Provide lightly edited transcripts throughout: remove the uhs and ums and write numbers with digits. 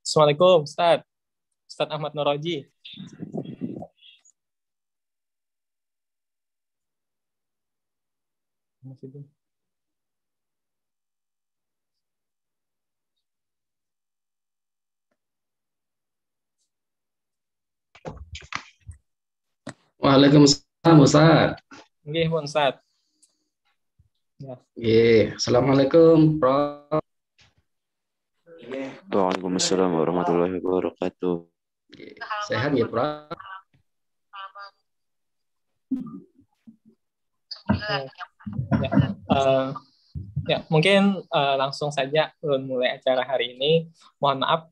Assalamualaikum, Ustadz. Ustadz Ahmad Noroji. Waalaikumsalam, Ustaz. Nggih, pun Ustadz. Ya. Assalamualaikum, Prof. Waalaikumsalam warahmatullahi wabarakatuh. Sehat ya, Prof? Mungkin langsung saja mulai acara hari ini. Mohon maaf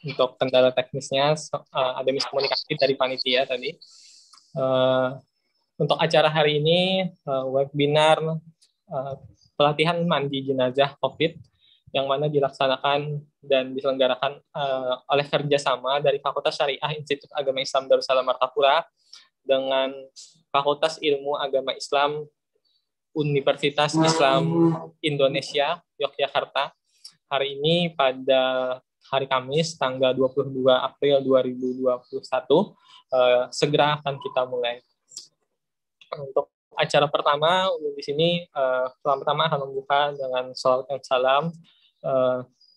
untuk kendala teknisnya, ada miskomunikasi dari panitia tadi. Untuk acara hari ini, webinar pelatihan mandi jenazah COVID, yang mana dilaksanakan dan diselenggarakan oleh kerjasama dari Fakultas Syariah Institut Agama Islam Darussalam Martapura dengan Fakultas Ilmu Agama Islam Universitas Islam Indonesia Yogyakarta. Hari ini pada hari Kamis tanggal 22 April 2021 segera akan kita mulai. Untuk acara pertama di sini pertama akan membuka dengan sholawat dan salam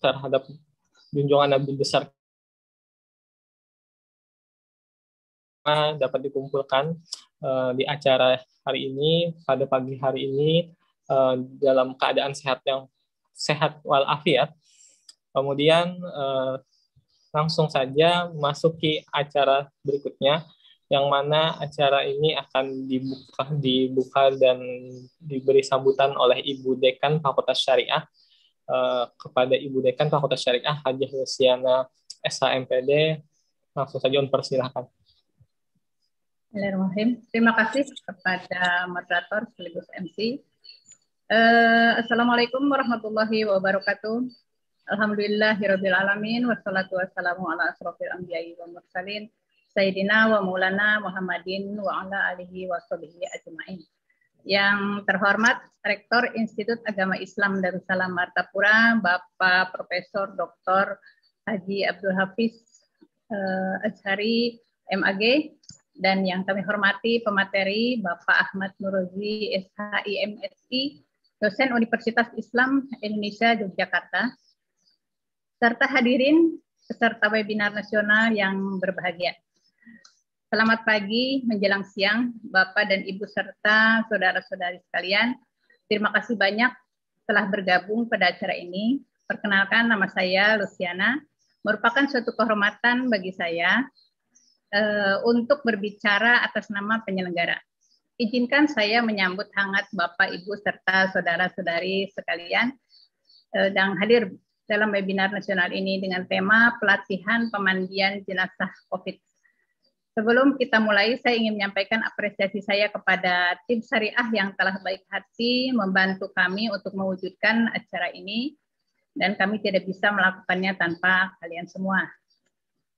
terhadap junjungan Nabi besar dapat dikumpulkan di acara hari ini pada pagi hari ini dalam keadaan sehat walafiat. Kemudian langsung saja masuki acara berikutnya, yang mana acara ini akan dibuka dan diberi sambutan oleh Ibu Dekan Fakultas Syariah. Kepada Ibu Dekan Fakultas Syariah Hajah Luciana SHMPD, langsung saja mempersilahkan. Bismillahirrahmanirrahim. Terima kasih kepada moderator sekaligus MC. Assalamualaikum warahmatullahi wabarakatuh. Alhamdulillahirabbil alamin wassalatu wassalamu ala asrofil anbiya'i wa mursalin sayyidina wa maulana Muhammadin wa ala alihi washabihi ajmain. Yang terhormat Rektor Institut Agama Islam Darussalam Martapura, Bapak Profesor Dr. Haji Abdul Hafiz Azhari MAG, dan yang kami hormati pemateri Bapak Ahmad Noroji SHI MSI, dosen Universitas Islam Indonesia Yogyakarta, serta hadirin peserta webinar nasional yang berbahagia. Selamat pagi menjelang siang, Bapak dan Ibu serta saudara-saudari sekalian. Terima kasih banyak telah bergabung pada acara ini. Perkenalkan, nama saya Luciana. Merupakan suatu kehormatan bagi saya untuk berbicara atas nama penyelenggara. Izinkan saya menyambut hangat Bapak, Ibu, serta saudara-saudari sekalian yang hadir dalam webinar nasional ini dengan tema pelatihan pemandian jenazah COVID. Sebelum kita mulai, saya ingin menyampaikan apresiasi saya kepada tim syariah yang telah baik hati membantu kami untuk mewujudkan acara ini, dan kami tidak bisa melakukannya tanpa kalian semua.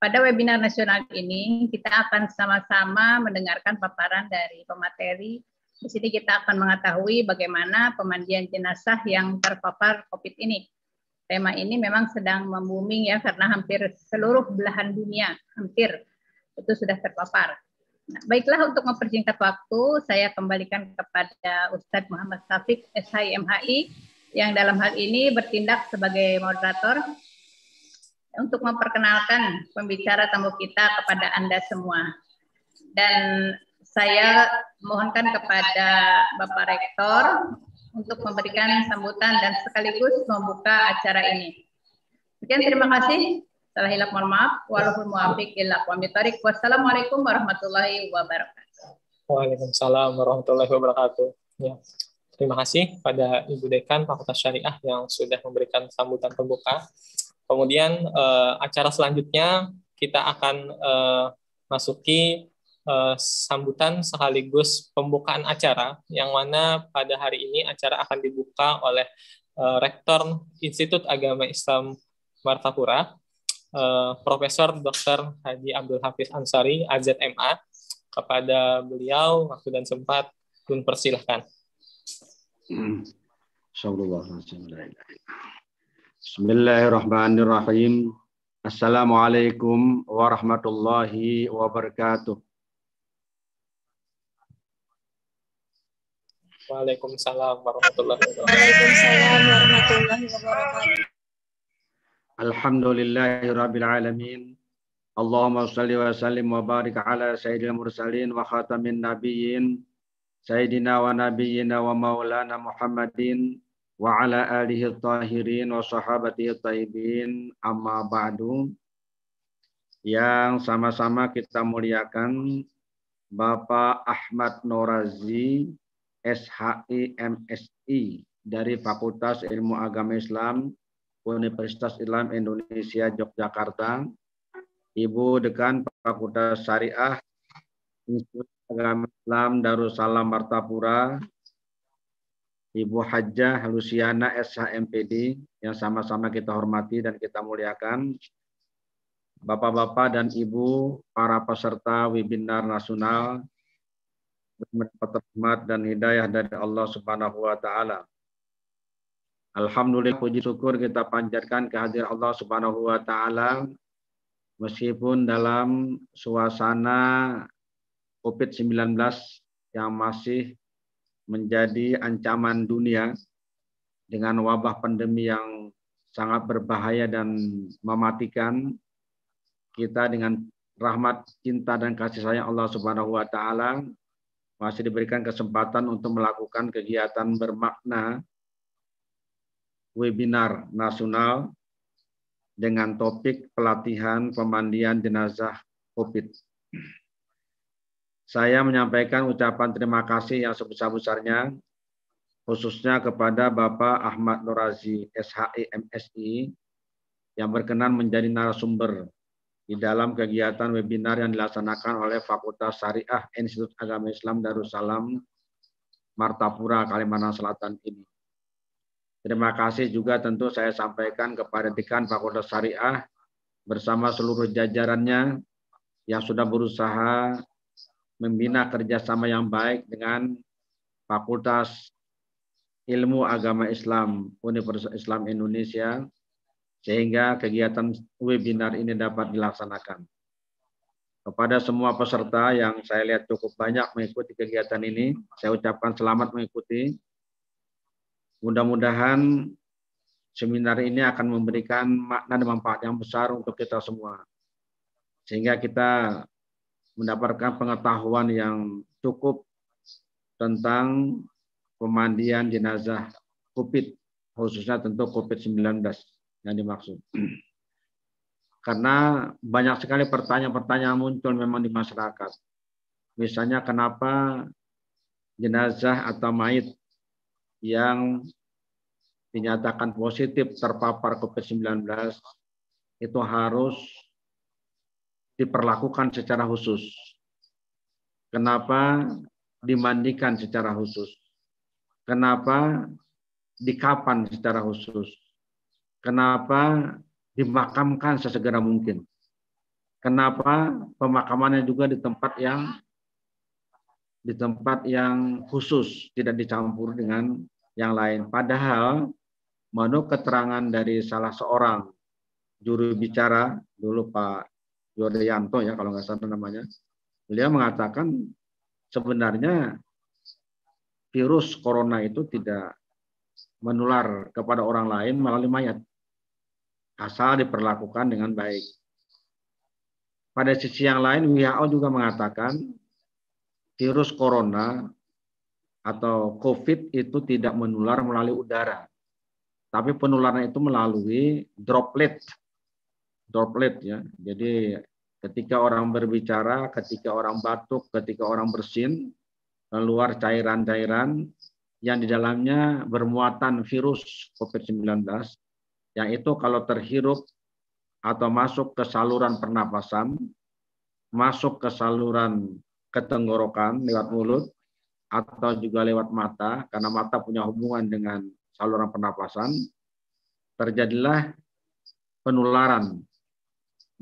Pada webinar nasional ini, kita akan sama-sama mendengarkan paparan dari pemateri. Di sini kita akan mengetahui bagaimana pemandian jenazah yang terpapar COVID ini. Tema ini memang sedang membooming ya, karena hampir seluruh belahan dunia, hampir itu sudah terpapar. Nah, baiklah, untuk mempersingkat waktu, saya kembalikan kepada Ustadz Muhammad Syafiq, SHI MHI, yang dalam hal ini bertindak sebagai moderator, untuk memperkenalkan pembicara tamu kita kepada Anda semua. Dan saya mohonkan kepada Bapak Rektor untuk memberikan sambutan dan sekaligus membuka acara ini. Sekian, terima kasih. Salah hilaf mohon maaf. Walaupun muafiq ila aqwamit thoriq. Wassalamualaikum warahmatullahi wabarakatuh. Waalaikumsalam warahmatullahi wabarakatuh. Ya. Terima kasih pada Ibu Dekan Fakultas Syariah yang sudah memberikan sambutan pembuka. Kemudian acara selanjutnya kita akan masuki sambutan sekaligus pembukaan acara, yang mana pada hari ini acara akan dibuka oleh Rektor Institut Agama Islam Martapura, Profesor Dr. Haji Abdul Hafiz Ansari, AZMA. Kepada beliau, waktu dan sempat, pun persilahkan. Bismillahirrahmanirrahim. Assalamualaikum warahmatullahi wabarakatuh. Waalaikumsalam warahmatullahi wabarakatuh. Waalaikumsalam warahmatullahi wabarakatuh. Alhamdulillahirabbil alamin. Allahumma shalli wa sallim wa barik ala sayyidil mursalin wa khatamin nabiyyin sayyidina wa nabiyyina wa maulana Muhammadin wa ala alihi tahirin wa sahabatihi tayyibin, amma ba'du. Yang sama-sama kita muliakan Bapak Ahmad Norazi, SHI MSI dari Fakultas Ilmu Agama Islam Universitas Islam Indonesia Yogyakarta, Ibu Dekan Fakultas Syariah Institut Agama Islam Darussalam Martapura, Ibu Hajjah Luciana SHMPD yang sama-sama kita hormati dan kita muliakan, Bapak-bapak dan Ibu para peserta webinar nasional, mendapat rahmat dan hidayah dari Allah Subhanahu wa taala. Alhamdulillah, puji syukur kita panjatkan kehadiran Allah Subhanahu wa taala meskipun dalam suasana COVID-19 yang masih menjadi ancaman dunia dengan wabah pandemi yang sangat berbahaya dan mematikan. Kita dengan rahmat, cinta, dan kasih sayang Allah Subhanahu wa taala masih diberikan kesempatan untuk melakukan kegiatan bermakna webinar nasional dengan topik pelatihan pemandian jenazah COVID. Saya menyampaikan ucapan terima kasih yang sebesar-besarnya khususnya kepada Bapak Ahmad Norazi SHI MSI yang berkenan menjadi narasumber di dalam kegiatan webinar yang dilaksanakan oleh Fakultas Syariah Institut Agama Islam Darussalam Martapura, Kalimantan Selatan ini. Terima kasih juga tentu saya sampaikan kepada Dekan Fakultas Syariah bersama seluruh jajarannya yang sudah berusaha membina kerjasama yang baik dengan Fakultas Ilmu Agama Islam Universitas Islam Indonesia sehingga kegiatan webinar ini dapat dilaksanakan. Kepada semua peserta yang saya lihat cukup banyak mengikuti kegiatan ini, saya ucapkan selamat mengikuti. Mudah-mudahan seminar ini akan memberikan makna dan manfaat yang besar untuk kita semua. Sehingga kita mendapatkan pengetahuan yang cukup tentang pemandian jenazah COVID, khususnya tentu COVID-19 yang dimaksud. Karena banyak sekali pertanyaan-pertanyaan muncul memang di masyarakat. Misalnya kenapa jenazah atau mayit yang dinyatakan positif terpapar COVID-19 itu harus diperlakukan secara khusus. Kenapa dimandikan secara khusus? Kenapa dikapan secara khusus? Kenapa dimakamkan sesegera mungkin? Kenapa pemakamannya juga di tempat yang khusus, tidak dicampur dengan yang lain? Padahal menurut keterangan dari salah seorang juru bicara dulu, Pak Yordianto ya kalau nggak salah namanya, beliau mengatakan sebenarnya virus corona itu tidak menular kepada orang lain melalui mayat, asal diperlakukan dengan baik. Pada sisi yang lain, WHO juga mengatakan virus corona atau COVID itu tidak menular melalui udara, tapi penularan itu melalui droplet ya. Jadi ketika orang berbicara, ketika orang batuk, ketika orang bersin, keluar cairan-cairan yang di dalamnya bermuatan virus COVID-19, yang itu kalau terhirup atau masuk ke saluran pernapasan, masuk ke saluran ketenggorokan lewat mulut, atau juga lewat mata, karena mata punya hubungan dengan saluran pernapasan, terjadilah penularan.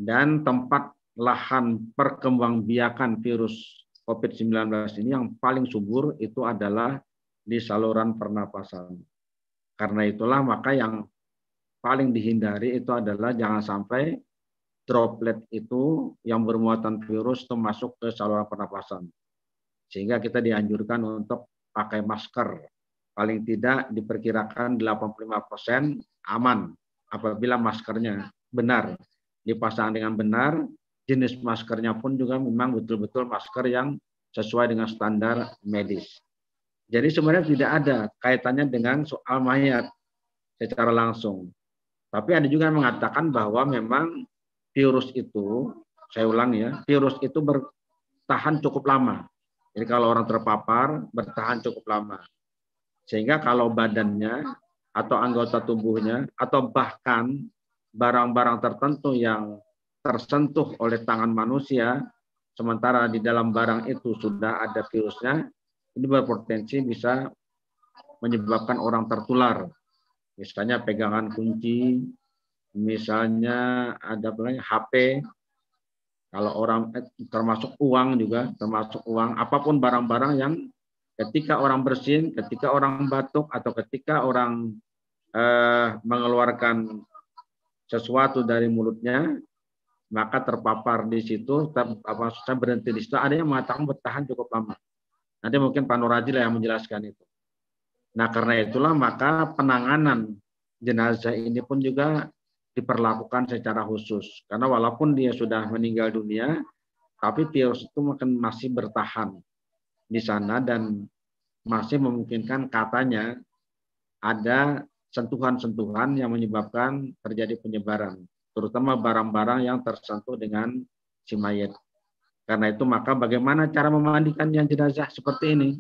Dan tempat lahan perkembangbiakan virus COVID-19 ini yang paling subur itu adalah di saluran pernapasan. Karena itulah maka yang paling dihindari itu adalah jangan sampai droplet itu yang bermuatan virus itu masuk ke saluran pernapasan. Sehingga kita dianjurkan untuk pakai masker. Paling tidak diperkirakan 85% aman apabila maskernya benar dipasang dengan benar. Jenis maskernya pun juga memang betul-betul masker yang sesuai dengan standar medis. Jadi sebenarnya tidak ada kaitannya dengan soal mayat secara langsung. Tapi ada juga yang mengatakan bahwa memang virus itu, saya ulang ya, virus itu bertahan cukup lama. Jadi kalau orang terpapar bertahan cukup lama. Sehingga kalau badannya atau anggota tubuhnya atau bahkan barang-barang tertentu yang tersentuh oleh tangan manusia, sementara di dalam barang itu sudah ada virusnya, ini berpotensi bisa menyebabkan orang tertular. Misalnya pegangan kunci, misalnya ada HP, kalau orang termasuk uang juga, termasuk uang, apapun barang-barang yang ketika orang bersin, ketika orang batuk, atau ketika orang mengeluarkan sesuatu dari mulutnya, maka terpapar di situ, saya berhenti di situ. Ada yang mengatakan bertahan cukup lama. Nanti mungkin Pak Nuraji lah yang menjelaskan itu. Nah, karena itulah maka penanganan jenazah ini pun juga diperlakukan secara khusus. Karena walaupun dia sudah meninggal dunia, tapi virus itu masih bertahan di sana dan masih memungkinkan katanya ada sentuhan-sentuhan yang menyebabkan terjadi penyebaran, terutama barang-barang yang tersentuh dengan si mayat. Karena itu maka bagaimana cara memandikan yang jenazah seperti ini?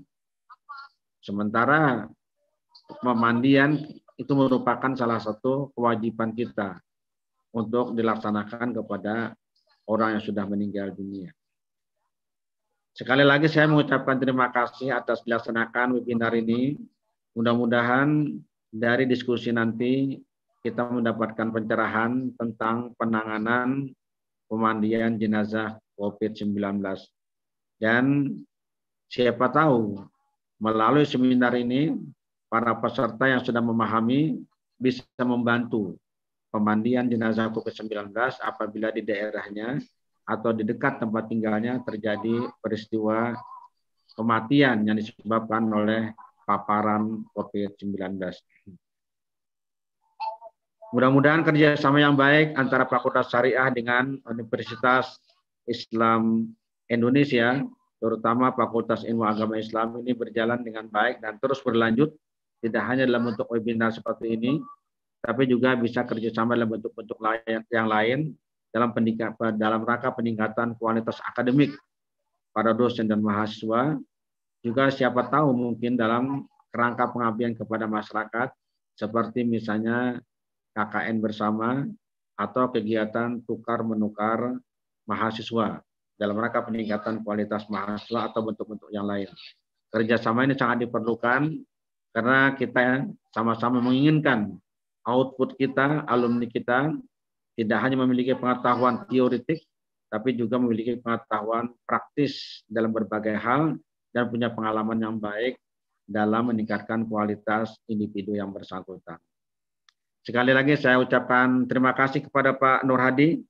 Sementara pemandian itu merupakan salah satu kewajiban kita untuk dilaksanakan kepada orang yang sudah meninggal dunia. Sekali lagi saya mengucapkan terima kasih atas dilaksanakan webinar ini. Mudah-mudahan dari diskusi nanti kita mendapatkan pencerahan tentang penanganan pemandian jenazah COVID-19. Dan siapa tahu melalui seminar ini para peserta yang sudah memahami bisa membantu pemandian jenazah COVID-19 apabila di daerahnya atau di dekat tempat tinggalnya terjadi peristiwa kematian yang disebabkan oleh paparan COVID-19. Mudah-mudahan kerjasama yang baik antara Fakultas Syariah dengan Universitas Islam Indonesia, terutama Fakultas Ilmu Agama Islam ini berjalan dengan baik dan terus berlanjut, tidak hanya dalam bentuk webinar seperti ini, tapi juga bisa kerjasama dalam bentuk-bentuk yang lain dalam rangka peningkatan kualitas akademik para dosen dan mahasiswa. Juga siapa tahu mungkin dalam kerangka pengabdian kepada masyarakat, seperti misalnya KKN bersama atau kegiatan tukar-menukar mahasiswa dalam rangka peningkatan kualitas mahasiswa atau bentuk-bentuk yang lain. Kerjasama ini sangat diperlukan karena kita sama-sama menginginkan output kita, alumni kita, tidak hanya memiliki pengetahuan teoretik, tapi juga memiliki pengetahuan praktis dalam berbagai hal dan punya pengalaman yang baik dalam meningkatkan kualitas individu yang bersangkutan. Sekali lagi saya ucapkan terima kasih kepada Pak Nur Hadi.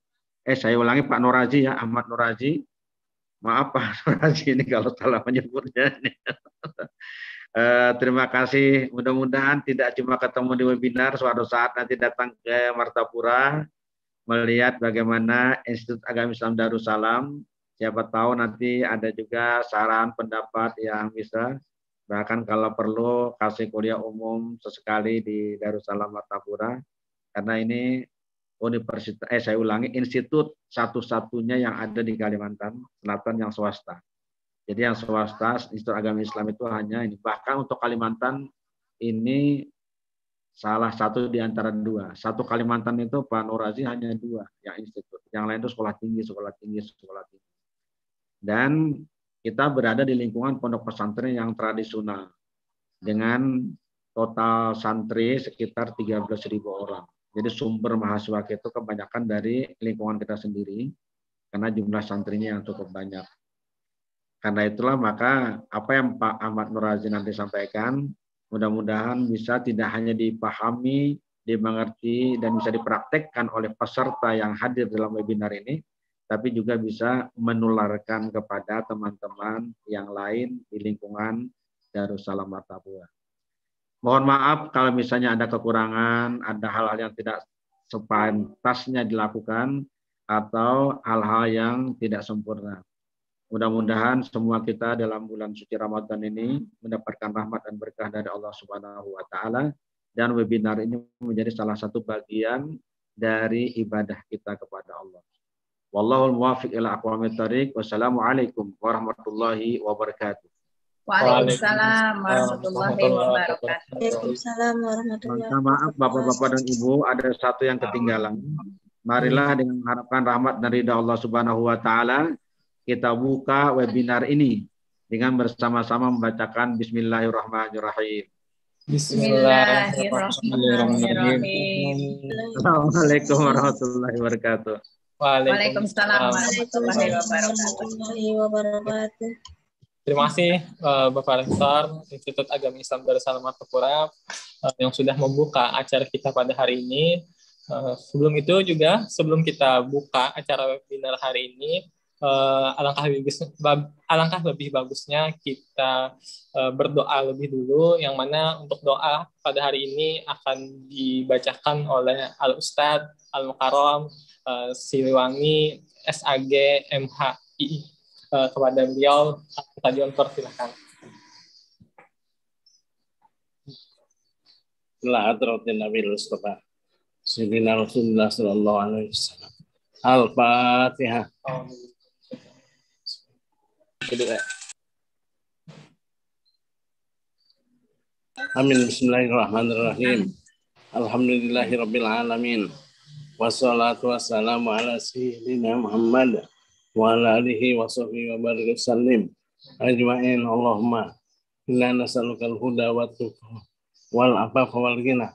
Saya ulangi Pak Nuraji ya, Ahmad Nuraji. Maaf Pak Nuraji ini kalau salah menyebutnya. Terima kasih. Mudah-mudahan tidak cuma ketemu di webinar, suatu saat nanti datang ke Martapura melihat bagaimana Institut Agama Islam Darussalam. Siapa tahu nanti ada juga saran pendapat yang bisa, bahkan kalau perlu kasih kuliah umum sesekali di Darussalam Martapura, karena ini universitas, saya ulangi, institut satu-satunya yang ada di Kalimantan Selatan yang swasta. Jadi yang swasta, Institut Agama Islam itu hanya ini. Bahkan untuk Kalimantan ini salah satu di antara dua. Satu Kalimantan itu Pak Nurazi hanya dua yang institut. Yang lain itu sekolah tinggi, sekolah tinggi, sekolah tinggi. Dan kita berada di lingkungan pondok pesantren yang tradisional dengan total santri sekitar 13.000 orang. Jadi sumber mahasiswa kita itu kebanyakan dari lingkungan kita sendiri karena jumlah santrinya yang cukup banyak. Karena itulah maka apa yang Pak Ahmad Nurazi nanti sampaikan mudah-mudahan bisa tidak hanya dipahami dimengerti dan bisa dipraktekkan oleh peserta yang hadir dalam webinar ini, tapi juga bisa menularkan kepada teman-teman yang lain di lingkungan Darussalam Martapura. Mohon maaf kalau misalnya ada kekurangan, ada hal-hal yang tidak sepantasnya dilakukan, atau hal-hal yang tidak sempurna. Mudah-mudahan semua kita dalam bulan suci Ramadan ini mendapatkan rahmat dan berkah dari Allah Subhanahu wa Ta'ala, dan webinar ini menjadi salah satu bagian dari ibadah kita kepada Allah. Wallahul muwaffiq ila aqwamit thoriq. Wassalamualaikum warahmatullahi wabarakatuh. Waalaikumsalam warahmatullahi wabarakatuh. Waalaikumsalam warahmatullahi Minta maaf Bapak-bapak dan Ibu, ada satu yang ketinggalan. Marilah dengan mengharapkan rahmat dari Allah Subhanahu wa Ta'ala, kita buka webinar ini dengan bersama-sama membacakan Bismillahirrahmanirrahim. Bismillahirrahmanirrahim. Assalamualaikum warahmatullahi wabarakatuh. Waalaikumsalam warahmatullahi wabarakatuh. warahmatullahi wabarakatuh. Terima kasih Bapak Rektor Institut Agama Islam Darussalam Martapura yang sudah membuka acara kita pada hari ini. Sebelum itu juga, sebelum kita buka acara webinar hari ini, alangkah lebih bagusnya kita berdoa lebih dulu, yang mana untuk doa pada hari ini akan dibacakan oleh Al-Ustadz Al-Mukarram Siliwangi SAG MHI. Kepada beliau, tadi persilahkan. Hadratin Nabi Mustafa Sayyidina Rasulullah sallallahu alaihi wasallam. Al-Fatihah. Amin. Bismillahirrahmanirrahim. Alhamdulillahirabbil alamin. Wassalatu wassalamu ala sayyidina Muhammad wa ala alihi wa sahbihi wa barik wasallim ajma'in. Allahumma inna nas'alukal huda wa tuqa wal afafa wal ghina.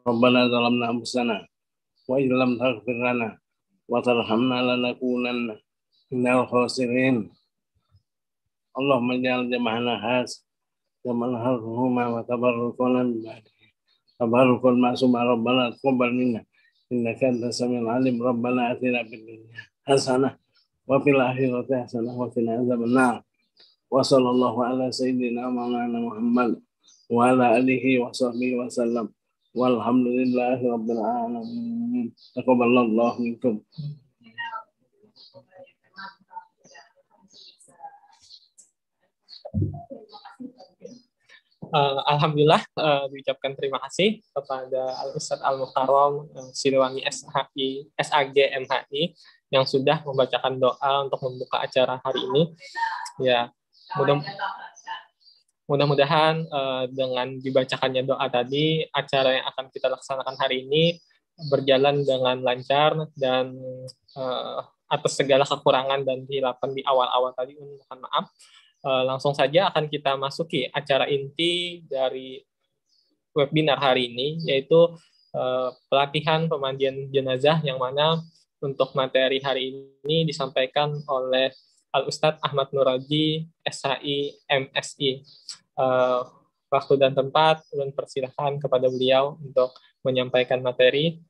Rabbana zalamna anfusana wa illam taghfir lana wa tarhamna lanakunanna minal khasirin. Allahumma ja'al jama'ana has jamal harhuma wa tabarrukuna min ba'dihi tabarrukul ma'suma. Rabbana taqabbal minna innaka antas samiul alim. Rabbana atina fid dunya hasanah wa fil akhirati hasanah wa qina adzabannar. Wa sallallahu ala sayyidina maulana Muhammad wa ala alihi wa sahbihi wa sallam. Walhamdulillahi rabbil alamin. Taqabbalallahu minkum. Alhamdulillah, diucapkan terima kasih kepada Al-Ustadz Al-Mukarram Siliwangi SAG MHI yang sudah membacakan doa untuk membuka acara hari ini. Ya, mudah-mudahan dengan dibacakannya doa tadi, acara yang akan kita laksanakan hari ini berjalan dengan lancar, dan atas segala kekurangan dan kehilapan di awal-awal tadi, mohon maaf. Langsung saja akan kita masuki acara inti dari webinar hari ini, yaitu pelatihan pemandian jenazah, yang mana untuk materi hari ini disampaikan oleh Al-Ustadz Ahmad Nuraji, SHI, MSI. Waktu dan tempat, dan persilahkan kepada beliau untuk menyampaikan materi.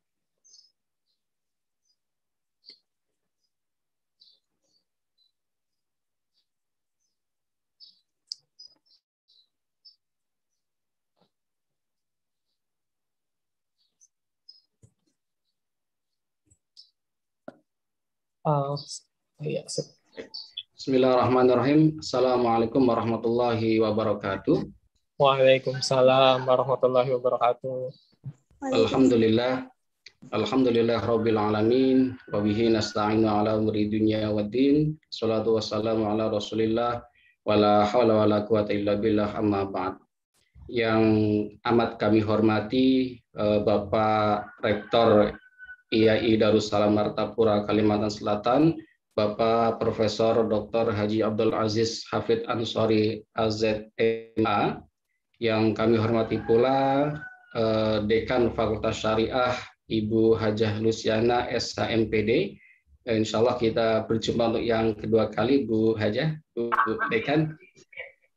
Bismillahirrahmanirrahim. Assalamualaikum warahmatullahi wabarakatuh. Waalaikumsalam warahmatullahi wabarakatuh. Alhamdulillah. Alhamdulillah rabbil alamin. Wa bihi nasta'inu ala umuri dunya waddin. Salatu wassalamu ala Rasulillah wa la haula wa la quwata illa billah, amma ba'd. Yang amat kami hormati Bapak Rektor IAI Darussalam Martapura Kalimantan Selatan, Bapak Profesor Dr. Haji Abdul Aziz Hafid Ansori AZMA, yang kami hormati pula Dekan Fakultas Syariah Ibu Hajah Luciana SHMPD. Insya Allah kita berjumpa untuk yang kedua kali, Bu Hajah, Bu Dekan,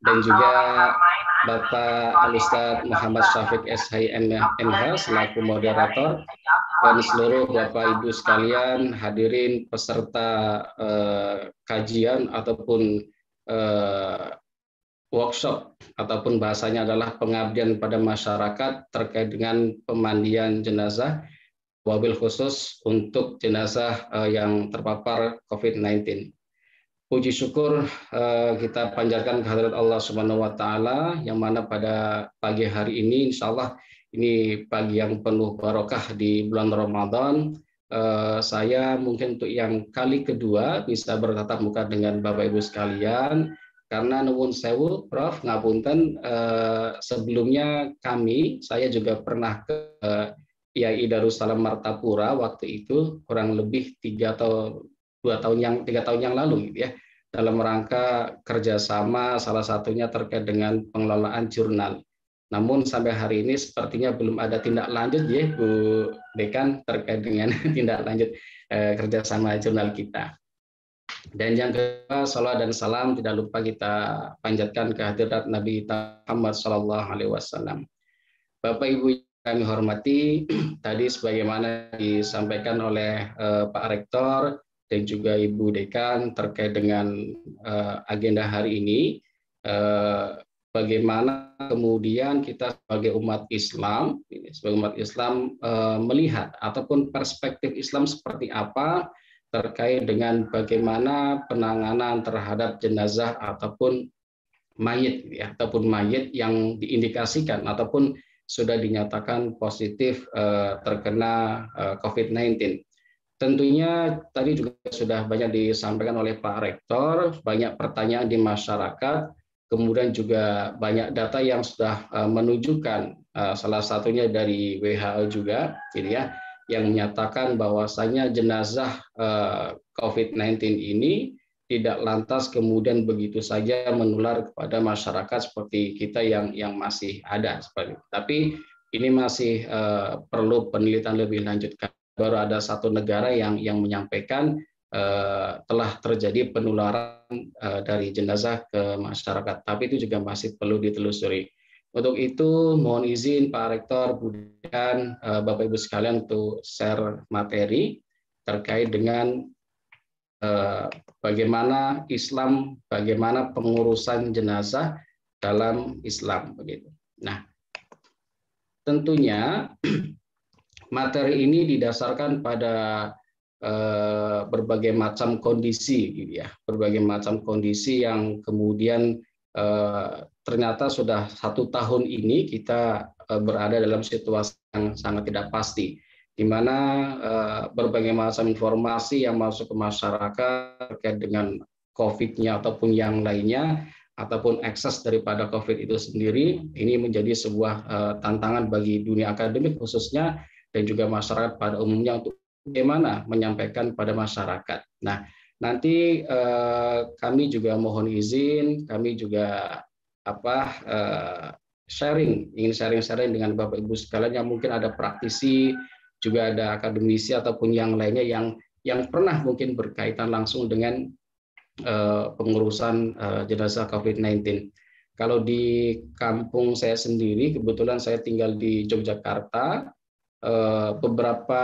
dan juga Bapak Al-Ustadz Muhammad Syafiq SHI MH selaku moderator, dan seluruh Bapak Ibu sekalian hadirin peserta kajian ataupun workshop ataupun bahasanya adalah pengabdian pada masyarakat terkait dengan pemandian jenazah, wabil khusus untuk jenazah yang terpapar COVID-19. Puji syukur kita panjatkan kehadirat Allah Subhanahu wa taala yang mana pada pagi hari ini insya Allah ini pagi yang penuh barokah di bulan Ramadan. Saya mungkin untuk yang kali kedua bisa bertatap muka dengan Bapak Ibu sekalian, karena nuwun sewu Prof ngapunten, sebelumnya saya juga pernah ke IAI Darussalam Martapura waktu itu kurang lebih 3 atau 3 tahun yang lalu gitu ya, dalam rangka kerjasama salah satunya terkait dengan pengelolaan jurnal. Namun sampai hari ini sepertinya belum ada tindak lanjut ya Bu Dekan terkait dengan tindak lanjut kerjasama jurnal kita. Dan yang kedua, salawat dan salam tidak lupa kita panjatkan kehadirat Nabi Muhammad SAW. Bapak Ibu kami hormati, tadi sebagaimana disampaikan oleh Pak Rektor dan juga Ibu Dekan terkait dengan agenda hari ini, bagaimana kemudian kita sebagai umat Islam melihat ataupun perspektif Islam seperti apa terkait dengan bagaimana penanganan terhadap jenazah ataupun mayit yang diindikasikan ataupun sudah dinyatakan positif terkena COVID-19. Tentunya tadi juga sudah banyak disampaikan oleh Pak Rektor, banyak pertanyaan di masyarakat, kemudian juga banyak data yang sudah menunjukkan, salah satunya dari WHO juga, gitu ya, yang menyatakan bahwasanya jenazah COVID-19 ini tidak lantas kemudian begitu saja menular kepada masyarakat seperti kita yang masih ada. Tapi ini masih perlu penelitian lebih lanjut. Baru ada satu negara yang menyampaikan telah terjadi penularan dari jenazah ke masyarakat, tapi itu juga masih perlu ditelusuri. Untuk itu mohon izin Pak Rektor, Bu Dekan, Bapak Ibu sekalian untuk share materi terkait dengan bagaimana Islam, bagaimana pengurusan jenazah dalam Islam begitu. Nah, tentunya materi ini didasarkan pada berbagai macam kondisi, gitu ya, berbagai macam kondisi yang kemudian ternyata sudah 1 tahun ini kita berada dalam situasi yang sangat tidak pasti, di mana berbagai macam informasi yang masuk ke masyarakat terkait dengan COVID-nya ataupun yang lainnya, ataupun akses daripada COVID itu sendiri, ini menjadi sebuah tantangan bagi dunia akademik khususnya, dan juga masyarakat pada umumnya untuk bagaimana menyampaikan pada masyarakat. Nah, nanti kami juga mohon izin, kami juga ingin sharing dengan Bapak Ibu sekalian yang mungkin ada praktisi, juga ada akademisi ataupun yang lainnya yang pernah mungkin berkaitan langsung dengan pengurusan jenazah COVID-19. Kalau di kampung saya sendiri, kebetulan saya tinggal di Yogyakarta, beberapa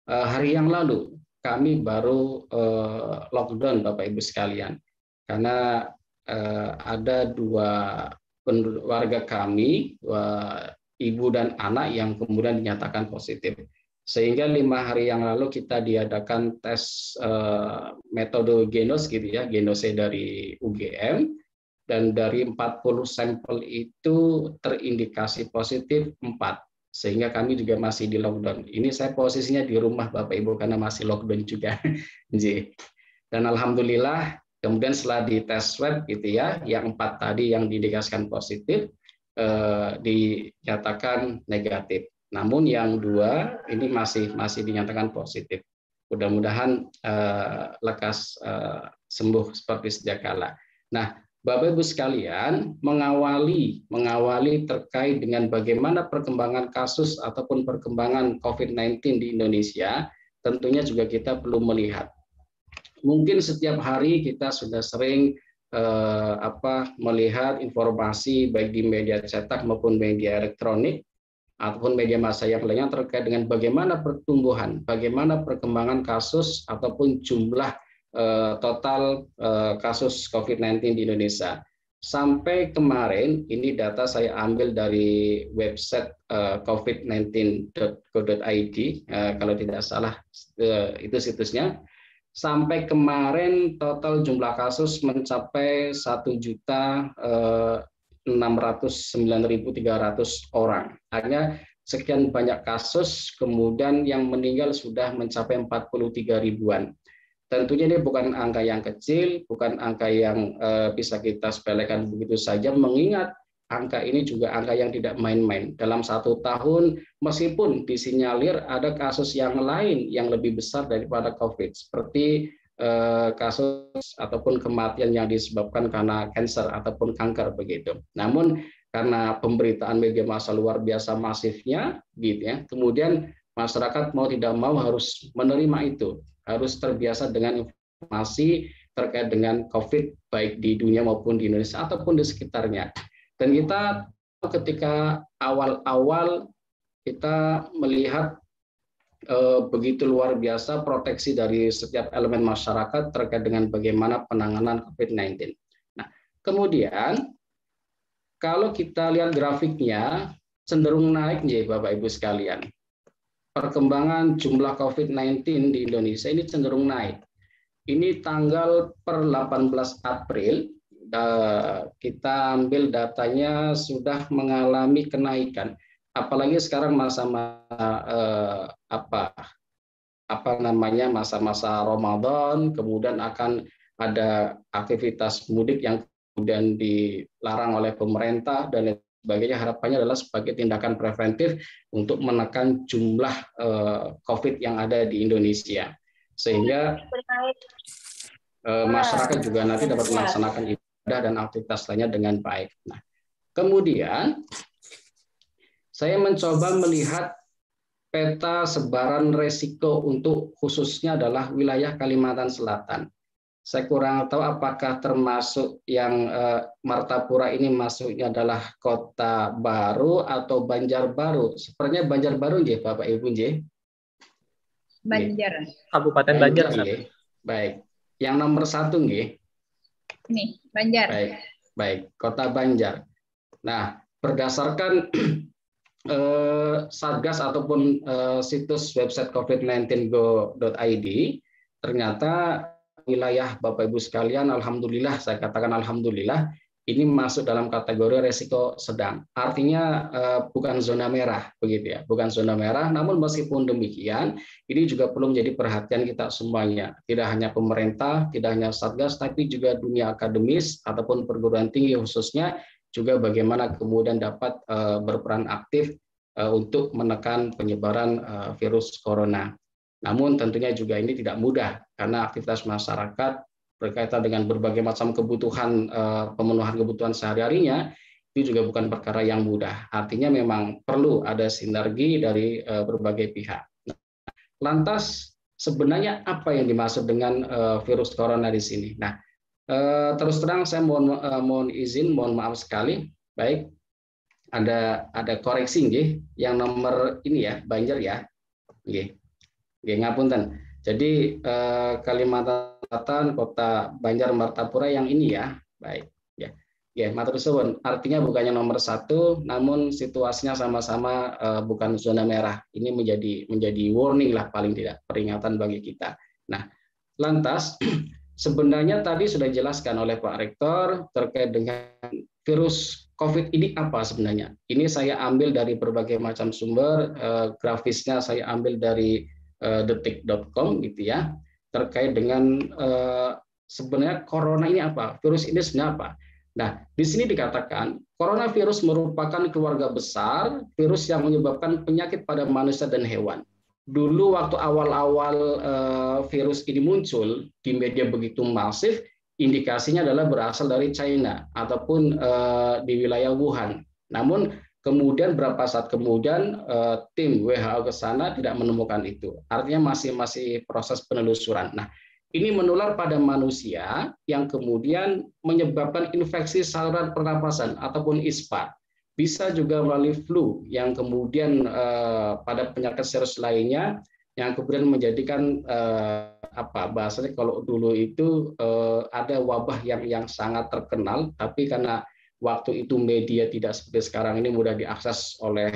hari yang lalu kami baru lockdown Bapak Ibu sekalian, karena ada 2 warga kami, ibu dan anak yang kemudian dinyatakan positif, sehingga 5 hari yang lalu kita diadakan tes metode genos gitu ya, genose dari UGM, dan dari 40 sampel itu terindikasi positif 4. Sehingga kami juga masih di lockdown. Ini saya posisinya di rumah Bapak Ibu karena masih lockdown juga. Dan alhamdulillah kemudian setelah di tes swab gitu ya, yang 4 tadi yang diindikasikan positif dinyatakan negatif. Namun yang 2 ini masih dinyatakan positif. Mudah-mudahan lekas sembuh seperti sedia kala. Nah, Bapak Ibu sekalian, mengawali terkait dengan bagaimana perkembangan kasus ataupun perkembangan COVID-19 di Indonesia, tentunya juga kita perlu melihat. Mungkin setiap hari kita sudah sering melihat informasi baik di media cetak maupun media elektronik ataupun media massa yang lainnya terkait dengan bagaimana pertumbuhan, bagaimana perkembangan kasus ataupun jumlah total kasus COVID-19 di Indonesia. Sampai kemarin, ini data saya ambil dari website covid19.go.id, kalau tidak salah itu situsnya. Sampai kemarin total jumlah kasus mencapai 1.609.300 orang. Hanya sekian banyak kasus, kemudian yang meninggal sudah mencapai 43 ribuan. Tentunya ini bukan angka yang kecil, bukan angka yang bisa kita sepelekan begitu saja, mengingat angka ini juga angka yang tidak main-main. Dalam 1 tahun, meskipun disinyalir ada kasus yang lain yang lebih besar daripada COVID, seperti kasus ataupun kematian yang disebabkan karena kanker ataupun kanker begitu. Namun karena pemberitaan media massa luar biasa masifnya, gitu ya, kemudian masyarakat mau tidak mau harus menerima itu, harus terbiasa dengan informasi terkait dengan COVID baik di dunia maupun di Indonesia ataupun di sekitarnya. Dan kita ketika awal-awal kita melihat begitu luar biasa proteksi dari setiap elemen masyarakat terkait dengan bagaimana penanganan COVID-19. Nah, kemudian kalau kita lihat grafiknya cenderung naik nih Bapak Ibu sekalian. Perkembangan jumlah COVID-19 di Indonesia ini cenderung naik. Ini tanggal per 18 April, kita ambil datanya sudah mengalami kenaikan. Apalagi sekarang masa-masa masa-masa Ramadan, kemudian akan ada aktivitas mudik yang kemudian dilarang oleh pemerintah dan sebagainya. Harapannya adalah sebagai tindakan preventif untuk menekan jumlah COVID yang ada di Indonesia, sehingga masyarakat juga nanti dapat melaksanakan ibadah dan aktivitas lainnya dengan baik. Nah, kemudian saya mencoba melihat peta sebaran resiko untuk khususnya adalah wilayah Kalimantan Selatan. Saya kurang tahu apakah termasuk yang Martapura ini masuknya adalah Kota Baru atau Banjarbaru. Sepertinya Banjarbaru nggih, Bapak Ibu nggih. Banjar. Kabupaten Banjar. Baik. Yang nomor 1 nggih. Ini Banjar. Baik, Kota Banjar. Nah, berdasarkan Satgas ataupun situs website covid19go.id, ternyata wilayah Bapak Ibu sekalian, alhamdulillah, saya katakan alhamdulillah, ini masuk dalam kategori resiko sedang. Artinya bukan zona merah, begitu ya, bukan zona merah. Namun meskipun demikian, ini juga perlu menjadi perhatian kita semuanya. Tidak hanya pemerintah, tidak hanya Satgas, tapi juga dunia akademis ataupun perguruan tinggi khususnya, juga bagaimana kemudian dapat berperan aktif untuk menekan penyebaran virus corona. Namun tentunya juga ini tidak mudah karena aktivitas masyarakat berkaitan dengan berbagai macam kebutuhan, pemenuhan kebutuhan sehari-harinya itu juga bukan perkara yang mudah. Artinya memang perlu ada sinergi dari berbagai pihak. Lantas sebenarnya apa yang dimaksud dengan virus corona di sini? Nah, terus terang saya mohon izin, mohon maaf sekali. Baik, ada koreksi nggih, yang nomor ini ya, Banjar ya. Nggih. Nggih, ngapunten. Jadi Kalimantan Selatan, Kota Banjar Martapura yang ini ya. Baik, ya. Ya, matur suwun. Artinya bukannya nomor 1, namun situasinya sama-sama bukan zona merah. Ini menjadi warning lah paling tidak, peringatan bagi kita. Nah, lantas sebenarnya tadi sudah dijelaskan oleh Pak Rektor terkait dengan virus COVID ini apa sebenarnya. Ini saya ambil dari berbagai macam sumber, grafisnya saya ambil dari detik.com gitu ya, terkait dengan sebenarnya corona ini apa, virus ini sebenarnya apa. Nah, di sini dikatakan coronavirus merupakan keluarga besar virus yang menyebabkan penyakit pada manusia dan hewan. Dulu waktu awal-awal virus ini muncul di media begitu masif, indikasinya adalah berasal dari China ataupun di wilayah Wuhan. Namun kemudian berapa saat kemudian tim WHO ke sana tidak menemukan itu. Artinya masih proses penelusuran. Nah, ini menular pada manusia yang kemudian menyebabkan infeksi saluran pernapasan ataupun ISPA. Bisa juga melalui flu yang kemudian pada penyakit serius lainnya yang kemudian menjadikan bahasanya kalau dulu itu ada wabah yang sangat terkenal, tapi karena waktu itu media tidak seperti sekarang ini mudah diakses oleh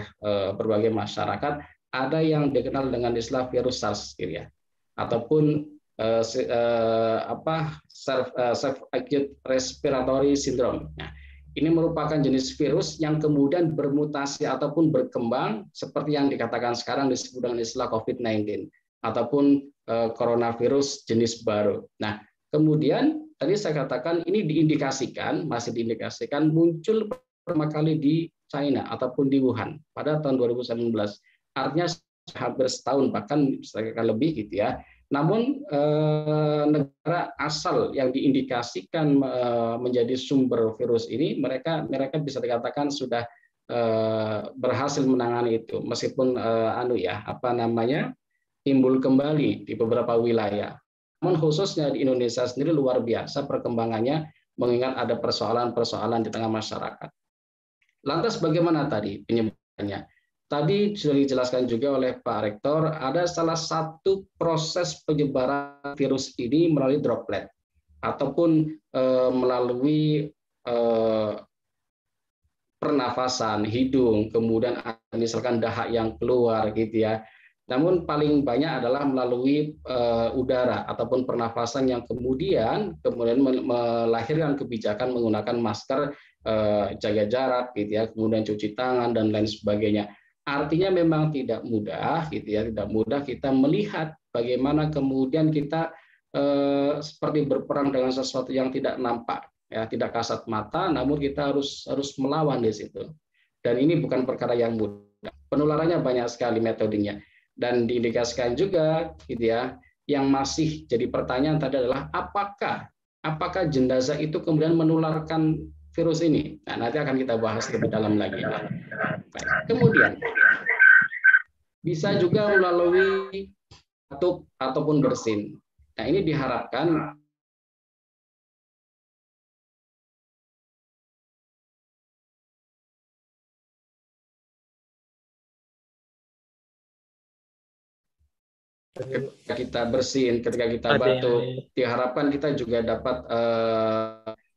berbagai masyarakat, ada yang dikenal dengan istilah virus SARS gitu ya, ataupun self-acute respiratory syndrome. Nah, ini merupakan jenis virus yang kemudian bermutasi ataupun berkembang seperti yang dikatakan sekarang disebut dengan istilah COVID-19 ataupun coronavirus jenis baru. Nah, kemudian tadi saya katakan ini masih diindikasikan muncul pertama kali di China ataupun di Wuhan pada tahun 2019. Artinya hampir setahun bahkan lebih gitu ya. Namun negara asal yang diindikasikan menjadi sumber virus ini mereka bisa dikatakan sudah berhasil menangani itu meskipun timbul kembali di beberapa wilayah. Namun khususnya di Indonesia sendiri luar biasa perkembangannya mengingat ada persoalan-persoalan di tengah masyarakat. Lantas bagaimana tadi penyebabnya? Tadi sudah dijelaskan juga oleh Pak Rektor, ada salah satu proses penyebaran virus ini melalui droplet ataupun melalui pernafasan, hidung, kemudian misalkan dahak yang keluar gitu ya. Namun paling banyak adalah melalui udara ataupun pernafasan yang kemudian melahirkan kebijakan menggunakan masker, jaga jarak gitu ya, kemudian cuci tangan dan lain sebagainya. Artinya memang tidak mudah gitu ya, tidak mudah kita melihat bagaimana kemudian kita seperti berperang dengan sesuatu yang tidak nampak ya, tidak kasat mata, namun kita harus melawan di situ. Dan ini bukan perkara yang mudah. Penularannya banyak sekali metodenya dan diindikasikan juga gitu ya. Yang masih jadi pertanyaan tadi adalah apakah jenazah itu kemudian menularkan virus ini? Nah, nanti akan kita bahas lebih dalam lagi. Kemudian bisa juga melalui batuk ataupun bersin. Nah, ini diharapkan ketika kita bersin, ketika kita batuk, diharapkan kita juga dapat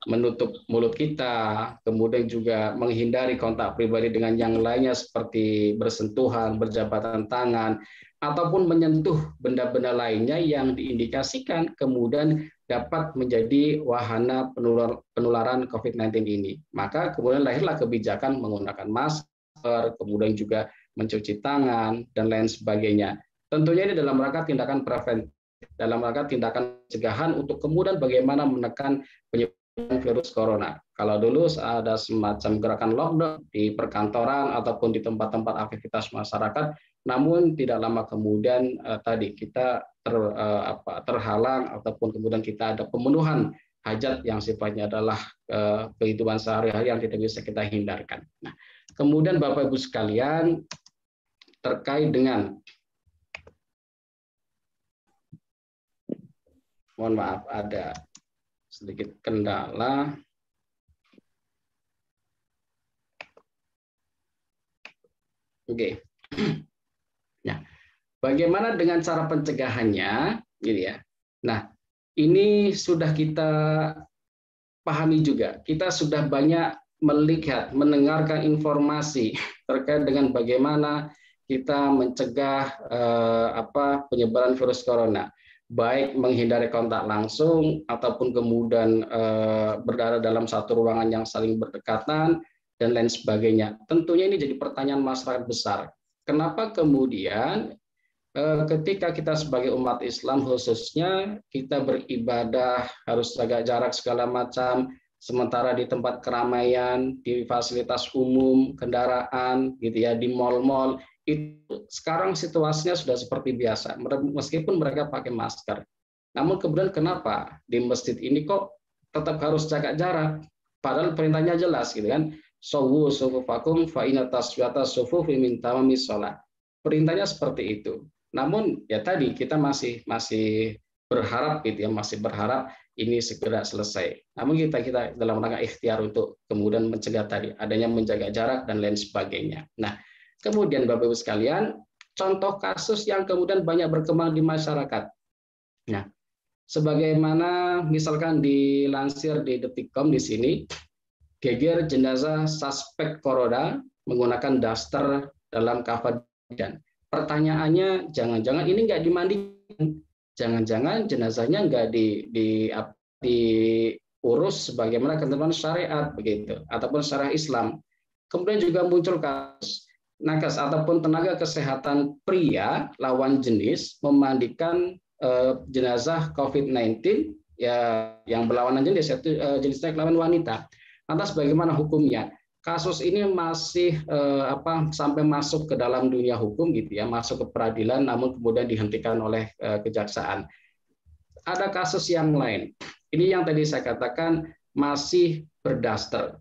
menutup mulut kita, kemudian juga menghindari kontak pribadi dengan yang lainnya seperti bersentuhan, berjabatan tangan, ataupun menyentuh benda-benda lainnya yang diindikasikan kemudian dapat menjadi wahana penularan COVID-19 ini. Maka kemudian lahirlah kebijakan menggunakan masker, kemudian juga mencuci tangan, dan lain sebagainya. Tentunya ini dalam rangka tindakan preventif, dalam rangka tindakan pencegahan untuk kemudian bagaimana menekan penyebaran virus corona. Kalau dulu ada semacam gerakan lockdown di perkantoran ataupun di tempat-tempat aktivitas masyarakat, namun tidak lama kemudian tadi kita terhalang ataupun kemudian kita ada pemenuhan hajat yang sifatnya adalah kehidupan sehari-hari yang tidak bisa kita hindarkan. Nah, kemudian Bapak Ibu sekalian terkait dengan mohon maaf ada sedikit kendala. Oke. Nah, bagaimana dengan cara pencegahannya, gitu ya. Nah, ini sudah kita pahami juga. Kita sudah banyak melihat, mendengarkan informasi terkait dengan bagaimana kita mencegah penyebaran virus corona. Baik menghindari kontak langsung ataupun kemudian berada dalam satu ruangan yang saling berdekatan dan lain sebagainya. Tentunya ini jadi pertanyaan masyarakat besar. Kenapa kemudian ketika kita sebagai umat Islam khususnya kita beribadah harus jaga jarak segala macam, sementara di tempat keramaian, di fasilitas umum, kendaraan, gitu ya, di mal-mal itu sekarang situasinya sudah seperti biasa meskipun mereka pakai masker. Namun kemudian kenapa di masjid ini kok tetap harus jaga jarak padahal perintahnya jelas gitu kan, sawu sufufakum fa inna taswiyata sufufi min tamamis shalah. Perintahnya seperti itu. Namun ya tadi kita masih berharap gitu ya, masih berharap ini segera selesai. Namun kita dalam rangka ikhtiar untuk kemudian mencegah tadi adanya menjaga jarak dan lain sebagainya. Nah, kemudian Bapak Ibu sekalian, contoh kasus yang kemudian banyak berkembang di masyarakat. Nah, sebagaimana misalkan dilansir di Detikcom di sini, geger jenazah suspek corona menggunakan daster dalam kafan. Pertanyaannya, jangan-jangan ini nggak dimandikan, jangan-jangan jenazahnya nggak diurus sebagaimana ketentuan syariat begitu, ataupun syariat Islam. Kemudian juga muncul kasus nakes ataupun tenaga kesehatan pria lawan jenis memandikan jenazah COVID-19 ya yang berlawanan jenis, yaitu jenisnya kelamin wanita. Lantas bagaimana hukumnya? Kasus ini masih sampai masuk ke dalam dunia hukum gitu ya, masuk ke peradilan, namun kemudian dihentikan oleh kejaksaan. Ada kasus yang lain. Ini yang tadi saya katakan masih berdaster,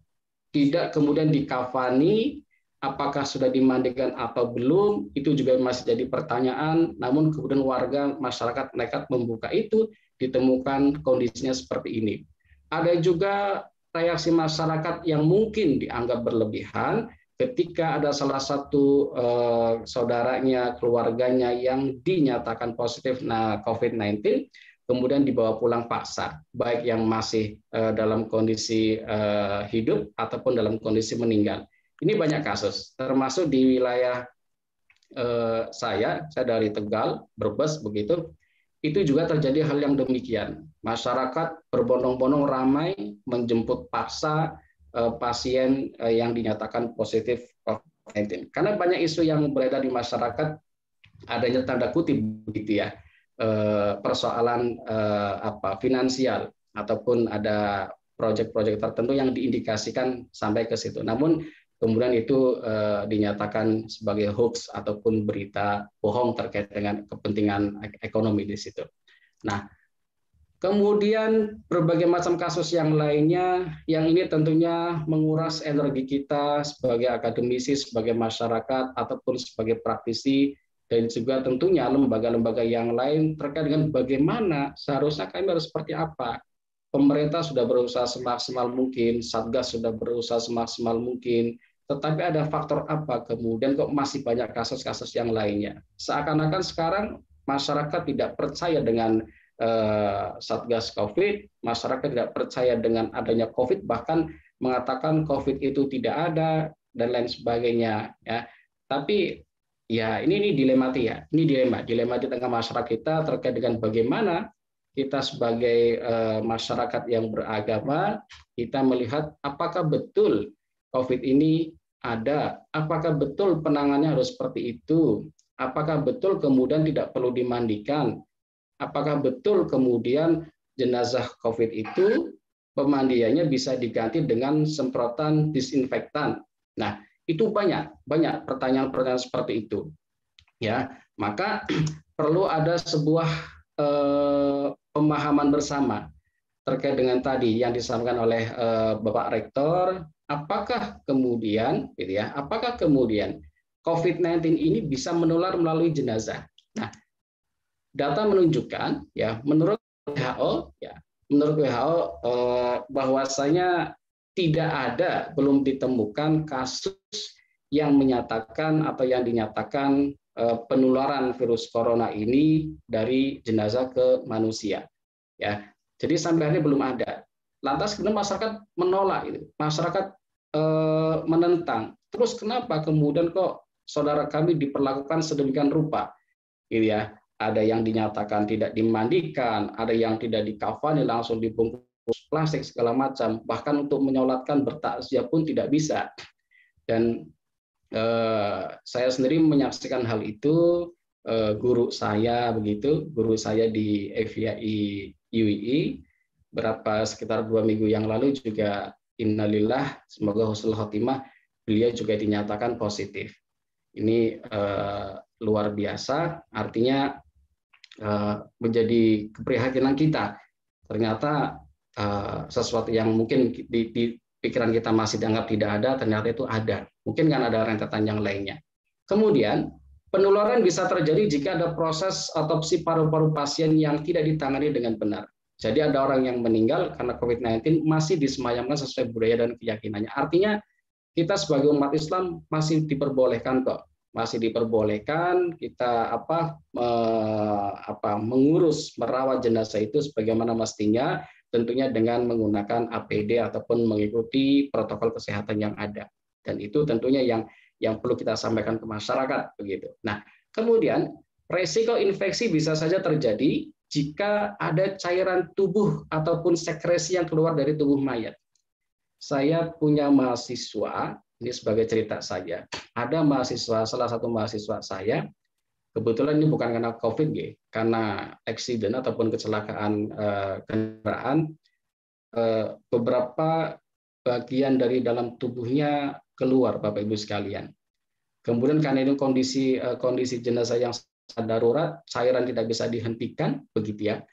tidak kemudian dikafani. Apakah sudah dimandikan atau belum, itu juga masih jadi pertanyaan. Namun kemudian warga masyarakat nekat membuka itu, ditemukan kondisinya seperti ini. Ada juga reaksi masyarakat yang mungkin dianggap berlebihan ketika ada salah satu saudaranya, keluarganya yang dinyatakan positif COVID-19, kemudian dibawa pulang paksa, baik yang masih dalam kondisi hidup ataupun dalam kondisi meninggal. Ini banyak kasus, termasuk di wilayah saya dari Tegal, Brebes begitu. Itu juga terjadi hal yang demikian. Masyarakat berbondong-bondong ramai menjemput paksa pasien yang dinyatakan positif COVID-19. Karena banyak isu yang beredar di masyarakat, adanya tanda kutip begitu ya, persoalan finansial ataupun ada proyek-proyek tertentu yang diindikasikan sampai ke situ. Namun kemudian itu dinyatakan sebagai hoax ataupun berita bohong terkait dengan kepentingan ekonomi di situ. Nah, kemudian berbagai macam kasus yang lainnya, yang ini tentunya menguras energi kita sebagai akademisi, sebagai masyarakat, ataupun sebagai praktisi, dan juga tentunya lembaga-lembaga yang lain terkait dengan bagaimana seharusnya kami harus seperti apa. Pemerintah sudah berusaha semaksimal mungkin, Satgas sudah berusaha semaksimal mungkin, tetapi ada faktor apa kemudian kok masih banyak kasus-kasus yang lainnya. Seakan-akan sekarang masyarakat tidak percaya dengan Satgas COVID, masyarakat tidak percaya dengan adanya COVID, bahkan mengatakan COVID itu tidak ada dan lain sebagainya. Ya. Tapi ya ini dilematis ya, ini dilema di tengah masyarakat kita terkait dengan bagaimana kita sebagai masyarakat yang beragama, kita melihat apakah betul COVID ini ada, apakah betul penanganannya harus seperti itu, apakah betul kemudian tidak perlu dimandikan, apakah betul kemudian jenazah COVID itu pemandiannya bisa diganti dengan semprotan disinfektan. Nah, itu banyak pertanyaan-pertanyaan seperti itu. Ya, maka perlu ada sebuah pemahaman bersama terkait dengan tadi yang disampaikan oleh Bapak Rektor. Apakah kemudian, gitu ya, apakah kemudian COVID-19 ini bisa menular melalui jenazah? Nah, data menunjukkan, ya, menurut WHO, bahwasanya tidak ada, belum ditemukan kasus yang menyatakan atau yang dinyatakan penularan virus corona ini dari jenazah ke manusia. Ya, jadi sampai hari ini belum ada. Lantas kemudian masyarakat menolak itu, masyarakat menentang. Terus kenapa kemudian kok saudara kami diperlakukan sedemikian rupa? Gitu ya. Ada yang dinyatakan tidak dimandikan, ada yang tidak dikafani, langsung dibungkus plastik segala macam. Bahkan untuk menyolatkan bertakziah pun tidak bisa. Dan saya sendiri menyaksikan hal itu. Guru saya di FYI UII sekitar 2 minggu yang lalu juga innalillah, semoga husnul khotimah, beliau juga dinyatakan positif. Ini luar biasa, artinya menjadi keprihatinan kita. Ternyata sesuatu yang mungkin di pikiran kita masih dianggap tidak ada, ternyata itu ada. Mungkin kan ada rentetan yang lainnya. Kemudian Penularan bisa terjadi jika ada proses otopsi paru-paru pasien yang tidak ditangani dengan benar. Jadi ada orang yang meninggal karena COVID-19 masih disemayamkan sesuai budaya dan keyakinannya. Artinya kita sebagai umat Islam masih diperbolehkan kok, masih diperbolehkan kita mengurus, merawat jenazah itu sebagaimana mestinya, tentunya dengan menggunakan APD ataupun mengikuti protokol kesehatan yang ada. Dan itu tentunya yang perlu kita sampaikan ke masyarakat begitu. Nah, kemudian resiko infeksi bisa saja terjadi jika ada cairan tubuh ataupun sekresi yang keluar dari tubuh mayat. Saya punya mahasiswa, ini sebagai cerita saja. Ada mahasiswa, salah satu mahasiswa saya, kebetulan ini bukan karena COVID, karena accident ataupun kecelakaan kendaraan, beberapa bagian dari dalam tubuhnya keluar, Bapak Ibu sekalian. Kemudian karena ini kondisi jenazah yang darurat, cairan tidak bisa dihentikan, begitu ya.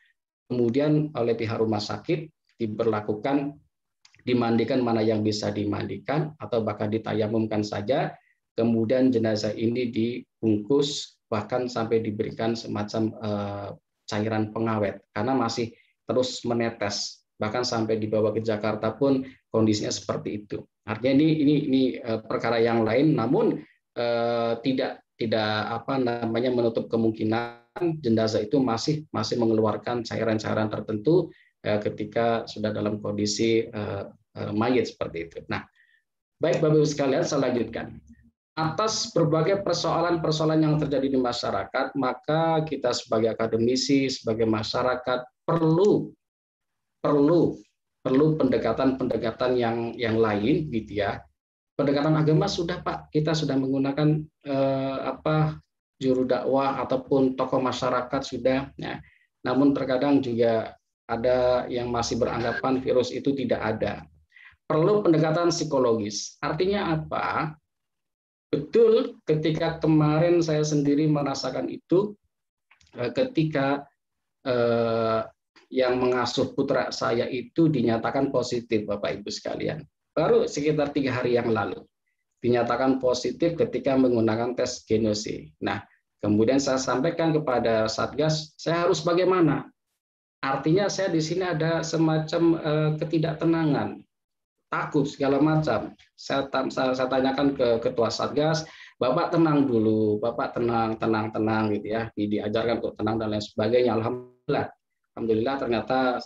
Kemudian oleh pihak rumah sakit diberlakukan dimandikan mana yang bisa dimandikan atau bahkan ditayamumkan saja. Kemudian jenazah ini dibungkus bahkan sampai diberikan semacam cairan pengawet karena masih terus menetes. Bahkan sampai dibawa ke Jakarta pun kondisinya seperti itu. Artinya ini perkara yang lain, namun tidak menutup kemungkinan jenazah itu masih mengeluarkan cairan-cairan tertentu ketika sudah dalam kondisi mayit seperti itu. Nah, baik Bapak Ibu sekalian, saya lanjutkan. Atas berbagai persoalan-persoalan yang terjadi di masyarakat, maka kita sebagai akademisi, sebagai masyarakat perlu pendekatan-pendekatan yang lain, gitu ya. Pendekatan agama sudah Pak, kita sudah menggunakan juru dakwah ataupun tokoh masyarakat sudah. Ya. Namun terkadang juga ada yang masih beranggapan virus itu tidak ada. Perlu pendekatan psikologis. Artinya apa? Betul, ketika kemarin saya sendiri merasakan itu, ketika yang mengasuh putra saya itu dinyatakan positif, Bapak Ibu sekalian. Baru sekitar 3 hari yang lalu dinyatakan positif ketika menggunakan tes genosi. Nah, kemudian saya sampaikan kepada Satgas, saya harus bagaimana? Artinya saya di sini ada semacam ketidaktenangan, takut segala macam. Saya tanyakan ke ketua Satgas, Bapak tenang dulu, Bapak tenang gitu ya. Diajarkan untuk tenang dan lain sebagainya. Alhamdulillah ternyata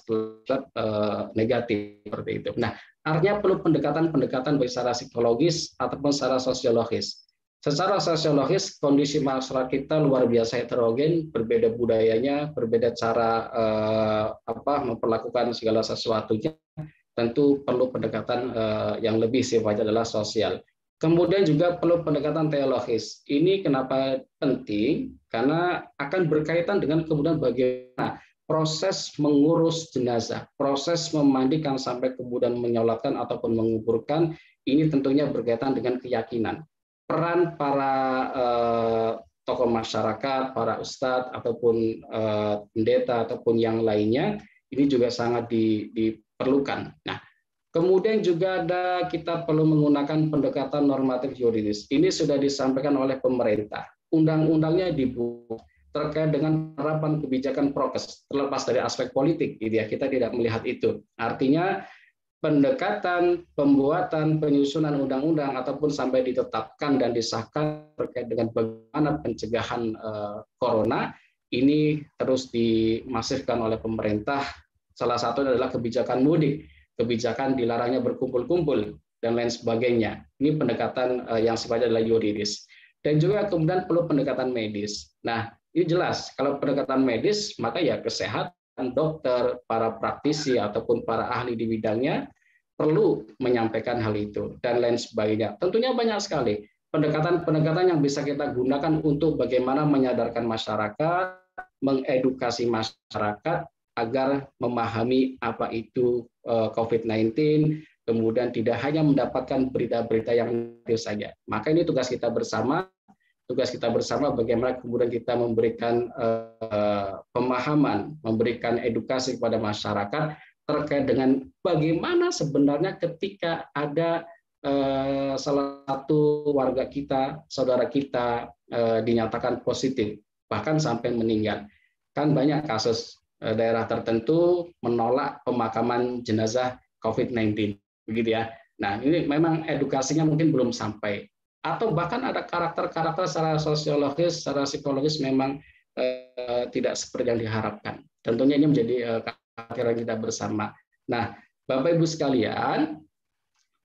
negatif seperti itu. Nah, artinya perlu pendekatan baik secara psikologis ataupun secara sosiologis. Secara sosiologis, kondisi masyarakat kita luar biasa heterogen, berbeda budayanya, berbeda cara memperlakukan segala sesuatunya. Tentu perlu pendekatan yang lebih sifatnya adalah sosial. Kemudian juga perlu pendekatan teologis. Ini kenapa penting? Karena akan berkaitan dengan kemudian bagaimana proses mengurus jenazah, proses memandikan sampai kemudian menyolatkan ataupun menguburkan, ini tentunya berkaitan dengan keyakinan. Peran para tokoh masyarakat, para ustadz ataupun pendeta ataupun yang lainnya, ini juga sangat diperlukan. Nah, kemudian juga kita perlu menggunakan pendekatan normatif yuridis. Ini sudah disampaikan oleh pemerintah. Undang-undangnya dibuat terkait dengan penerapan kebijakan prokes, terlepas dari aspek politik, gitu ya, kita tidak melihat itu. Artinya pendekatan, pembuatan, penyusunan undang-undang ataupun sampai ditetapkan dan disahkan terkait dengan bagaimana pencegahan corona ini terus dimasifkan oleh pemerintah. Salah satu adalah kebijakan mudik, kebijakan dilarangnya berkumpul-kumpul dan lain sebagainya. Ini pendekatan yang sifatnya adalah yuridis. Dan juga kemudian perlu pendekatan medis. Nah, ini jelas, kalau pendekatan medis, maka ya kesehatan, dokter, para praktisi, ataupun para ahli di bidangnya perlu menyampaikan hal itu, dan lain sebagainya. Tentunya banyak sekali pendekatan-pendekatan yang bisa kita gunakan untuk bagaimana menyadarkan masyarakat, mengedukasi masyarakat, agar memahami apa itu COVID-19, kemudian tidak hanya mendapatkan berita-berita yang negatif saja. Maka ini tugas kita bersama bagaimana kemudian kita memberikan pemahaman, memberikan edukasi kepada masyarakat terkait dengan bagaimana sebenarnya ketika ada salah satu warga kita, saudara kita dinyatakan positif, bahkan sampai meninggal. Kan banyak kasus daerah tertentu menolak pemakaman jenazah COVID-19, begitu ya. Nah, ini memang edukasinya mungkin belum sampai. Atau bahkan ada karakter-karakter secara sosiologis, secara psikologis memang tidak seperti yang diharapkan. Tentunya ini menjadi kekhawatiran kita bersama. Nah, Bapak Ibu sekalian,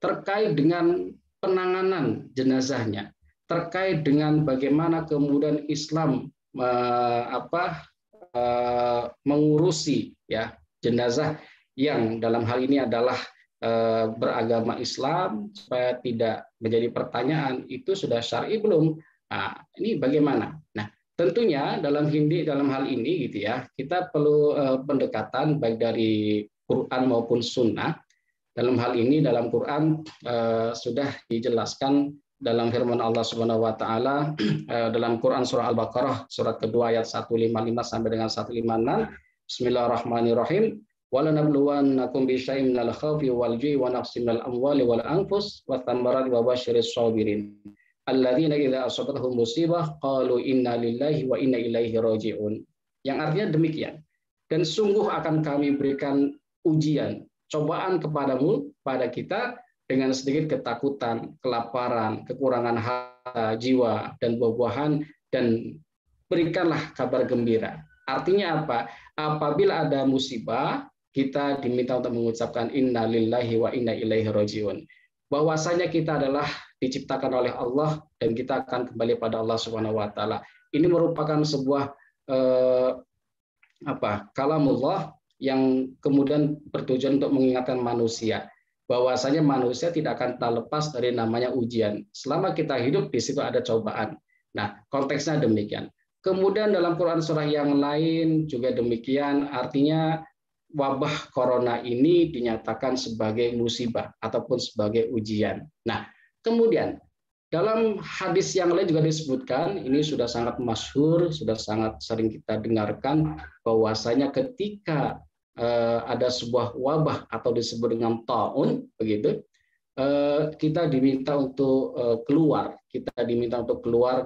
terkait dengan penanganan jenazahnya, terkait dengan bagaimana kemudian Islam mengurusi ya jenazah yang dalam hal ini adalah beragama Islam, supaya tidak menjadi pertanyaan itu sudah syar'i belum? Nah, ini bagaimana? Nah, tentunya dalam hal ini gitu ya, kita perlu pendekatan baik dari Quran maupun Sunnah. Dalam hal ini dalam Quran sudah dijelaskan dalam firman Allah Subhanahu wa taala dalam Quran surah Al-Baqarah surat kedua ayat 155 sampai dengan 156. Bismillahirrahmanirrahim. وَلَنَبْلُوَنَّكُمْ بِشَيْءٍ مِنَ الْخَوْفِ وَالْجُوعِ وَنَقْصٍ مِنَ الْأَمْوَالِ وَالْأَنْفُسِ وَالثَّمَرَاتِ وَبَشِّرِ الصَّابِرِينَ الَّذِينَ إِذَا أَصَابَتْهُم مُّصِيبَةٌ قَالُوا إِنَّا لِلَّهِ وَإِنَّا إِلَيْهِ رَاجِعُونَ. Yang artinya demikian. Dan sungguh akan kami berikan ujian, cobaan kepadamu, pada kita, dengan sedikit ketakutan, kelaparan, kekurangan harta, jiwa, dan buah-buahan, dan berikanlah kabar gembira. Artinya apa? Apabila ada musibah, kita diminta untuk mengucapkan inna lillahi wa inna ilaihi rajiun. Bahwasanya kita adalah diciptakan oleh Allah dan kita akan kembali pada Allah Subhanahu wa taala. Ini merupakan sebuah kalamullah yang kemudian bertujuan untuk mengingatkan manusia bahwasanya manusia tidak akan terlepas dari namanya ujian. Selama kita hidup di situ ada cobaan. Nah, konteksnya demikian. Kemudian dalam Quran surah yang lain juga demikian, artinya wabah corona ini dinyatakan sebagai musibah ataupun sebagai ujian. Nah, kemudian dalam hadis yang lain juga disebutkan, ini sudah sangat masyhur, sudah sangat sering kita dengarkan, bahwasanya ketika ada sebuah wabah atau disebut dengan taun, begitu, kita diminta untuk keluar,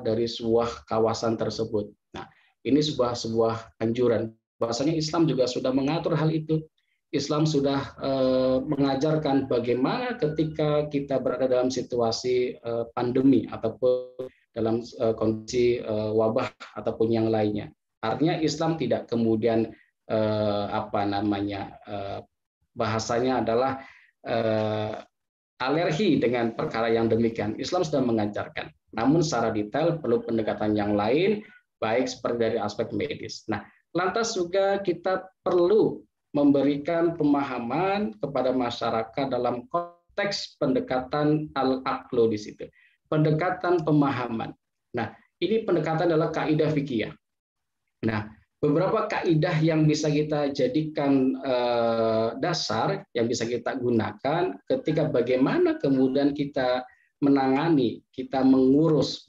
dari sebuah kawasan tersebut. Nah, ini sebuah anjuran. Bahwasanya Islam juga sudah mengatur hal itu. Islam sudah mengajarkan bagaimana ketika kita berada dalam situasi pandemi ataupun dalam kondisi wabah ataupun yang lainnya. Artinya Islam tidak kemudian bahasanya adalah alergi dengan perkara yang demikian. Islam sudah mengajarkan. Namun secara detail perlu pendekatan yang lain, baik seperti dari aspek medis. Nah, lantas juga kita perlu memberikan pemahaman kepada masyarakat dalam konteks pendekatan al-aqlu di situ. Pendekatan pemahaman. Nah, ini pendekatan adalah kaidah fikih. Nah, beberapa kaidah yang bisa kita jadikan dasar, yang bisa kita gunakan ketika bagaimana kemudian kita menangani, kita mengurus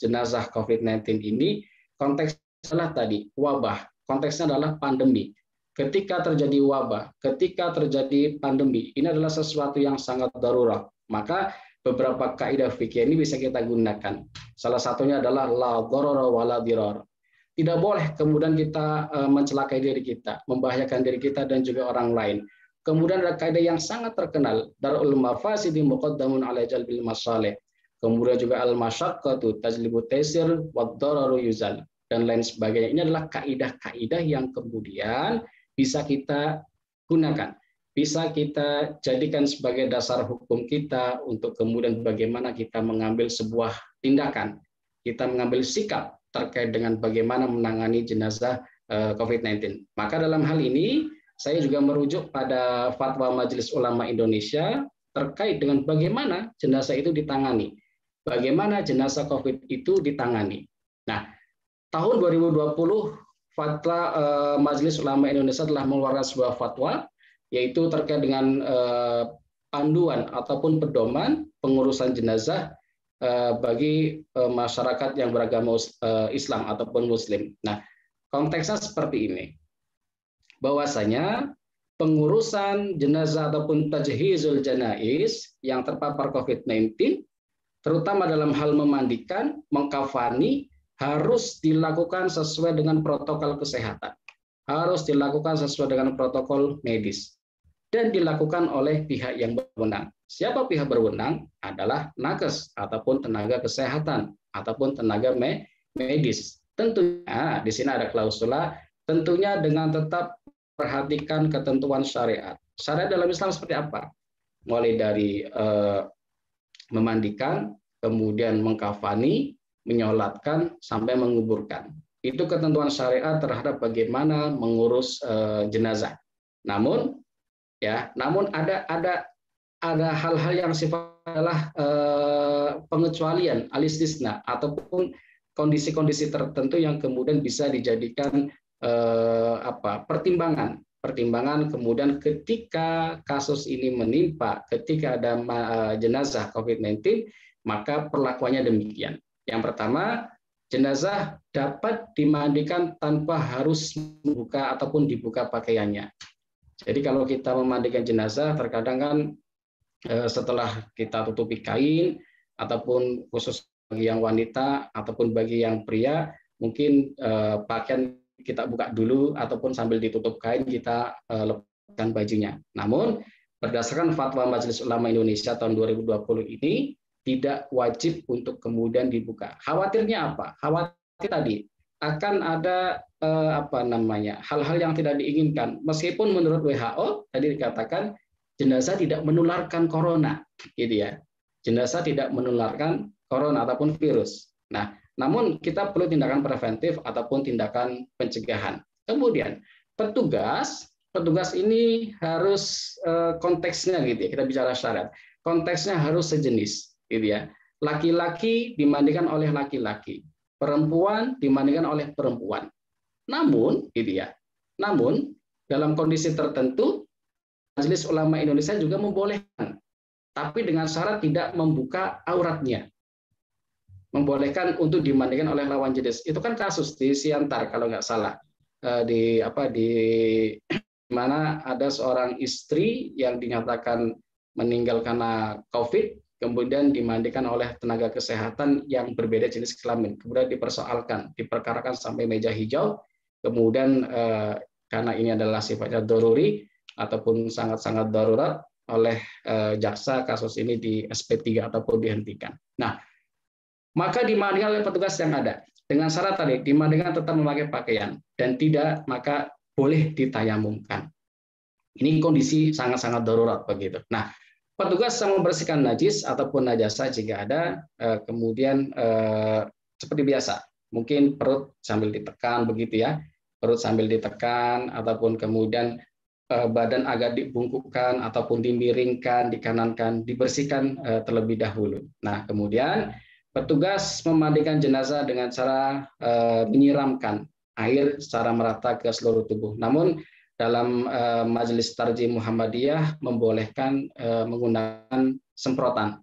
jenazah COVID-19 ini. Konteksnya adalah tadi wabah, konteksnya adalah pandemi. Ketika terjadi wabah, ketika terjadi pandemi, ini adalah sesuatu yang sangat darurat. Maka beberapa kaidah fikih ini bisa kita gunakan. Salah satunya adalah la dharara wa la dirar. Tidak boleh kemudian kita mencelakai diri kita, membahayakan diri kita dan juga orang lain. Kemudian ada kaidah yang sangat terkenal, darul mafasidi muqaddamun ala jalbil masalih. Kemudian juga al-masyaqqatu tajlibu taysir wa dararu yuzal, dan lain sebagainya. Ini adalah kaidah-kaidah yang kemudian bisa kita gunakan, bisa kita jadikan sebagai dasar hukum kita untuk kemudian bagaimana kita mengambil sebuah tindakan, kita mengambil sikap terkait dengan bagaimana menangani jenazah COVID-19. Maka dalam hal ini saya juga merujuk pada fatwa Majelis Ulama Indonesia terkait dengan bagaimana jenazah itu ditangani, bagaimana jenazah COVID itu ditangani. Nah, tahun 2020 fatwa Majelis Ulama Indonesia telah mengeluarkan sebuah fatwa, yaitu terkait dengan panduan ataupun pedoman pengurusan jenazah bagi masyarakat yang beragama Islam ataupun Muslim. Nah, konteksnya seperti ini, bahwasanya pengurusan jenazah ataupun tajhizul janaiz yang terpapar COVID-19, terutama dalam hal memandikan, mengkafani, harus dilakukan sesuai dengan protokol kesehatan. Harus dilakukan sesuai dengan protokol medis. Dan dilakukan oleh pihak yang berwenang. Siapa pihak berwenang? Adalah nakes ataupun tenaga kesehatan ataupun tenaga medis. Tentunya di sini ada klausula, tentunya dengan tetap perhatikan ketentuan syariat. Syariat dalam Islam seperti apa? Mulai dari memandikan, kemudian mengkafani, menyolatkan, sampai menguburkan. Itu ketentuan syariat terhadap bagaimana mengurus jenazah. Namun ada hal-hal yang sifatnya pengecualian, alistisna, ataupun kondisi-kondisi tertentu yang kemudian bisa dijadikan pertimbangan kemudian ketika kasus ini menimpa, ketika ada jenazah COVID-19, maka perlakuannya demikian. Yang pertama, jenazah dapat dimandikan tanpa harus membuka ataupun dibuka pakaiannya. Jadi kalau kita memandikan jenazah, terkadang kan setelah kita tutupi kain, ataupun khusus bagi yang wanita ataupun bagi yang pria, mungkin pakaian kita buka dulu ataupun sambil ditutup kain kita lepaskan bajunya. Namun berdasarkan fatwa Majelis Ulama Indonesia tahun 2020 ini tidak wajib untuk kemudian dibuka. Khawatirnya apa? Khawatir tadi akan ada hal-hal yang tidak diinginkan. Meskipun menurut WHO tadi dikatakan jenazah tidak menularkan corona, gitu ya. Jenazah tidak menularkan corona ataupun virus. Nah, namun kita perlu tindakan preventif ataupun tindakan pencegahan. Kemudian petugas ini harus konteksnya gitu ya. Kita bicara syariat. Konteksnya harus sejenis, gitu ya. Laki-laki dimandikan oleh laki-laki, perempuan dimandikan oleh perempuan. Namun, gitu ya. Namun dalam kondisi tertentu Majelis Ulama Indonesia juga membolehkan, tapi dengan syarat tidak membuka auratnya. Membolehkan untuk dimandikan oleh lawan jenis. Itu kan kasus di Siantar kalau nggak salah, di mana ada seorang istri yang dinyatakan meninggal karena COVID, kemudian dimandikan oleh tenaga kesehatan yang berbeda jenis kelamin, kemudian dipersoalkan, diperkarakan sampai meja hijau, kemudian karena ini adalah sifatnya daruri ataupun sangat-sangat darurat, oleh jaksa kasus ini di SP3 ataupun dihentikan. Nah, maka dimandikan oleh petugas yang ada dengan syarat tadi dimandikan tetap memakai pakaian dan tidak maka boleh ditayamumkan. Ini kondisi sangat-sangat darurat begitu. Nah, petugas yang membersihkan najis ataupun najasa jika ada, kemudian seperti biasa, mungkin perut sambil ditekan begitu ya, perut sambil ditekan ataupun kemudian badan agak dibungkukkan ataupun dimiringkan, dikanankan, dibersihkan terlebih dahulu. Nah, kemudian petugas memandikan jenazah dengan cara menyiramkan air secara merata ke seluruh tubuh. Namun dalam Majelis Tarjih Muhammadiyah membolehkan menggunakan semprotan.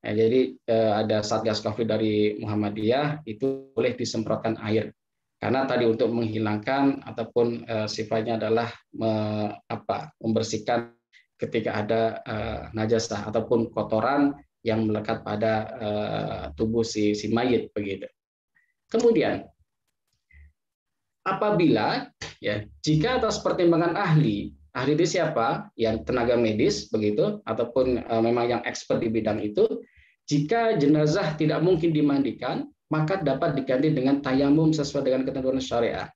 Nah, jadi ada Satgas Covid dari Muhammadiyah itu boleh disemprotkan air. Karena tadi untuk menghilangkan ataupun sifatnya adalah membersihkan ketika ada najasah ataupun kotoran yang melekat pada tubuh si mayit begitu. Kemudian apabila ya jika atas pertimbangan ahli itu siapa? Yang tenaga medis begitu ataupun memang yang expert di bidang itu, jika jenazah tidak mungkin dimandikan, maka dapat diganti dengan tayamum sesuai dengan ketentuan syariah,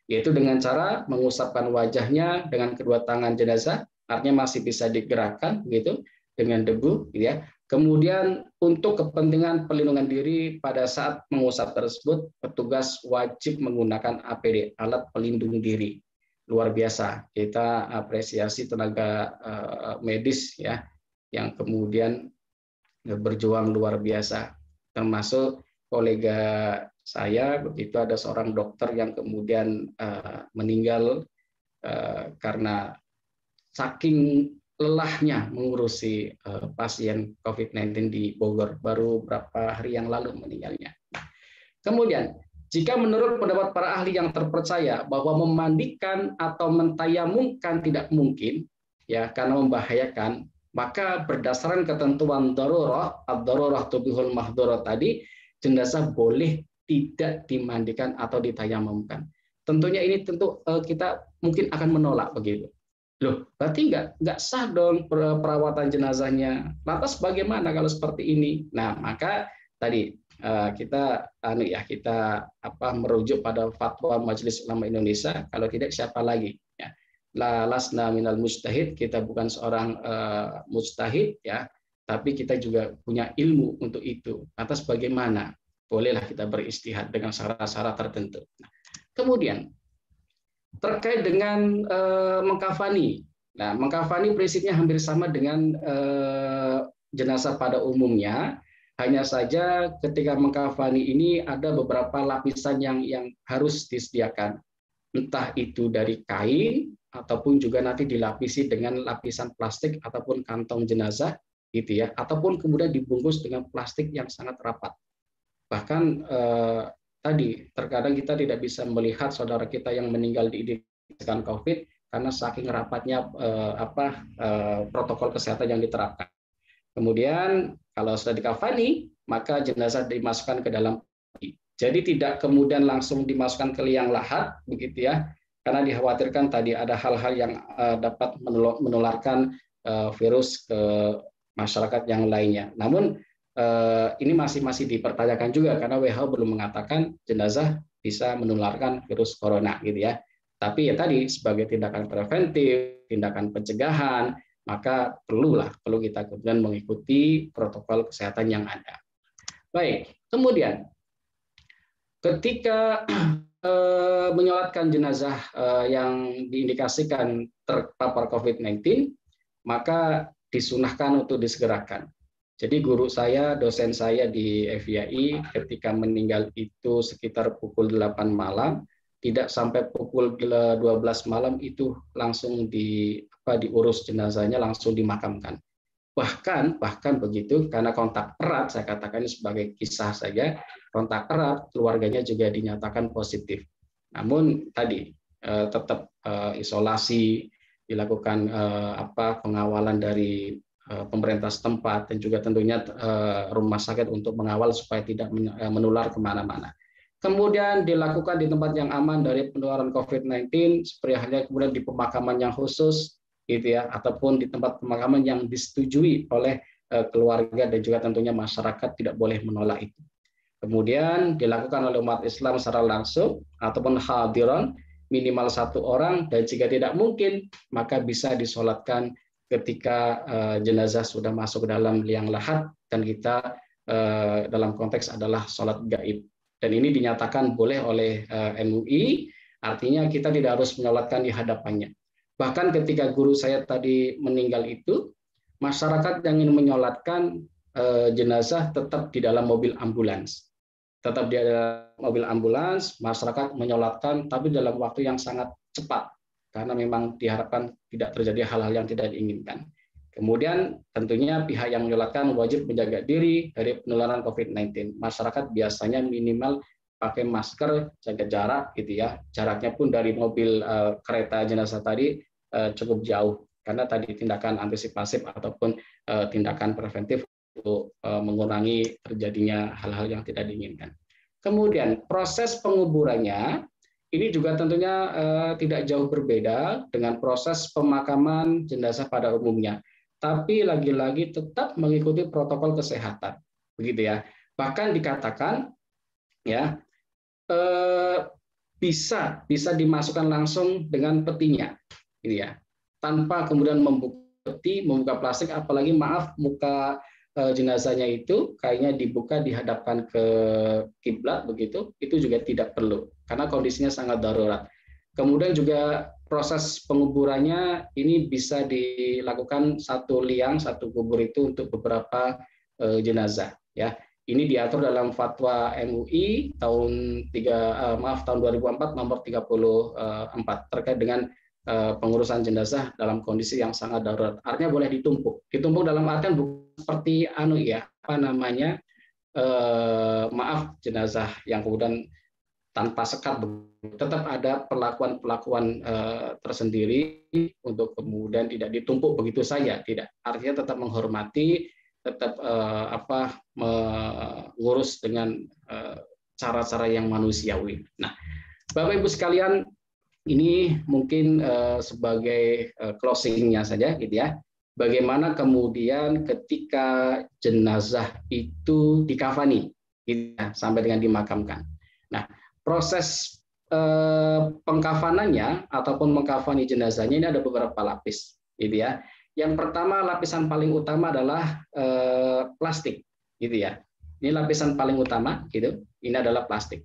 yaitu dengan cara mengusapkan wajahnya dengan kedua tangan jenazah, artinya masih bisa digerakkan gitu dengan debu, gitu ya. Kemudian untuk kepentingan pelindungan diri pada saat mengusap tersebut, petugas wajib menggunakan APD, alat pelindung diri. Luar biasa, kita apresiasi tenaga medis ya yang kemudian berjuang luar biasa, termasuk kolega saya begitu ada seorang dokter yang kemudian meninggal karena saking lelahnya mengurusi pasien COVID-19 di Bogor, baru beberapa hari yang lalu meninggalnya. Kemudian Jika menurut pendapat para ahli yang terpercaya bahwa memandikan atau mentayamumkan tidak mungkin, ya karena membahayakan, maka berdasarkan ketentuan darurah, ad-darurah tubihul mahdurah tadi, jenazah boleh tidak dimandikan atau ditayamumkan. Tentunya ini tentu kita mungkin akan menolak begitu. Loh, berarti nggak sah dong perawatan jenazahnya. Lantas bagaimana kalau seperti ini? Nah, maka tadi kita merujuk pada fatwa Majelis Ulama Indonesia. Kalau tidak siapa lagi? Ya. La lasna minal mujtahid, kita bukan seorang mujtahid, ya, tapi kita juga punya ilmu untuk itu. Atas bagaimana? Bolehlah kita beristihad dengan syarat-syarat tertentu. Nah, kemudian terkait dengan mengkafani. Nah, mengkafani prinsipnya hampir sama dengan jenazah pada umumnya. Hanya saja ketika mengkafani ini ada beberapa lapisan yang harus disediakan. Entah itu dari kain ataupun juga nanti dilapisi dengan lapisan plastik ataupun kantong jenazah gitu ya, ataupun kemudian dibungkus dengan plastik yang sangat rapat. Bahkan tadi terkadang kita tidak bisa melihat saudara kita yang meninggal diidentifikasikan COVID karena saking rapatnya protokol kesehatan yang diterapkan. Kemudian kalau sudah dikafani, maka jenazah dimasukkan ke dalam peti. Jadi tidak kemudian langsung dimasukkan ke liang lahat, begitu ya, karena dikhawatirkan tadi ada hal-hal yang dapat menularkan virus ke masyarakat yang lainnya. Namun ini masih dipertanyakan juga karena WHO belum mengatakan jenazah bisa menularkan virus corona, gitu ya. Tapi ya tadi sebagai tindakan preventif, tindakan pencegahan, maka perlu kita kemudian mengikuti protokol kesehatan yang ada. Baik, kemudian ketika menyolatkan jenazah yang diindikasikan terpapar COVID-19, maka disunahkan untuk disegerakan. Jadi guru saya, dosen saya di FYI ketika meninggal itu sekitar pukul 8 malam, tidak sampai pukul 12 malam itu langsung diurus jenazahnya, langsung dimakamkan. Bahkan begitu, karena kontak erat, saya katakan ini sebagai kisah saja, kontak erat keluarganya juga dinyatakan positif. Namun tadi tetap isolasi, dilakukan pengawalan dari pemerintah setempat dan juga tentunya rumah sakit untuk mengawal supaya tidak menular kemana-mana. Kemudian dilakukan di tempat yang aman dari penularan COVID-19, seperti halnya kemudian di pemakaman yang khusus, gitu ya, ataupun di tempat pemakaman yang disetujui oleh keluarga dan juga tentunya masyarakat tidak boleh menolak itu. Kemudian dilakukan oleh umat Islam secara langsung ataupun hadiran minimal 1 orang, dan jika tidak mungkin maka bisa disolatkan ketika jenazah sudah masuk ke dalam liang lahat dan kita dalam konteks adalah sholat gaib. Dan ini dinyatakan boleh oleh MUI, artinya kita tidak harus menyolatkan di hadapannya. Bahkan ketika guru saya tadi meninggal itu, masyarakat yang ingin menyolatkan jenazah tetap di dalam mobil ambulans. Tetap di dalam mobil ambulans, masyarakat menyolatkan, tapi dalam waktu yang sangat cepat, karena memang diharapkan tidak terjadi hal-hal yang tidak diinginkan. Kemudian tentunya pihak yang menyolatkan wajib menjaga diri dari penularan COVID-19. Masyarakat biasanya minimal pakai masker, jaga jarak, gitu ya. Jaraknya pun dari mobil kereta jenazah tadi cukup jauh, karena tadi tindakan antisipasif ataupun tindakan preventif untuk mengurangi terjadinya hal-hal yang tidak diinginkan. Kemudian proses penguburannya ini juga tentunya tidak jauh berbeda dengan proses pemakaman jenazah pada umumnya, tapi lagi-lagi tetap mengikuti protokol kesehatan, begitu ya. Bahkan dikatakan ya bisa dimasukkan langsung dengan petinya, gitu ya, tanpa kemudian membuka peti, membuka plastik, apalagi muka jenazahnya itu kayaknya dibuka dihadapkan ke kiblat begitu, itu juga tidak perlu karena kondisinya sangat darurat. Kemudian juga proses penguburannya ini bisa dilakukan satu liang, satu kubur itu untuk beberapa jenazah ya. Ini diatur dalam fatwa MUI tahun 2004 nomor 34 terkait dengan pengurusan jenazah dalam kondisi yang sangat darurat. Artinya boleh ditumpuk. Ditumpuk dalam artian bukan seperti jenazah yang kemudian tanpa sekat, tetap ada perlakuan-perlakuan tersendiri untuk kemudian tidak ditumpuk begitu saja, tidak. Artinya tetap menghormati, tetap mengurus dengan cara-cara yang manusiawi. Nah, Bapak Ibu sekalian, ini mungkin sebagai closing-nya saja, gitu ya. Bagaimana kemudian ketika jenazah itu dikafani, gitu ya, sampai dengan dimakamkan. Nah, proses pengkafanannya ataupun mengkafani jenazahnya ini ada beberapa lapis, gitu ya. Yang pertama, lapisan paling utama adalah plastik, gitu ya. Ini lapisan paling utama, gitu. Ini adalah plastik.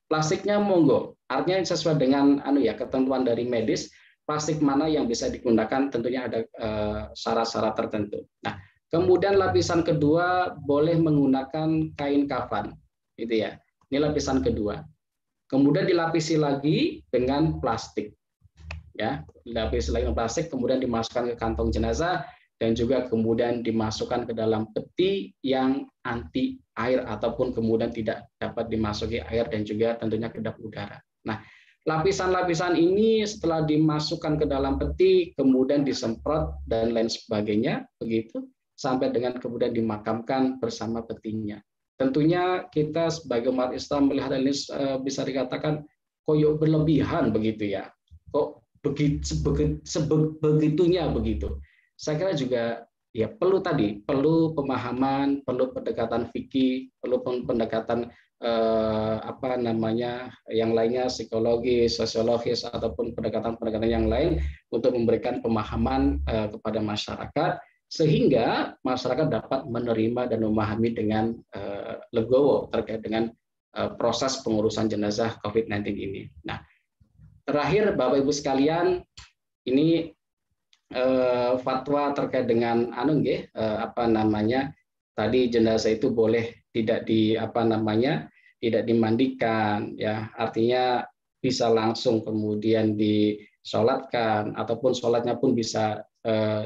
Plastiknya monggo, artinya sesuai dengan ketentuan dari medis. Plastik mana yang bisa digunakan, tentunya ada syarat-syarat tertentu. Nah, kemudian lapisan kedua boleh menggunakan kain kafan, gitu ya. Ini lapisan kedua. Kemudian dilapisi lagi dengan plastik, ya. Dilapisi lagi dengan plastik, kemudian dimasukkan ke kantong jenazah dan juga kemudian dimasukkan ke dalam peti yang anti air ataupun kemudian tidak dapat dimasuki air dan juga tentunya kedap udara. Nah, lapisan-lapisan ini setelah dimasukkan ke dalam peti, kemudian disemprot dan lain sebagainya, begitu, sampai dengan kemudian dimakamkan bersama petinya. Tentunya kita sebagai umat Islam melihat ini bisa dikatakan koyok berlebihan begitu ya. Kok sebegitunya begitu. Saya kira juga ya perlu pemahaman, perlu pendekatan fikih, perlu pendekatan yang lainnya, psikologis, sosiologis ataupun pendekatan-pendekatan yang lain untuk memberikan pemahaman kepada masyarakat sehingga masyarakat dapat menerima dan memahami dengan legowo terkait dengan proses pengurusan jenazah COVID-19 ini. Nah, terakhir Bapak Ibu sekalian, ini fatwa terkait dengan tadi jenazah itu boleh tidak dimandikan, ya, artinya bisa langsung kemudian disolatkan ataupun sholatnya pun bisa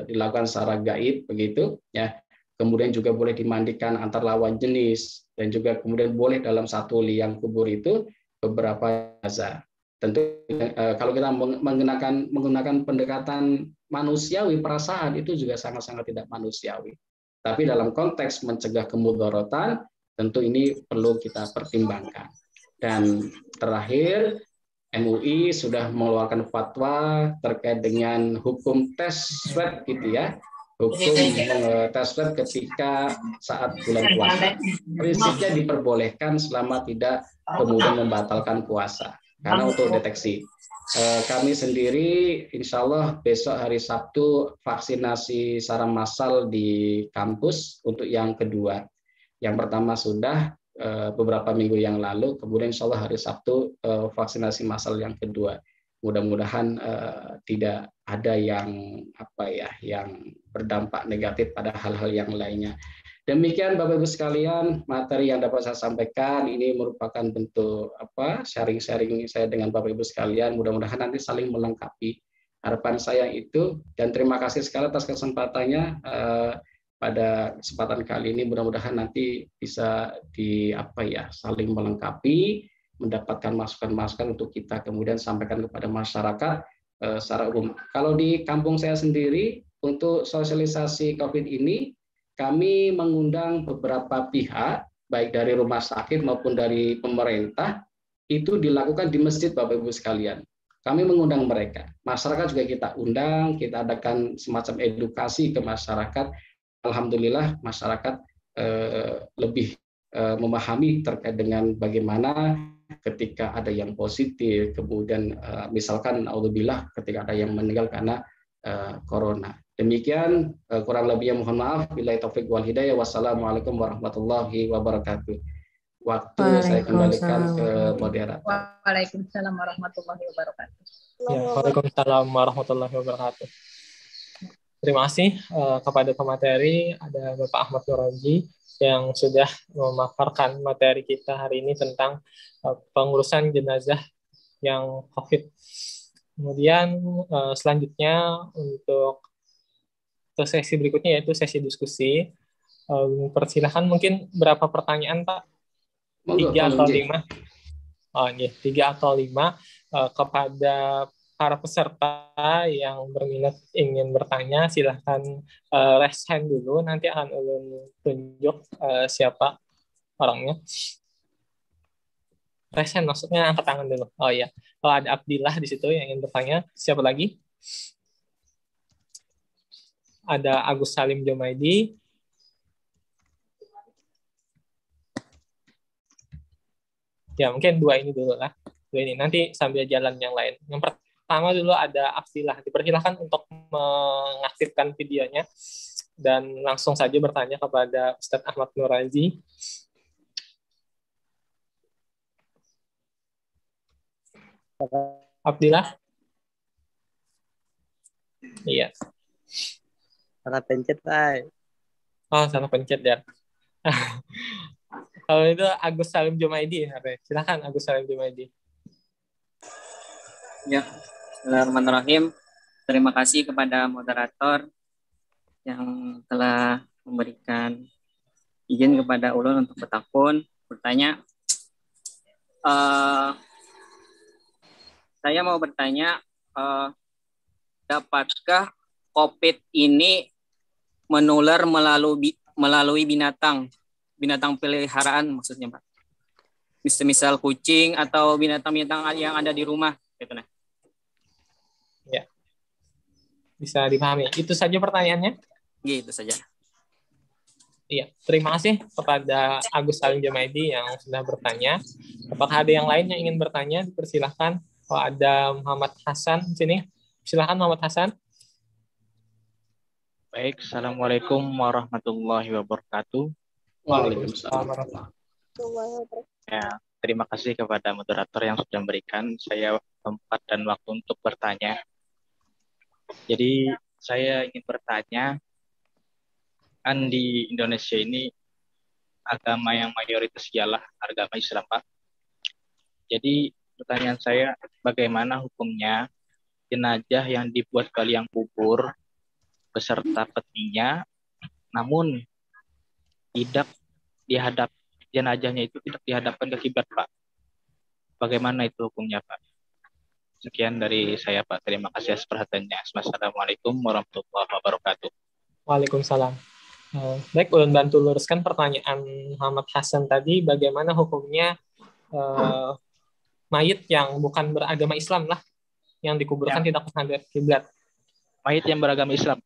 dilakukan secara gaib begitu, ya. Kemudian juga boleh dimandikan antar lawan jenis dan juga kemudian boleh dalam satu liang kubur itu beberapa jenazah. Tentu kalau kita menggunakan pendekatan manusiawi, perasaan itu juga sangat-sangat tidak manusiawi. Tapi dalam konteks mencegah kemudaratan, tentu ini perlu kita pertimbangkan. Dan terakhir, MUI sudah mengeluarkan fatwa terkait dengan hukum tes swab, gitu ya. Hukum tes swab ketika saat bulan puasa. Prinsipnya diperbolehkan selama tidak kemudian membatalkan puasa. Karena untuk deteksi. Kami sendiri insya Allah besok hari Sabtu vaksinasi secara massal di kampus untuk yang kedua. Yang pertama sudah beberapa minggu yang lalu, kemudian insya Allah hari Sabtu vaksinasi massal yang kedua. Mudah-mudahan tidak ada yang berdampak negatif pada hal-hal yang lainnya. Demikian Bapak Ibu sekalian, materi yang dapat saya sampaikan ini merupakan bentuk sharing-sharing saya dengan Bapak Ibu sekalian. Mudah-mudahan nanti saling melengkapi. Harapan saya itu, dan terima kasih sekali atas kesempatannya pada kesempatan kali ini. Mudah-mudahan nanti bisa saling melengkapi, mendapatkan masukan-masukan untuk kita kemudian sampaikan kepada masyarakat secara umum. Kalau di kampung saya sendiri untuk sosialisasi COVID ini, kami mengundang beberapa pihak, baik dari rumah sakit maupun dari pemerintah, itu dilakukan di masjid Bapak Ibu sekalian. Kami mengundang mereka. Masyarakat juga kita undang, kita adakan semacam edukasi ke masyarakat. Alhamdulillah masyarakat lebih memahami terkait dengan bagaimana ketika ada yang positif, kemudian misalkan naudzubillah ketika ada yang meninggal karena corona. Demikian, kurang lebihnya mohon maaf. Billahi taufik wal hidayah. Wassalamualaikum warahmatullahi wabarakatuh. Waktu saya kembalikan ke moderator. Waalaikumsalam warahmatullahi wabarakatuh. Ya, waalaikumsalam warahmatullahi wabarakatuh. Terima kasih kepada pemateri, ada Bapak Ahmad Nuraji yang sudah memaparkan materi kita hari ini tentang pengurusan jenazah yang COVID. Kemudian selanjutnya untuk sesi berikutnya yaitu sesi diskusi. Persilahkan mungkin berapa pertanyaan Pak? 3 atau 5? iya, 3 atau 5 kepada para peserta yang berminat ingin bertanya, silahkan raise hand dulu. Nanti akan ulun tunjuk siapa orangnya. Raise hand maksudnya angkat tangan dulu. Oh iya, kalau ada Abdillah di situ yang ingin bertanya, siapa lagi? Ada Agus Salim Jumaidi. Ya, mungkin 2 ini dulu lah. 2 ini, nanti sambil jalan yang lain. Yang pertama dulu ada Abdillah. Dipersilakan untuk mengaktifkan videonya dan langsung saja bertanya kepada Ustadz Ahmad Nurazi. Abdillah? Iya. Salah pencet, Pak. Oh, salah pencet ya. Kalau itu Agus Salim Jumaidi, silakan Agus Salim Jumaidi. Ya, Bismillahirrahmanirrahim. Terima kasih kepada moderator yang telah memberikan izin kepada ulun untuk bertanya. Saya mau bertanya, dapatkah COVID ini menular melalui binatang peliharaan maksudnya, Pak? Misal kucing atau binatang-binatang yang ada di rumah, gitu nah. Ya, bisa dipahami. Itu saja pertanyaannya? Gitu saja. Iya, terima kasih kepada Agus Salim Jumaidi yang sudah bertanya. Apakah ada yang lain yang ingin bertanya? Dipersilahkan. Kalau ada Muhammad Hasan di sini, silakan Muhammad Hasan. Baik, Assalamualaikum warahmatullahi wabarakatuh. Waalaikumsalam. Ya, terima kasih kepada moderator yang sudah memberikan saya tempat dan waktu untuk bertanya. Jadi saya ingin bertanya, kan di Indonesia ini agama yang mayoritas ialah agama Islam, Pak. Jadi pertanyaan saya, bagaimana hukumnya jenazah yang dibuat ke liang kubur beserta petinya, namun tidak jenazahnya itu tidak dihadapkan ke kiblat, Pak. Bagaimana itu hukumnya, Pak? Sekian dari saya, Pak. Terima kasih atas perhatiannya. Assalamualaikum warahmatullahi wabarakatuh. Waalaikumsalam. Baik, ulun bantu luruskan pertanyaan Muhammad Hasan tadi, bagaimana hukumnya mayit yang bukan beragama Islam lah, yang dikuburkan tidak menghadap kiblat. Mayit yang beragama Islam.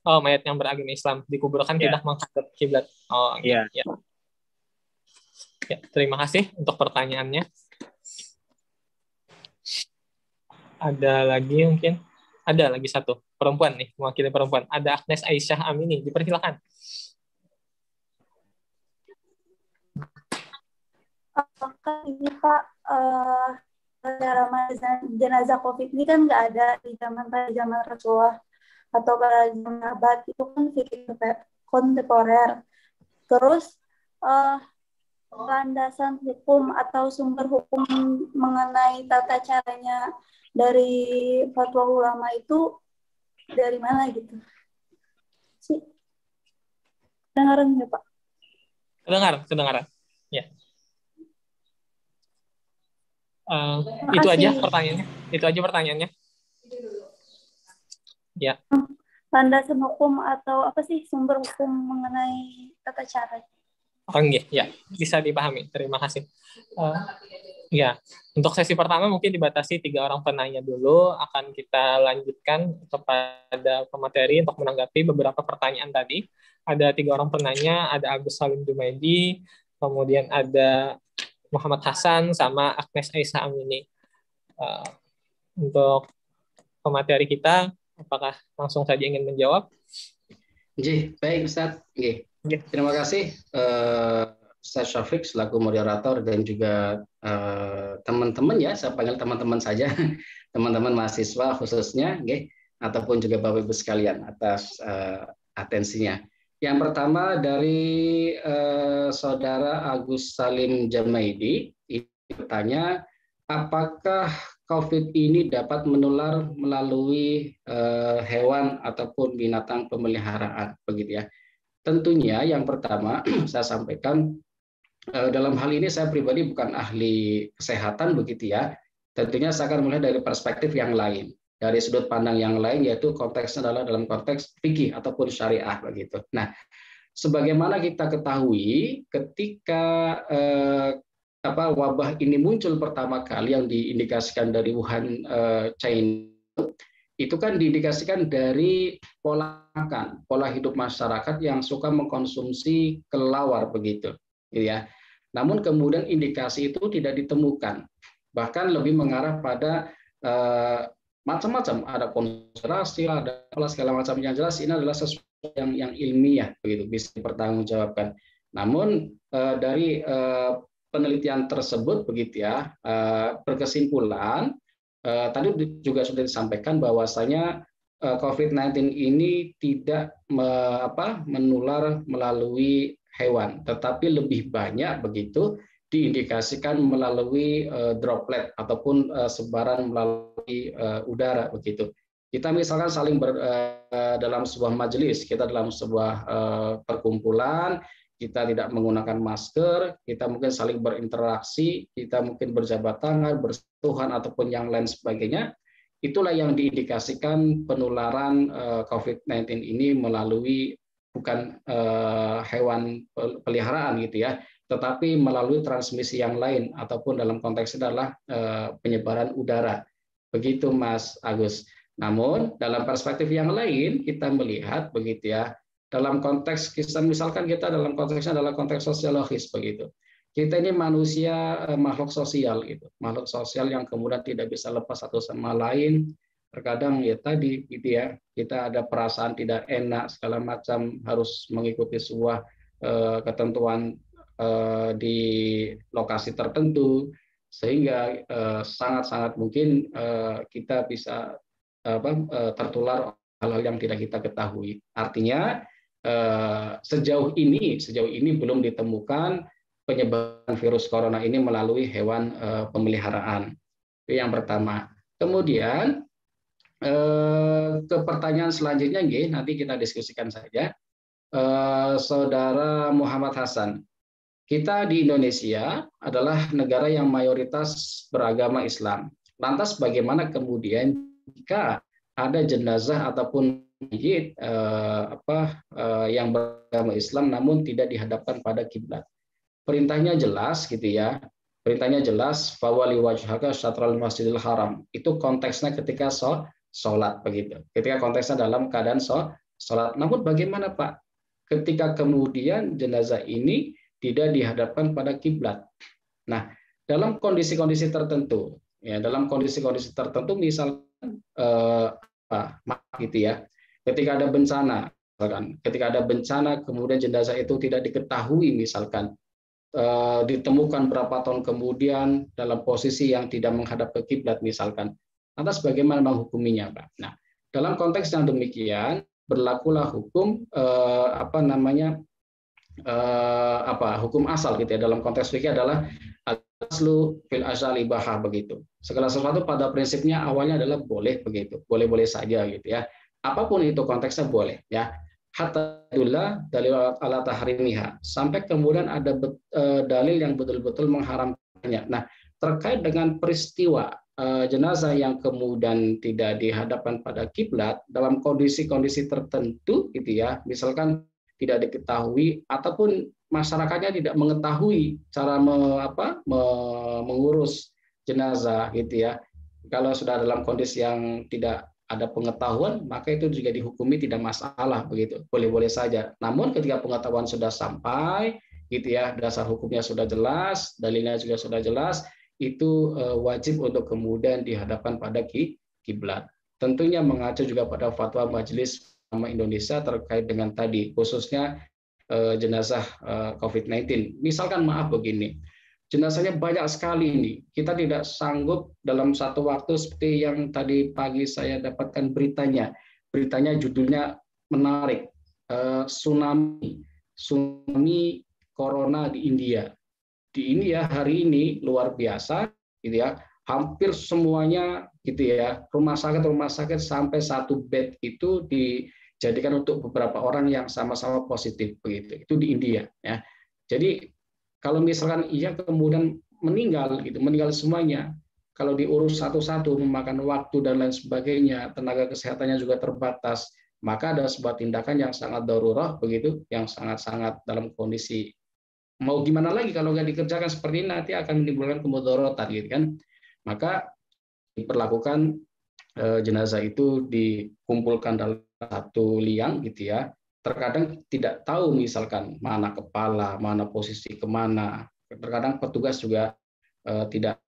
Oh, mayat yang beragama Islam dikuburkan tidak menghadap kiblat. Oh, iya. Ya. Ya, terima kasih untuk pertanyaannya. Ada lagi mungkin? Ada lagi satu perempuan nih, mewakili perempuan. Ada Agnes Aisyah Amini, dipersilakan. Apakah ini Pak, jenazah COVID ini kan nggak ada di zaman Rasulullah atau para sahabat, itu kan fikih kontemporer. Terus landasan hukum atau sumber hukum mengenai tata caranya dari fatwa ulama itu dari mana gitu? Kedengaran ya, Pak? Kedengaran. Ya. Itu aja pertanyaannya. Ya. Landasan hukum atau apa sih sumber hukum mengenai tata cara? Oke, ya, bisa dipahami. Terima kasih. Ya, untuk sesi pertama mungkin dibatasi 3 orang penanya dulu. Akan kita lanjutkan kepada pemateri untuk menanggapi beberapa pertanyaan tadi. Ada 3 orang penanya, ada Agus Salim Jumaidi, kemudian ada Muhammad Hasan, sama Agnes Aisyah Amini. Untuk pemateri kita, apakah langsung saja ingin menjawab? Baik, Ustaz. Terima kasih Ustaz Syafiq selaku moderator dan juga teman-teman ya, saya panggil teman-teman saja, teman-teman mahasiswa khususnya, ataupun juga Bapak Ibu sekalian atas atensinya. Yang pertama dari Saudara Agus Salim Jumaidi, bertanya, apakah COVID ini dapat menular melalui hewan ataupun binatang pemeliharaan, begitu ya? Tentunya yang pertama saya sampaikan dalam hal ini saya pribadi bukan ahli kesehatan begitu ya. Tentunya saya akan melihat dari perspektif yang lain, dari sudut pandang yang lain, yaitu konteksnya adalah dalam konteks fikih ataupun syariah begitu. Nah, sebagaimana kita ketahui, ketika wabah ini muncul pertama kali yang diindikasikan dari Wuhan, China, itu kan diindikasikan dari pola makan, pola hidup masyarakat yang suka mengkonsumsi kelelawar begitu, ya. Namun kemudian indikasi itu tidak ditemukan, bahkan lebih mengarah pada macam-macam, ada konspirasi, ada segala macam. Yang jelas ini adalah sesuatu yang ilmiah begitu, bisa dipertanggungjawabkan. Namun dari penelitian tersebut begitu ya, berkesimpulan tadi juga sudah disampaikan bahwasanya COVID-19 ini tidak menular melalui hewan, tetapi lebih banyak begitu diindikasikan melalui droplet ataupun sebaran melalui udara begitu. Kita misalkan saling dalam sebuah majelis, kita dalam sebuah perkumpulan, kita tidak menggunakan masker, kita mungkin saling berinteraksi, kita mungkin berjabat tangan, bersentuhan ataupun yang lain sebagainya. Itulah yang diindikasikan penularan COVID-19 ini melalui bukan hewan peliharaan gitu ya, tetapi melalui transmisi yang lain ataupun dalam konteks adalah penyebaran udara. Begitu Mas Agus. Namun dalam perspektif yang lain kita melihat begitu ya, dalam konteks misalkan kita dalam konteksnya adalah konteks sosiologis begitu. Kita ini manusia makhluk sosial gitu. Makhluk sosial yang kemudian tidak bisa lepas satu sama lain. Terkadang ya tadi gitu ya, kita ada perasaan tidak enak segala macam, harus mengikuti sebuah ketentuan di lokasi tertentu, sehingga sangat-sangat mungkin kita bisa tertular hal-hal yang tidak kita ketahui. Artinya sejauh ini belum ditemukan penyebaran virus corona ini melalui hewan pemeliharaan. Itu yang pertama. Kemudian ke pertanyaan selanjutnya, nanti kita diskusikan saja. Saudara Muhammad Hasan, kita di Indonesia adalah negara yang mayoritas beragama Islam. Lantas bagaimana kemudian jika ada jenazah ataupun mayit yang beragama Islam namun tidak dihadapkan pada kiblat? Perintahnya jelas gitu ya. Perintahnya jelas, fawali wajhaka syatral masjidil haram. Itu konteksnya ketika sholat begitu. Ketika konteksnya dalam keadaan sholat. Namun bagaimana Pak ketika kemudian jenazah ini tidak dihadapkan pada kiblat? Nah, dalam kondisi-kondisi tertentu, ya dalam kondisi-kondisi tertentu, misalkan gitu ya, ketika ada bencana, misalkan, ketika ada bencana kemudian jenazah itu tidak diketahui, misalkan ditemukan berapa tahun kemudian dalam posisi yang tidak menghadap ke kiblat, misalkan. Lantas bagaimana menghukuminya, Pak? Nah, dalam konteks yang demikian berlakulah hukum hukum asal gitu ya. Dalam konteks fikih adalah aslu fil asal ibahah begitu. Segala sesuatu pada prinsipnya awalnya adalah boleh begitu, boleh-boleh saja gitu ya. Apapun itu konteksnya boleh ya. Hatta dalil ala tahrimiha, sampai kemudian ada dalil yang betul-betul mengharamkannya. Nah, terkait dengan peristiwa jenazah yang kemudian tidak dihadapkan pada kiblat dalam kondisi-kondisi tertentu gitu ya, misalkan tidak diketahui ataupun masyarakatnya tidak mengetahui cara mengurus jenazah gitu ya. Kalau sudah dalam kondisi yang tidak ada pengetahuan, maka itu juga dihukumi tidak masalah begitu, boleh-boleh saja. Namun ketika pengetahuan sudah sampai gitu ya, dasar hukumnya sudah jelas, dalilnya juga sudah jelas, itu wajib untuk kemudian dihadapkan pada kiblat. Tentunya mengacu juga pada fatwa Majelis Ulama Indonesia terkait dengan tadi, khususnya jenazah COVID-19. Misalkan maaf begini, jenazahnya banyak sekali ini, kita tidak sanggup dalam satu waktu seperti yang tadi pagi saya dapatkan beritanya. Beritanya judulnya menarik, tsunami corona di India. Di India hari ini luar biasa, gitu ya. Hampir semuanya, gitu ya, rumah sakit sampai satu bed itu dijadikan untuk beberapa orang yang sama-sama positif, begitu. Itu di India, ya. Jadi Kalau misalkan ia kemudian meninggal gitu, meninggal semuanya, kalau diurus satu-satu memakan waktu dan lain sebagainya, tenaga kesehatannya juga terbatas, maka ada sebuah tindakan yang sangat darurat begitu, yang sangat-sangat dalam kondisi mau gimana lagi kalau nggak dikerjakan seperti ini nanti akan menimbulkan kemudaratan gitu kan. Maka diperlakukan jenazah itu dikumpulkan dalam satu liang gitu ya. Terkadang tidak tahu misalkan mana kepala, mana posisi kemana. Terkadang petugas juga tidak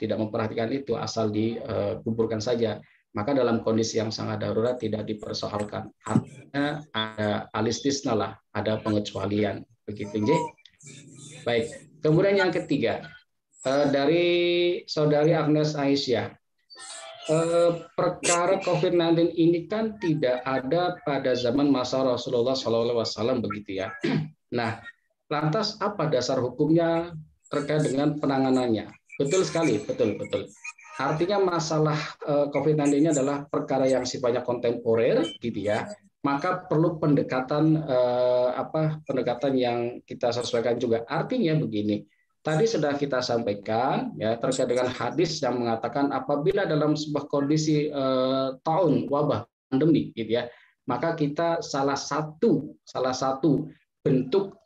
memperhatikan itu, asal dikuburkan saja. Maka dalam kondisi yang sangat darurat tidak dipersoalkan. Artinya ada alistisna lah, ada pengecualian begitu, nggih. Baik. Kemudian yang ketiga dari saudari Agnes Aisyah. Perkara COVID-19 ini kan tidak ada pada zaman masa Rasulullah SAW begitu ya. Nah, lantas apa dasar hukumnya terkait dengan penanganannya? Betul sekali, betul. Artinya masalah COVID-19 ini adalah perkara yang sifatnya kontemporer, gitu ya. Maka perlu pendekatan pendekatan yang kita sesuaikan juga. Artinya begini, tadi sudah kita sampaikan ya terkait dengan hadis yang mengatakan apabila dalam sebuah kondisi taun wabah pandemi, gitu ya, maka kita salah satu bentuk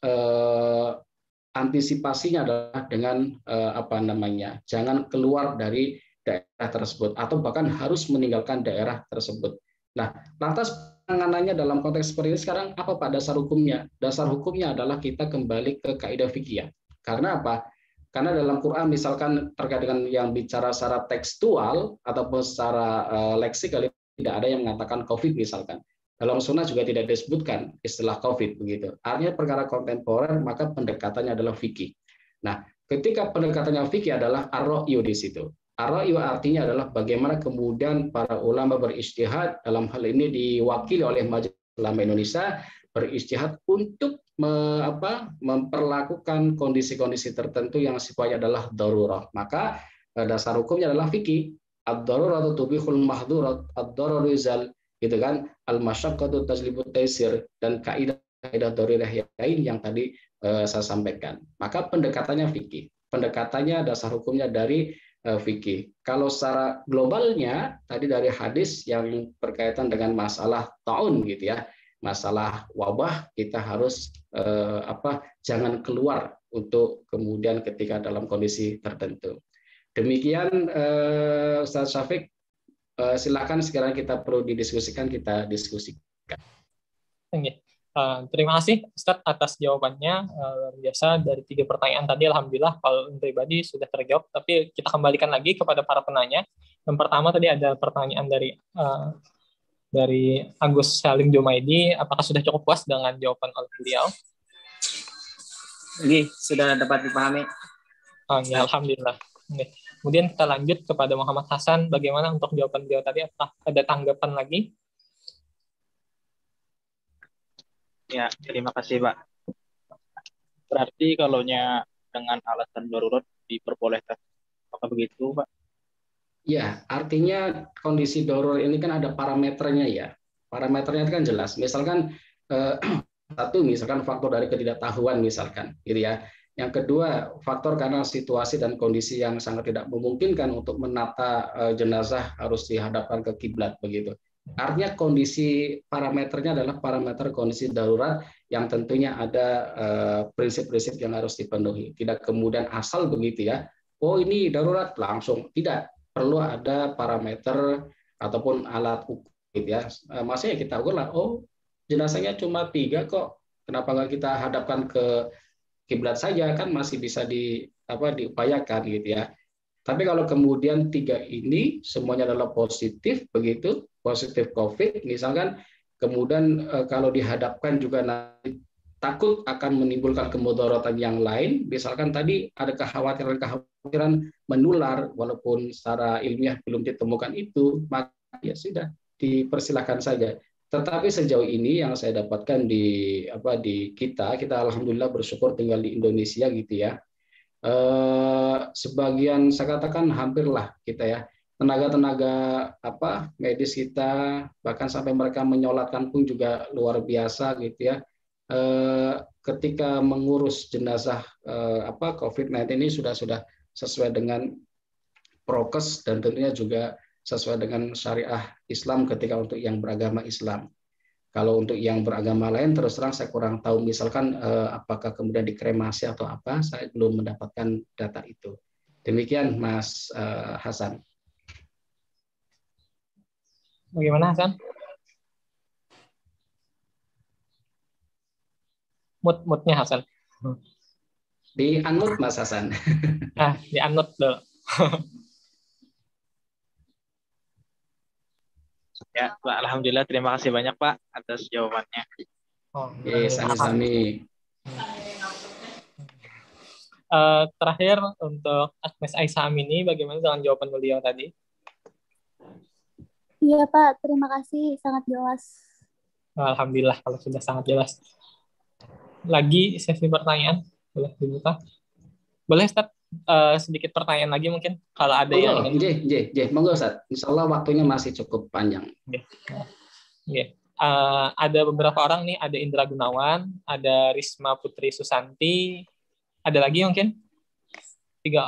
antisipasinya adalah dengan jangan keluar dari daerah tersebut atau bahkan harus meninggalkan daerah tersebut. Nah, lantas penanganannya dalam konteks seperti ini sekarang apa Pak dasar hukumnya? Dasar hukumnya adalah kita kembali ke kaidah fikih. Karena apa? Karena dalam Quran misalkan terkait dengan yang bicara secara tekstual ataupun secara leksikal tidak ada yang mengatakan COVID misalkan. Dalam sunnah juga tidak disebutkan istilah COVID begitu. Artinya perkara kontemporer, maka pendekatannya adalah fikih. Nah, ketika pendekatannya fikih adalah ar-ra'yu di situ. Ar-ra'yu artinya adalah bagaimana kemudian para ulama berijtihad, dalam hal ini diwakili oleh Majelis Ulama Indonesia, berijtihad untuk memperlakukan kondisi-kondisi tertentu yang sifatnya adalah darurat. Maka dasar hukumnya adalah fikih. Ad-daruratu tubihul mahdurat, ad-dararu yuzal, gitu kan, al-masyaqqatu tajlibut taisir, dan kaidah darurat yang lain yang tadi saya sampaikan. Maka pendekatannya fikih. Pendekatannya dasar hukumnya dari fikih. Kalau secara globalnya tadi dari hadis yang berkaitan dengan masalah taun gitu ya, masalah wabah, kita harus jangan keluar untuk kemudian ketika dalam kondisi tertentu. Demikian Ustaz Syafiq, silakan sekarang kita perlu didiskusikan, kita diskusikan. Terima kasih Ustadz atas jawabannya, luar biasa. Dari 3 pertanyaan tadi alhamdulillah kalau pribadi sudah terjawab, tapi kita kembalikan lagi kepada para penanya. Yang pertama tadi ada pertanyaan dari Agus Salim Jumaidi, apakah sudah cukup puas dengan jawaban oleh beliau? Ini sudah dapat dipahami. Ya, alhamdulillah. Oke. Kemudian kita lanjut kepada Muhammad Hasan, bagaimana untuk jawaban beliau tadi? Apakah ada tanggapan lagi? Ya, terima kasih Pak. Berarti kalaunya dengan alasan darurat diperbolehkan, apakah begitu Pak? Ya, artinya kondisi darurat ini kan ada parameternya ya. Parameternya itu kan jelas. Misalkan satu, misalkan faktor dari ketidaktahuan misalkan, gitu ya. Yang kedua, faktor karena situasi dan kondisi yang sangat tidak memungkinkan untuk menata jenazah harus dihadapkan ke kiblat begitu. Artinya kondisi parameternya adalah parameter kondisi darurat yang tentunya ada prinsip-prinsip yang harus dipenuhi. Tidak kemudian asal begitu ya. Oh ini darurat langsung, tidak. Perlu ada parameter ataupun alat ukur gitu ya. Maksudnya kita ukur lah, oh jenazahnya cuma 3 kok. Kenapa nggak kita hadapkan ke kiblat saja, kan masih bisa diupayakan gitu ya. Tapi kalau kemudian 3 ini semuanya adalah positif begitu, positif COVID misalkan, kemudian kalau dihadapkan juga nanti takut akan menimbulkan kemudaratan yang lain, misalkan tadi ada kekhawatiran menular walaupun secara ilmiah belum ditemukan itu, maka ya sudah dipersilakan saja. Tetapi sejauh ini yang saya dapatkan di kita alhamdulillah bersyukur tinggal di Indonesia gitu ya. Sebagian saya katakan hampirlah kita ya, tenaga-tenaga medis kita bahkan sampai mereka menyolatkan pun juga luar biasa gitu ya. ketika mengurus jenazah COVID-19 ini sudah sesuai dengan prokes dan tentunya juga sesuai dengan syariah Islam ketika untuk yang beragama Islam. Kalau untuk yang beragama lain terus terang saya kurang tahu, misalkan apakah kemudian dikremasi atau apa, saya belum mendapatkan data itu. Demikian Mas Hasan. Bagaimana Hasan? Mood-moodnya Hasan. Di unmute Mas Hasan. Di unmute dulu. Ya, Pak, alhamdulillah, terima kasih banyak Pak atas jawabannya. Sami-sami. Terakhir untuk Agnes Aisyah Amini, bagaimana dengan jawaban beliau tadi? Iya Pak, terima kasih, sangat jelas. Alhamdulillah kalau sudah sangat jelas. Lagi sesi pertanyaan, boleh dibuka? Boleh Ustaz, sedikit pertanyaan lagi mungkin kalau ada yang ingin. Monggo Ustaz. Insyaallah waktunya masih cukup panjang. Ada beberapa orang nih, ada Indra Gunawan, ada Risma Putri Susanti, ada lagi mungkin?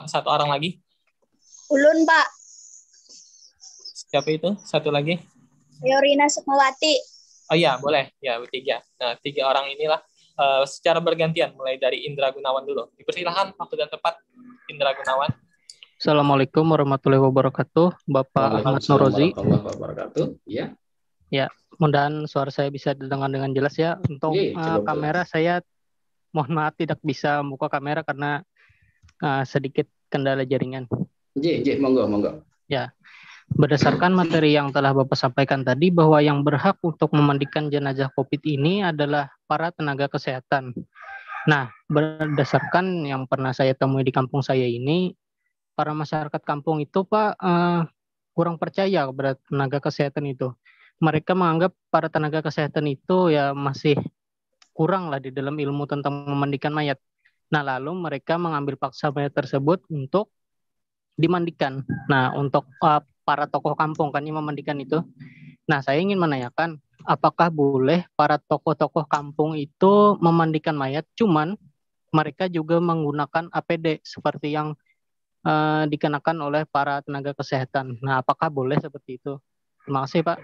Satu orang lagi. Ulun Pak. Siapa itu? Satu lagi. Yorina Sukmawati. Oh iya, boleh. Ya, bertiga. Nah, 3 orang inilah secara bergantian, mulai dari Indra Gunawan dulu. Dipersilakan waktu dan tempat, Indra Gunawan. Assalamualaikum warahmatullahi wabarakatuh, Bapak Ahmad Nurozi. Warahmatullahi wabarakatuh. Ya. Ya, mudah-mudahan suara saya bisa didengar dengan jelas ya. Untuk kamera saya mohon maaf tidak bisa membuka kamera karena sedikit kendala jaringan. Monggo. Ya. Berdasarkan materi yang telah Bapak sampaikan tadi, bahwa yang berhak untuk memandikan jenazah COVID ini adalah para tenaga kesehatan. Nah, berdasarkan yang pernah saya temui di kampung saya ini, para masyarakat kampung itu Pak kurang percaya kepada tenaga kesehatan itu. Mereka menganggap para tenaga kesehatan itu ya masih kurang lah di dalam ilmu tentang memandikan mayat. Nah, lalu mereka mengambil paksa mayat tersebut untuk dimandikan. Nah, untuk para tokoh kampung kan yang memandikan itu. Nah, saya ingin menanyakan, apakah boleh para tokoh-tokoh kampung itu memandikan mayat, cuman mereka juga menggunakan APD seperti yang dikenakan oleh para tenaga kesehatan. Nah, apakah boleh seperti itu? Terima kasih, Pak.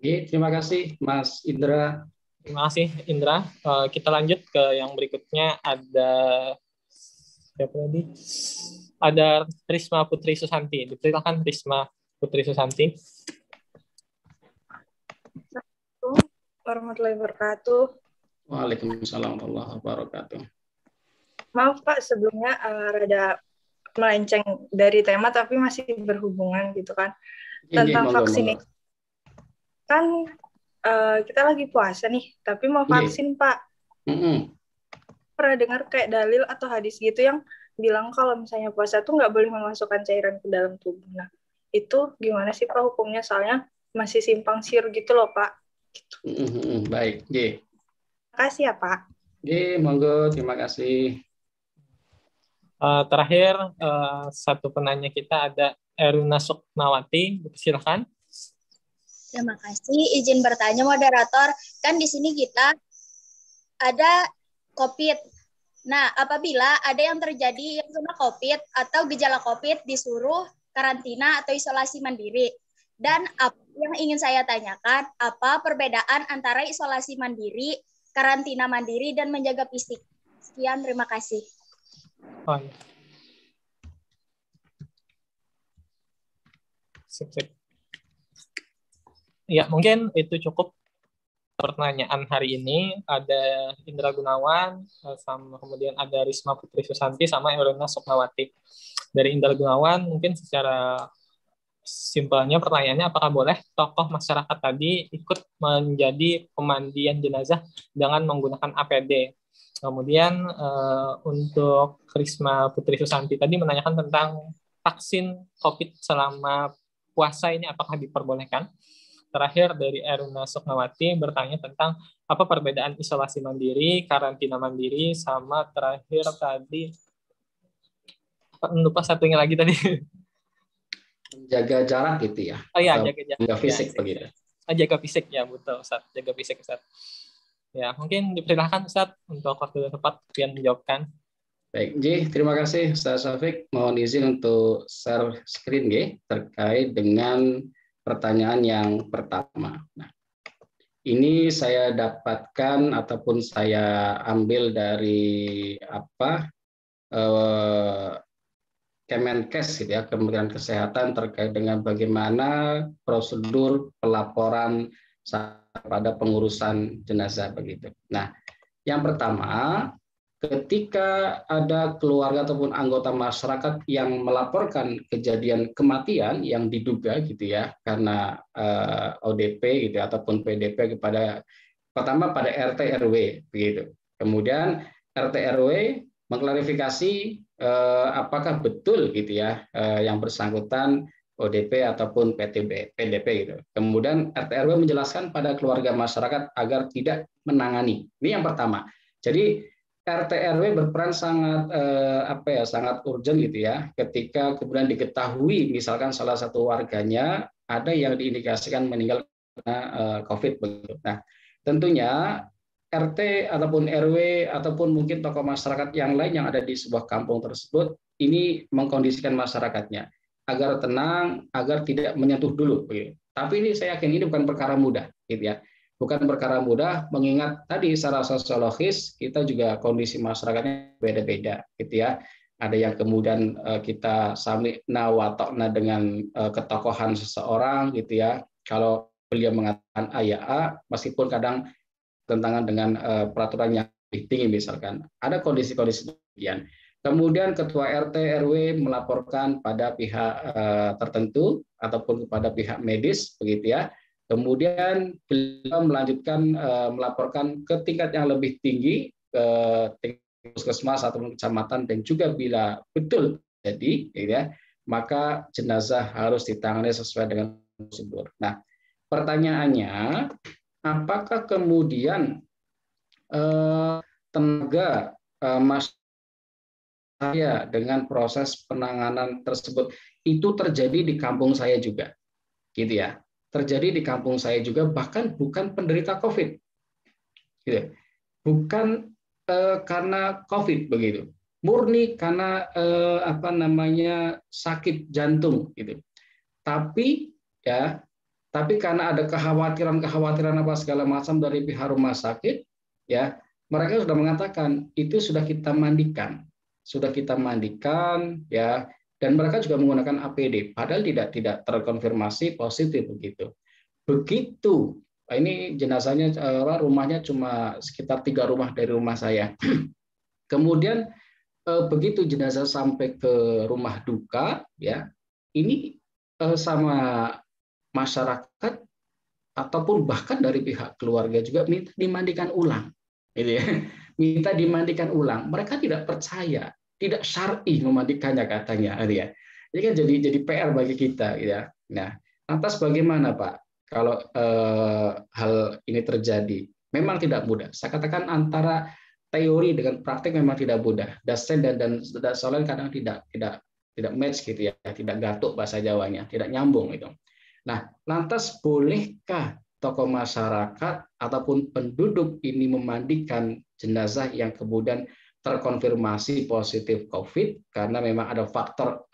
Terima kasih, Mas Indra. Terima kasih, Indra. Kita lanjut ke yang berikutnya. Ada siapa tadi? Ada Risma Putri Susanti. Dipersilakan Risma Putri Susanti. Assalamualaikum warahmatullahi wabarakatuh. Waalaikumsalam warahmatullahi wabarakatuh. Maaf Pak, sebelumnya rada melenceng dari tema tapi masih berhubungan gitu kan. Tentang vaksin ini. Kan kita lagi puasa nih, tapi mau vaksin Pak. Pernah dengar kayak dalil atau hadis gitu yang bilang kalau misalnya puasa tuh nggak boleh memasukkan cairan ke dalam tubuh. Nah, itu gimana sih Pak hukumnya? Soalnya masih simpang siur gitu loh Pak. Gitu. Baik, Terima kasih ya Pak. Monggo, terima kasih. Terakhir, satu penanya kita ada Eruna Sukmawati. Silakan. Terima kasih. Izin bertanya moderator, kan di sini kita ada COVID. Nah, apabila ada yang terjadi yang kena COVID atau gejala COVID disuruh karantina atau isolasi mandiri. Dan yang ingin saya tanyakan, apa perbedaan antara isolasi mandiri, karantina mandiri, dan menjaga fisik? Sekian, terima kasih. Sip. Ya, mungkin itu cukup pertanyaan hari ini. Ada Indra Gunawan, sama kemudian ada Risma Putri Susanti, sama Erina Sukmawati. Dari Indra Gunawan, mungkin secara simpelnya pertanyaannya, apakah boleh tokoh masyarakat tadi ikut menjadi pemandian jenazah dengan menggunakan APD? Kemudian untuk Risma Putri Susanti tadi menanyakan tentang vaksin COVID selama puasa ini apakah diperbolehkan? Terakhir dari Erina Sukmawati bertanya tentang apa perbedaan isolasi mandiri, karantina mandiri, sama terakhir tadi lupa satunya lagi tadi. Jaga jarak gitu ya? Oh iya, jaga jarak. Jaga fisik begitu. jaga fisik ya, betul Ustaz, jaga fisik Ustaz. Ya, mungkin dipersilahkan Ustaz untuk waktu dan tempat kalian menjawabkan. Baik, Ji, terima kasih Ustaz Syafiq. Mohon izin untuk share screen Ji, terkait dengan pertanyaan yang pertama. Nah, ini saya dapatkan ataupun saya ambil dari Kemenkes gitu ya, Kementerian Kesehatan, terkait dengan bagaimana prosedur pelaporan pada pengurusan jenazah begitu. Nah, yang pertama, ketika ada keluarga ataupun anggota masyarakat yang melaporkan kejadian kematian yang diduga gitu ya karena ODP gitu ataupun PDP kepada pertama pada RT RW begitu. Kemudian RT RW mengklarifikasi apakah betul gitu ya yang bersangkutan ODP ataupun PDP gitu. Kemudian RT RW menjelaskan pada keluarga masyarakat agar tidak menangani. Ini yang pertama. Jadi RT RW berperan sangat sangat urgent gitu ya ketika kemudian diketahui misalkan salah satu warganya ada yang diindikasikan meninggal karena COVID begitu. Nah, tentunya RT ataupun RW ataupun mungkin tokoh masyarakat yang lain yang ada di sebuah kampung tersebut ini mengkondisikan masyarakatnya agar tenang, agar tidak menyentuh dulu begitu. Tapi ini saya yakin ini bukan perkara mudah gitu ya. Bukan perkara mudah mengingat tadi secara sosiologis kita juga kondisi masyarakatnya beda-beda gitu ya. Ada yang kemudian kita sami'na wa ta'na dengan ketokohan seseorang gitu ya. Kalau beliau mengatakan A ya A, meskipun kadang tentangan dengan peraturan yang lebih tinggi misalkan. Ada kondisi-kondisi demikian. Kemudian ketua RT RW melaporkan pada pihak tertentu ataupun kepada pihak medis begitu ya. Kemudian beliau melanjutkan melaporkan ke tingkat yang lebih tinggi, ke tingkat puskesmas atau kecamatan, dan juga bila betul jadi, ya, maka jenazah harus ditangani sesuai dengan prosedur. Nah, pertanyaannya, apakah kemudian tenaga saya dengan proses penanganan tersebut itu terjadi di kampung saya juga, gitu ya? Terjadi di kampung saya juga, bahkan bukan penderita COVID, gitu. Bukan karena COVID begitu, murni karena sakit jantung, gitu. Tapi karena ada kekhawatiran apa segala macam dari pihak rumah sakit, ya mereka sudah mengatakan itu sudah kita mandikan, ya. Dan mereka juga menggunakan APD, padahal tidak terkonfirmasi positif begitu. Begitu, ini jenazahnya rumahnya cuma sekitar 3 rumah dari rumah saya. Kemudian begitu jenazah sampai ke rumah duka, ya ini sama masyarakat ataupun bahkan dari pihak keluarga juga minta dimandikan ulang, gitu ya. Minta dimandikan ulang. Mereka tidak percaya. Tidak syar'i memandikannya katanya, ya. Ini kan jadi PR bagi kita, ya. Nah, lantas bagaimana Pak kalau hal ini terjadi? Memang tidak mudah. Saya katakan antara teori dengan praktik memang tidak mudah. Dasen dan solen kadang tidak match gitu ya, tidak gatuk bahasa Jawanya, tidak nyambung itu. Nah, lantas bolehkah tokoh masyarakat ataupun penduduk ini memandikan jenazah yang kemudian terkonfirmasi positif COVID karena memang ada faktor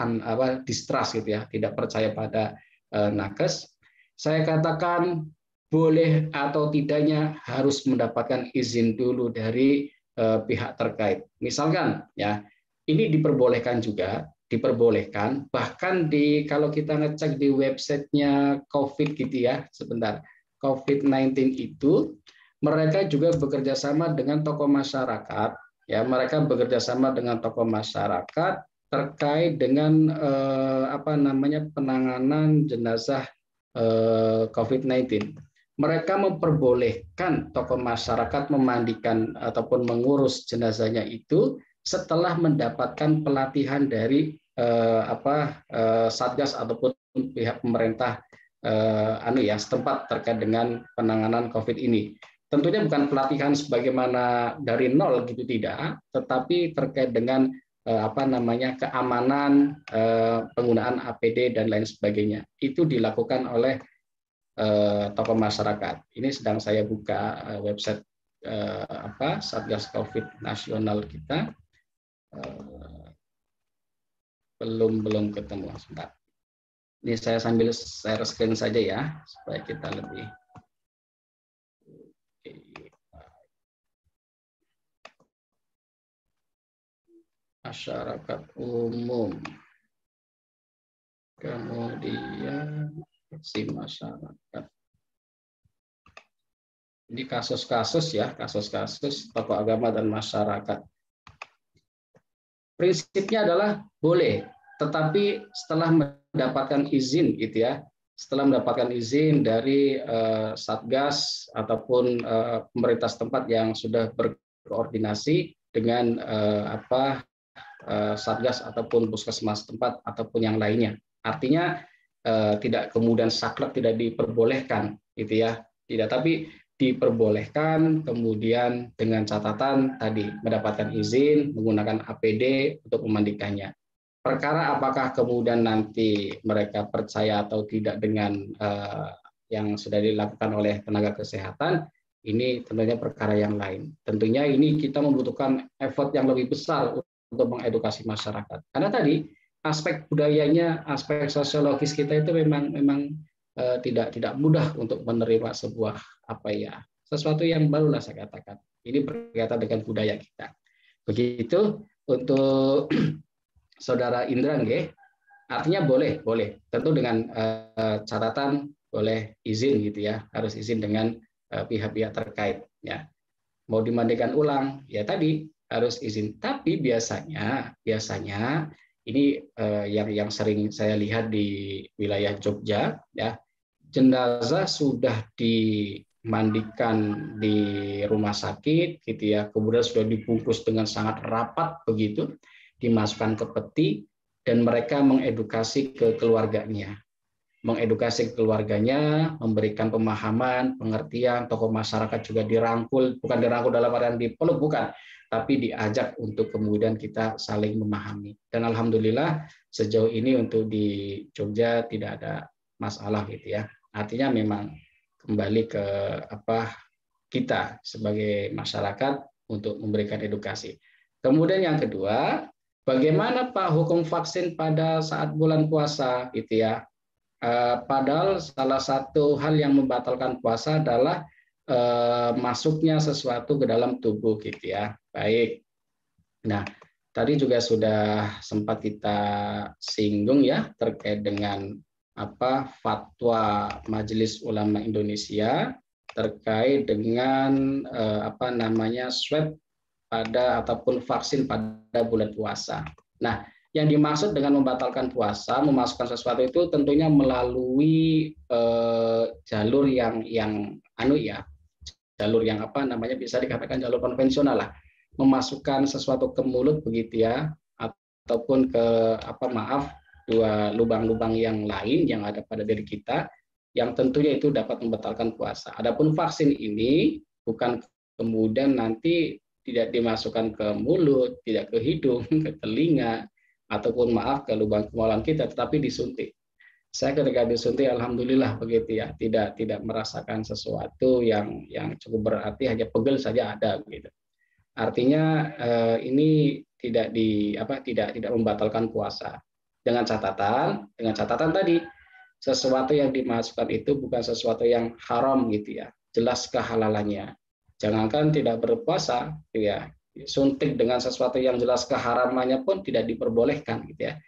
distrust gitu ya, tidak percaya pada nakes? Saya katakan boleh atau tidaknya harus mendapatkan izin dulu dari pihak terkait. Misalkan ya, ini diperbolehkan bahkan kalau kita ngecek di websitenya COVID gitu ya, sebentar, COVID-19 itu mereka juga bekerja sama dengan tokoh masyarakat. Ya, mereka bekerja sama dengan tokoh masyarakat terkait dengan penanganan jenazah COVID-19. Mereka memperbolehkan tokoh masyarakat memandikan ataupun mengurus jenazahnya itu setelah mendapatkan pelatihan dari Satgas ataupun pihak pemerintah setempat terkait dengan penanganan COVID ini. Tentunya bukan pelatihan sebagaimana dari nol gitu, tidak, tetapi terkait dengan keamanan, penggunaan APD dan lain sebagainya. Itu dilakukan oleh tokoh masyarakat. Ini sedang saya buka website Satgas COVID nasional kita. Belum ketemu. Sebentar. Ini saya sambil share screen saja ya, supaya kita lebih. Masyarakat umum. Kemudian si masyarakat. Ini kasus-kasus ya, kasus-kasus tokoh agama dan masyarakat. Prinsipnya adalah boleh, tetapi setelah mendapatkan izin gitu ya, setelah mendapatkan izin dari Satgas ataupun pemerintah setempat yang sudah berkoordinasi dengan Satgas ataupun puskesmas setempat ataupun yang lainnya. Artinya tidak kemudian saklek, tidak diperbolehkan gitu ya, tidak, tapi diperbolehkan kemudian dengan catatan tadi mendapatkan izin menggunakan APD untuk memandikannya. Perkara apakah kemudian nanti mereka percaya atau tidak dengan yang sudah dilakukan oleh tenaga kesehatan, ini tentunya perkara yang lain. Tentunya ini kita membutuhkan effort yang lebih besar untuk mengedukasi masyarakat. Karena tadi aspek budayanya, aspek sosiologis kita itu memang tidak mudah untuk menerima sebuah sesuatu yang baru lah saya katakan. Ini berkaitan dengan budaya kita. Begitu untuk Saudara Indra, artinya boleh, tentu dengan catatan boleh izin gitu ya, harus izin dengan pihak-pihak terkait ya. Mau dimandikan ulang ya tadi harus izin. Tapi biasanya ini yang sering saya lihat di wilayah Jogja ya, jenazah sudah dimandikan di rumah sakit gitu ya, kemudian sudah dibungkus dengan sangat rapat begitu, dimasukkan ke peti, dan mereka mengedukasi ke keluarganya, memberikan pemahaman, pengertian, tokoh masyarakat juga dirangkul, bukan dirangkul dalam artian dipeluk, bukan, tapi diajak untuk kemudian kita saling memahami. Dan alhamdulillah sejauh ini untuk di Jogja tidak ada masalah gitu ya. Artinya memang kembali ke kita sebagai masyarakat untuk memberikan edukasi. Kemudian yang kedua, bagaimana Pak hukum vaksin pada saat bulan puasa gitu ya. Padahal salah satu hal yang membatalkan puasa adalah masuknya sesuatu ke dalam tubuh gitu ya. Baik. Nah, tadi juga sudah sempat kita singgung ya terkait dengan fatwa Majelis Ulama Indonesia terkait dengan swab pada ataupun vaksin pada bulan puasa. Nah, yang dimaksud dengan membatalkan puasa, memasukkan sesuatu itu tentunya melalui jalur yang jalur yang bisa dikatakan jalur konvensional lah, memasukkan sesuatu ke mulut begitu ya, ataupun ke dua lubang-lubang yang lain yang ada pada diri kita, yang tentunya itu dapat membatalkan puasa. Adapun vaksin ini bukan kemudian nanti tidak dimasukkan ke mulut, tidak ke hidung, ke telinga, ataupun ke lubang kemaluan kita, tetapi disuntik. Saya ketika disuntik, alhamdulillah begitu ya, tidak merasakan sesuatu yang cukup berarti, hanya pegel saja ada gitu. Artinya ini tidak membatalkan puasa. Dengan catatan tadi, sesuatu yang dimasukkan itu bukan sesuatu yang haram gitu ya, jelas kehalalannya. Jangankan tidak berpuasa gitu ya, suntik dengan sesuatu yang jelas keharamannya pun tidak diperbolehkan gitu ya.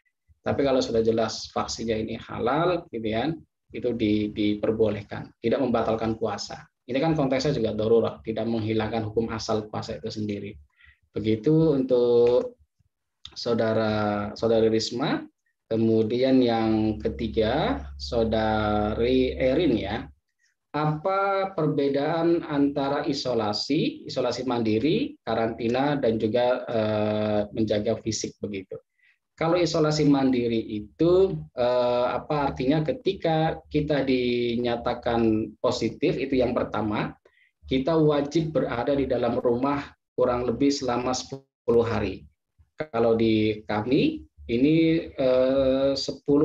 Tapi kalau sudah jelas vaksinnya ini halal gitu ya, itu diperbolehkan, tidak membatalkan puasa. Ini kan konteksnya juga darurat, tidak menghilangkan hukum asal puasa itu sendiri. Begitu untuk saudari Risma. Kemudian yang ketiga, Saudari Erin ya. Apa perbedaan antara isolasi mandiri, karantina, dan juga menjaga fisik begitu? Kalau isolasi mandiri itu artinya ketika kita dinyatakan positif, itu yang pertama, kita wajib berada di dalam rumah kurang lebih selama 10 hari. Kalau di kami ini 10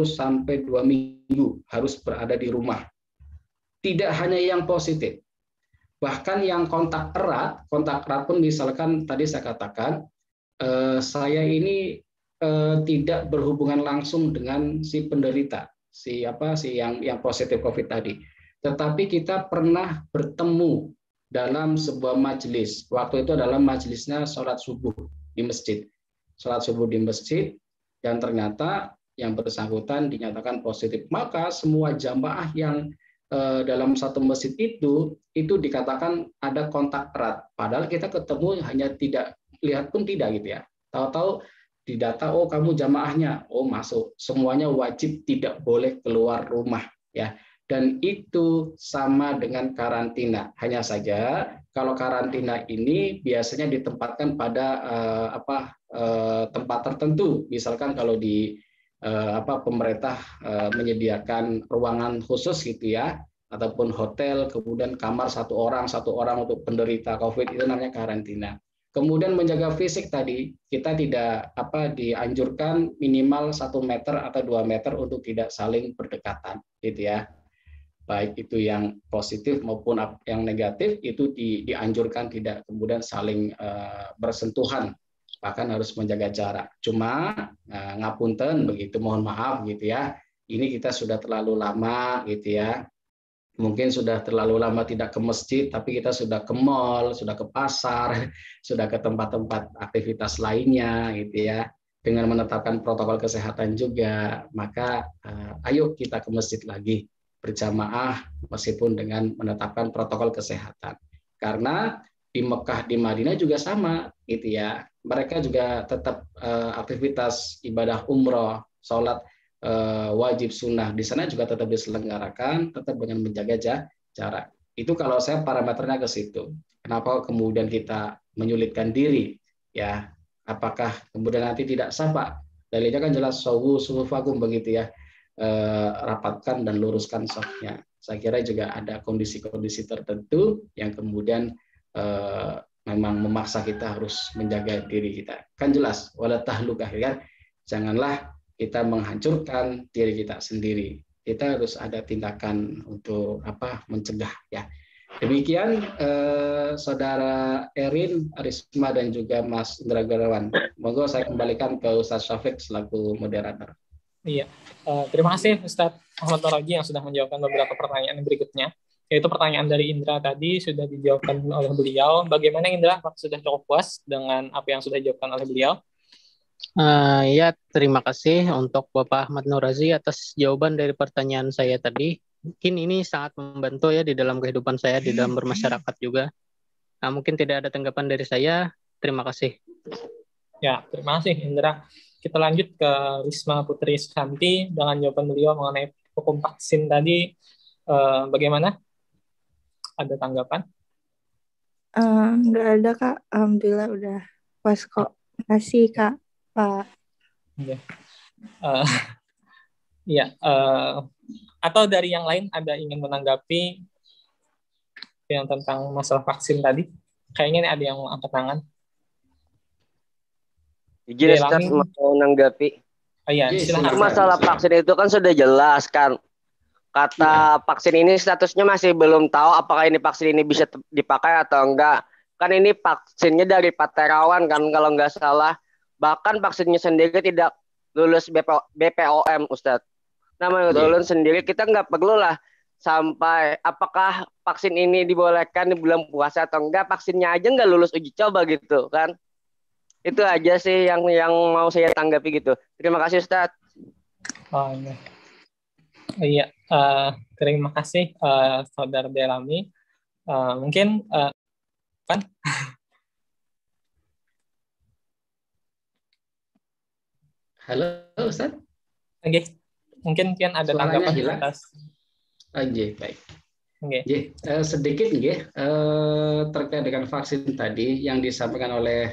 sampai 2 minggu harus berada di rumah. tidak hanya yang positif, bahkan yang kontak erat pun misalkan tadi saya katakan saya ini tidak berhubungan langsung dengan si penderita, si yang positif COVID tadi, tetapi kita pernah bertemu dalam sebuah majelis. Waktu itu adalah majelisnya sholat subuh di masjid, dan ternyata yang bersangkutan dinyatakan positif. Maka semua jamaah yang dalam satu masjid itu dikatakan ada kontak erat. Padahal kita ketemu hanya tidak lihat pun tidak gitu ya. Tahu-tahu di data, oh kamu jamaahnya, oh masuk. Semuanya wajib tidak boleh keluar rumah ya. Dan itu sama dengan karantina. Hanya saja kalau karantina ini biasanya ditempatkan pada tempat tertentu. Misalkan kalau di pemerintah menyediakan ruangan khusus gitu ya, ataupun hotel, kemudian kamar satu orang untuk penderita COVID, itu namanya karantina. Kemudian menjaga fisik tadi, kita tidak dianjurkan minimal 1 meter atau 2 meter untuk tidak saling berdekatan gitu ya. Baik itu yang positif maupun yang negatif itu dianjurkan tidak kemudian saling bersentuhan, bahkan harus menjaga jarak. Cuma ngapunten begitu, mohon maaf gitu ya. Ini kita sudah terlalu lama gitu ya. Mungkin sudah terlalu lama tidak ke masjid, tapi kita sudah ke mall, sudah ke pasar, sudah ke tempat-tempat aktivitas lainnya gitu ya. Dengan menetapkan protokol kesehatan juga, maka ayo kita ke masjid lagi berjamaah meskipun dengan menetapkan protokol kesehatan. Karena di Mekah, di Madinah juga sama gitu ya. Mereka juga tetap aktivitas ibadah umroh, sholat wajib sunnah di sana juga tetap diselenggarakan, tetap dengan menjaga jarak. Itu kalau saya parameternya ke situ. Kenapa kemudian kita menyulitkan diri ya? Apakah kemudian nanti tidak sah Pak? Dalilnya kan jelas sawu suhufakum begitu ya. Rapatkan dan luruskan safnya. Saya kira juga ada kondisi-kondisi tertentu yang kemudian memang memaksa kita harus menjaga diri kita. Kan jelas, wala tahlukah kan? Janganlah kita menghancurkan diri kita sendiri. Kita harus ada tindakan untuk mencegah ya. Demikian Saudara Erin, Arisma dan juga Mas Indra Gunawan. Monggo saya kembalikan ke Ustaz Syafiq selaku moderator. Iya, terima kasih Ustadz Muhammad Noroji yang sudah menjawabkan beberapa pertanyaan berikutnya. Yaitu pertanyaan dari Indra tadi sudah dijawabkan oleh beliau. Bagaimana Indra? Apakah sudah cukup puas dengan apa yang sudah dijawabkan oleh beliau? Ya, terima kasih untuk Bapak Ahmad Nurazi atas jawaban dari pertanyaan saya tadi. Mungkin ini sangat membantu ya di dalam kehidupan saya, di dalam bermasyarakat juga. Nah, mungkin tidak ada tanggapan dari saya. Terima kasih. Ya, terima kasih Indra. Kita lanjut ke Risma Putri Susanti dengan jawaban beliau mengenai hukum vaksin tadi. Bagaimana? Ada tanggapan? Nggak ada Kak. Alhamdulillah udah pas kok. Makasih Kak. Pak. Iya. Atau dari yang lain ada ingin menanggapi yang tentang masalah vaksin tadi? Kayaknya ada yang mau angkat tangan. Izin Ustaz mau menanggapi. Iya, silakan. Masalah vaksin itu kan sudah jelas kan. Kata vaksin ini statusnya masih belum tahu apakah ini vaksin ini bisa dipakai atau enggak. Kan ini vaksinnya dari Pak Terawan kan kalau enggak salah. Bahkan vaksinnya sendiri tidak lulus BPOM Ustaz. Namanya lulus sendiri kita enggak perlu lah sampai apakah vaksin ini dibolehkan di bulan puasa atau enggak. Vaksinnya aja enggak lulus uji coba gitu kan. Itu aja sih yang mau saya tanggapi gitu. Terima kasih Ustaz. Oh, iya. Terima kasih Saudara Delami. Mungkin kan? Halo Ustaz. Oke. Mungkin ada tanggapan di atas. Baik. Sedikit terkait dengan vaksin tadi yang disampaikan oleh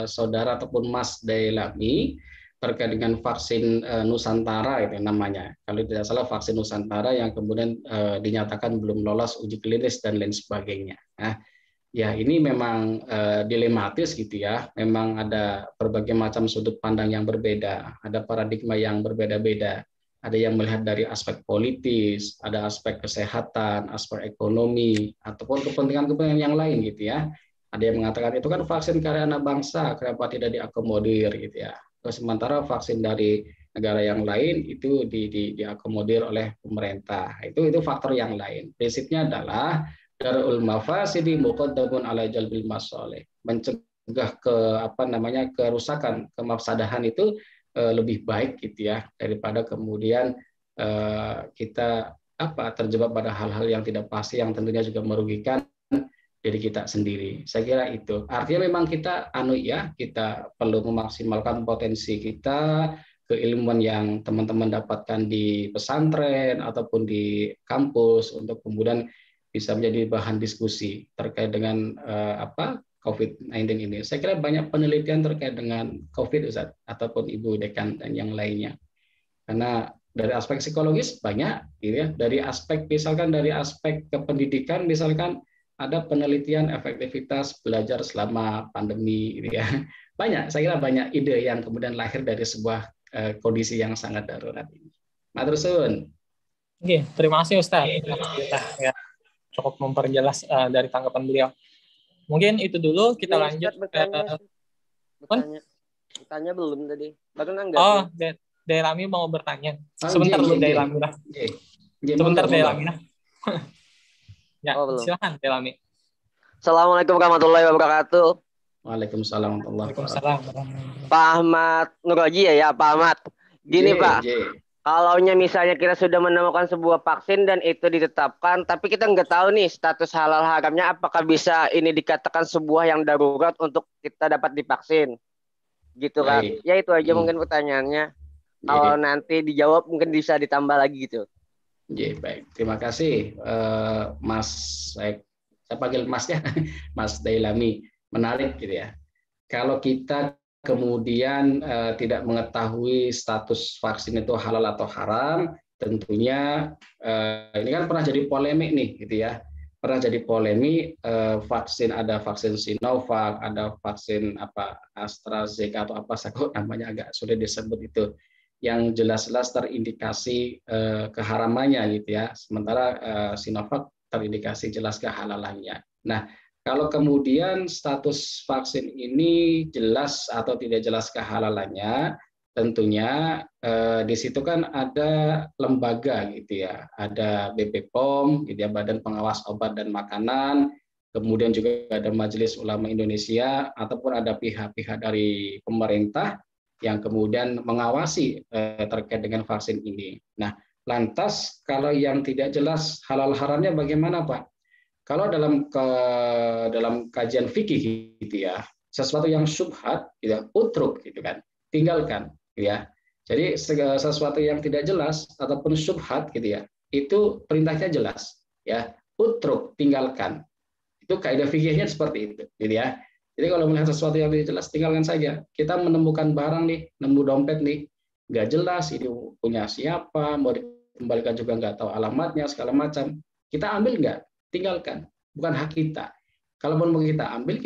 saudara ataupun Mas Dailami terkait dengan vaksin Nusantara itu namanya. Kalau tidak salah vaksin Nusantara yang kemudian dinyatakan belum lolos uji klinis dan lain sebagainya. Nah, ya ini memang dilematis gitu ya. Memang ada berbagai macam sudut pandang yang berbeda, ada paradigma yang berbeda-beda. ada yang melihat dari aspek politis, ada aspek kesehatan, aspek ekonomi, ataupun kepentingan-kepentingan yang lain gitu ya. Ada yang mengatakan itu kan vaksin karya anak bangsa, kenapa tidak diakomodir gitu ya. Sementara vaksin dari negara yang lain itu diakomodir oleh pemerintah. Itu faktor yang lain. Prinsipnya adalah darul mafasidi muqaddamun ala jalbil masalih. Mencegah kerusakan, kemafsadahan itu lebih baik gitu ya daripada kemudian kita terjebak pada hal-hal yang tidak pasti yang tentunya juga merugikan diri kita sendiri. Saya kira itu. Artinya memang kita kita perlu memaksimalkan potensi kita, keilmuan yang teman-teman dapatkan di pesantren ataupun di kampus untuk kemudian bisa menjadi bahan diskusi terkait dengan COVID-19 ini. Saya kira banyak penelitian terkait dengan COVID, Ustaz, ataupun Ibu Dekan dan yang lainnya. Karena dari aspek psikologis banyak, gitu ya. Dari aspek kependidikan, misalkan ada penelitian efektivitas belajar selama pandemi, gitu ya. Banyak, saya kira banyak ide yang kemudian lahir dari sebuah kondisi yang sangat darurat ini. Matur suwun. Oke, terima kasih Ustaz. Ya, cukup memperjelas dari tanggapan beliau. Mungkin itu dulu, kita lanjut bertanya belum tadi. Baru nanggap. Oh, Dailami mau bertanya. Sebentar dulu Dailami. Sebentar Dailami. Ya, silakan Dailami. Assalamualaikum warahmatullahi wabarakatuh. Waalaikumsalam warahmatullahi wabarakatuh. Pak Ahmad Nuroji ya Pak Ahmad. Gini Pak. Kalau misalnya kita sudah menemukan sebuah vaksin dan itu ditetapkan, tapi kita nggak tahu nih status halal haramnya, apakah bisa ini dikatakan sebuah yang darurat untuk kita dapat divaksin, gitu kan? Baik. Ya itu aja mungkin pertanyaannya. Kalau nanti dijawab mungkin bisa ditambah lagi gitu. Baik, terima kasih Mas. Saya panggil Mas ya, Mas Dailami. Menarik gitu ya. Kalau kita kemudian tidak mengetahui status vaksin itu halal atau haram, tentunya ini kan pernah jadi polemik nih gitu ya. Pernah jadi polemik vaksin, ada vaksin Sinovac, ada vaksin AstraZeneca atau apa saya kok namanya agak sulit disebut itu, yang jelas-jelas terindikasi keharamannya gitu ya. Sementara Sinovac terindikasi jelas kehalalannya. Nah, kalau kemudian status vaksin ini jelas atau tidak jelas kehalalannya, tentunya di situ kan ada lembaga gitu ya, ada BPOM, gitu ya, Badan Pengawas Obat dan Makanan, kemudian juga ada Majelis Ulama Indonesia, ataupun ada pihak-pihak dari pemerintah yang kemudian mengawasi terkait dengan vaksin ini. Nah, lantas kalau yang tidak jelas halal haramnya bagaimana, Pak? Kalau dalam kajian fikih gitu ya, sesuatu yang syubhat, gitu, utruk gitu kan, tinggalkan, gitu ya. Jadi sesuatu yang tidak jelas ataupun syubhat gitu ya, itu perintahnya jelas, ya, utruk, tinggalkan. Itu kaidah fikihnya seperti itu, gitu ya. Jadi kalau melihat sesuatu yang tidak jelas, tinggalkan saja. Kita menemukan barang nih, nemu dompet nih, nggak jelas ini punya siapa, mau dikembalikan juga nggak tahu alamatnya, segala macam. Kita ambil nggak? Tinggalkan, bukan hak kita. Kalaupun mau kita ambil,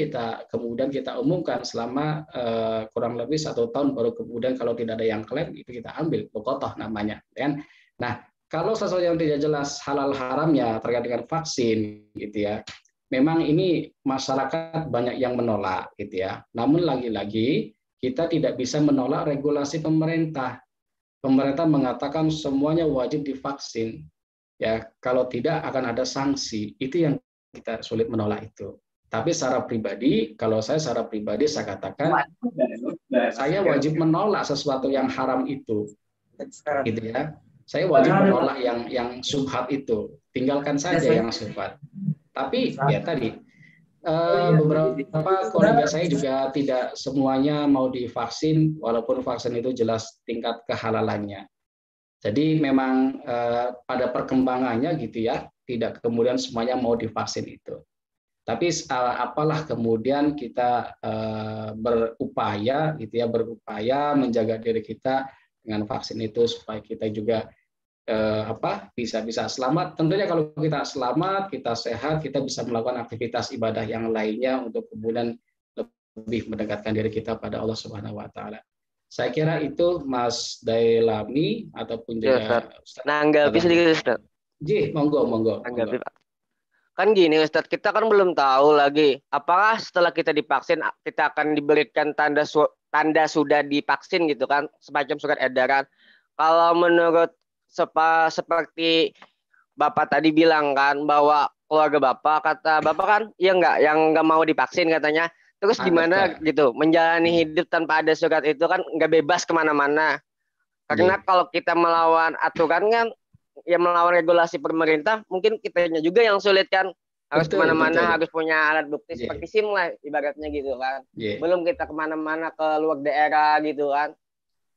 kemudian kita umumkan selama kurang lebih 1 tahun, baru kemudian kalau tidak ada yang klaim itu kita ambil, bokotoh namanya, kan? Nah, kalau sesuatu yang tidak jelas halal haramnya terkait dengan vaksin, gitu ya, memang ini masyarakat banyak yang menolak, gitu ya. Namun lagi-lagi kita tidak bisa menolak regulasi pemerintah. Pemerintah mengatakan semuanya wajib divaksin. Ya, kalau tidak akan ada sanksi. Itu yang kita sulit menolak itu. Tapi secara pribadi, kalau saya secara pribadi saya katakan saya wajib menolak sesuatu yang haram itu. Gitu ya. Saya wajib menolak yang syubhat itu. Tinggalkan saja yang syubhat. Tapi ya tadi beberapa kolega saya juga tidak semuanya mau divaksin walaupun vaksin itu jelas tingkat kehalalannya. Jadi memang pada perkembangannya gitu ya, tidak kemudian semuanya mau divaksin itu. Tapi apalah kemudian kita berupaya gitu ya, berupaya menjaga diri kita dengan vaksin itu supaya kita juga bisa selamat. Tentunya kalau kita selamat, kita sehat, kita bisa melakukan aktivitas ibadah yang lainnya untuk kemudian lebih mendekatkan diri kita pada Allah Subhanahu wa taala. Saya kira itu Mas Dailami ataupun Ya, juga Ustaz. Nanggapi sedikit, Ustaz. Ji, monggo. Nanggapi, Pak. Kan gini, Ustaz, kita kan belum tahu lagi apakah setelah kita divaksin kita akan diberikan tanda sudah divaksin gitu kan, semacam surat edaran. Kalau menurut seperti Bapak tadi bilang kan bahwa keluarga Bapak, kata Bapak kan ya yang nggak mau divaksin katanya. Terus gimana gitu menjalani hidup tanpa ada surat itu kan nggak bebas kemana-mana. Karena kalau kita melawan aturan kan, ya melawan regulasi pemerintah, mungkin kitanya juga yang sulit kan. Harus kemana-mana, harus punya alat bukti seperti SIM lah ibaratnya gitu kan. Belum kita kemana-mana ke luar daerah gitu kan.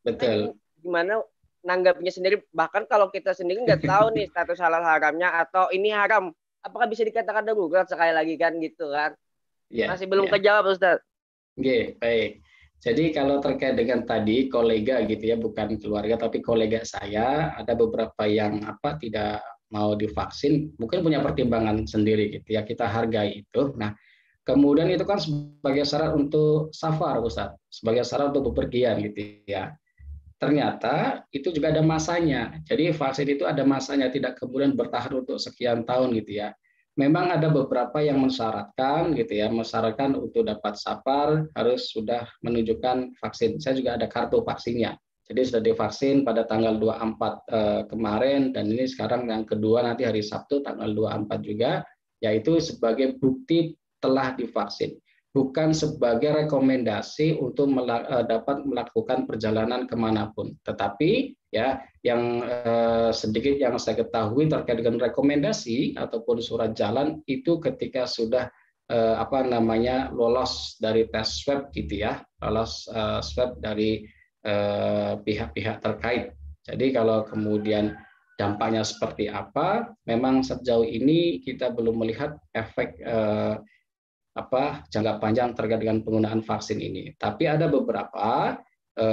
Betul. Gimana nanggapnya sendiri, bahkan kalau kita sendiri nggak tahu nih status halal haramnya atau ini haram, apakah bisa dikatakan darurat sekali lagi kan gitu kan. Masih belum kejawab, Ustaz. Baik. Jadi kalau terkait dengan tadi kolega gitu ya, bukan keluarga tapi kolega saya, ada beberapa yang tidak mau divaksin, mungkin punya pertimbangan sendiri gitu ya, kita hargai itu. Nah, kemudian itu kan sebagai syarat untuk safar, Ustaz, sebagai syarat untuk bepergian gitu ya. Ternyata itu juga ada masanya. Jadi vaksin itu ada masanya, tidak kemudian bertahan untuk sekian tahun gitu ya. Memang ada beberapa yang mensyaratkan gitu ya, mensyaratkan untuk dapat safar harus sudah menunjukkan vaksin. Saya juga ada kartu vaksinnya. Jadi sudah divaksin pada tanggal 24 kemarin, dan ini sekarang yang kedua nanti hari Sabtu tanggal 24 juga, yaitu sebagai bukti telah divaksin. Bukan sebagai rekomendasi untuk dapat melakukan perjalanan kemanapun. Tetapi ya, yang sedikit yang saya ketahui terkait dengan rekomendasi ataupun surat jalan itu ketika sudah lolos dari tes swab gitu ya, lolos swab dari pihak-pihak terkait. Jadi kalau kemudian dampaknya seperti apa, memang sejauh ini kita belum melihat efek jangka panjang terkait dengan penggunaan vaksin ini. Tapi ada beberapa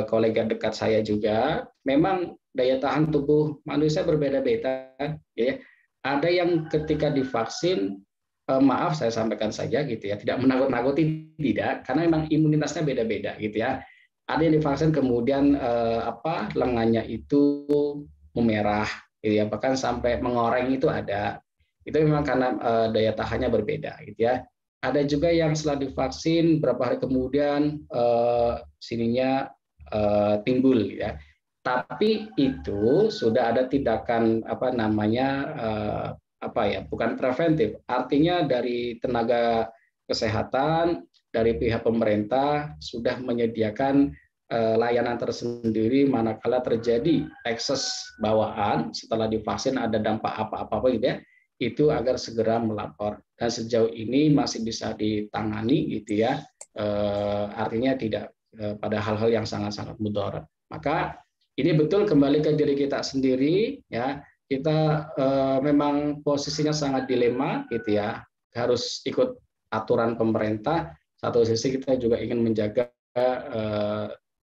kolega dekat saya juga, memang daya tahan tubuh manusia berbeda-beda. Ya. Ada yang ketika divaksin, maaf saya sampaikan saja gitu ya, tidak menakut-nakuti, tidak, karena memang imunitasnya beda-beda gitu ya. Ada yang divaksin kemudian lengannya itu memerah, gitu ya, bahkan sampai mengoreng itu ada. Itu memang karena daya tahannya berbeda gitu ya. Ada juga yang setelah divaksin berapa hari kemudian sininya timbul ya. Tapi itu sudah ada tindakan bukan preventif. Artinya dari tenaga kesehatan, dari pihak pemerintah sudah menyediakan layanan tersendiri manakala terjadi ekses bawaan setelah divaksin ada dampak apa-apa gitu ya. Itu agar segera melapor, dan sejauh ini masih bisa ditangani gitu ya, artinya tidak pada hal-hal yang sangat-sangat mudarat. Maka ini betul kembali ke diri kita sendiri ya, kita memang posisinya sangat dilema gitu ya, harus ikut aturan pemerintah, satu sisi kita juga ingin menjaga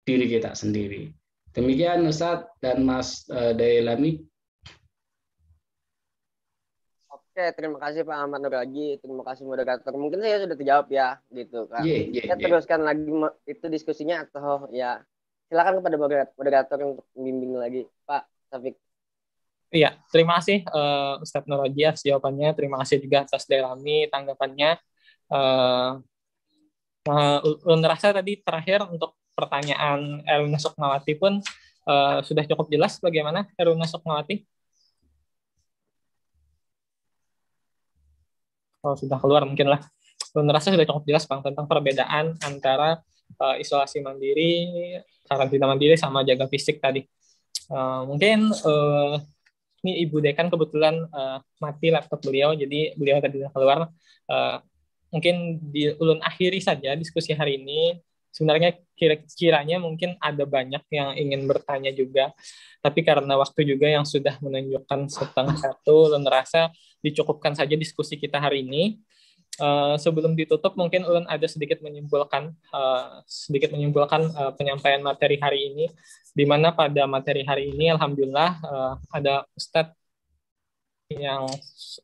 diri kita sendiri. Demikian Ustadz dan Mas Dailami. Oke, terima kasih Pak Ahmad Nurhaji, terima kasih moderator. Mungkin saya sudah terjawab ya, gitu kan. Kita teruskan lagi itu diskusinya atau ya silakan kepada moderator untuk membimbing lagi, Pak Taufik. Iya, terima kasih Ustadz Nurhaji atas jawabannya. Terima kasih juga atas Dailami tanggapannya. Rasa tadi terakhir untuk pertanyaan Eruna Sukmawati pun sudah cukup jelas bagaimana Eruna Sukmawati. Kalau sudah keluar mungkin lah. Rasa sudah cukup jelas Bang tentang perbedaan antara isolasi mandiri, karantina mandiri sama jaga fisik tadi. Mungkin ini Ibu Dekan kebetulan mati laptop beliau, jadi beliau tadi sudah keluar. Mungkin ulun akhiri saja diskusi hari ini. Sebenarnya kiranya mungkin ada banyak yang ingin bertanya juga, tapi karena waktu juga yang sudah menunjukkan 1:30, ulun rasa dicukupkan saja diskusi kita hari ini. Sebelum ditutup, mungkin ulun ada sedikit menyimpulkan penyampaian materi hari ini, di mana pada materi hari ini, alhamdulillah ada Ustadz yang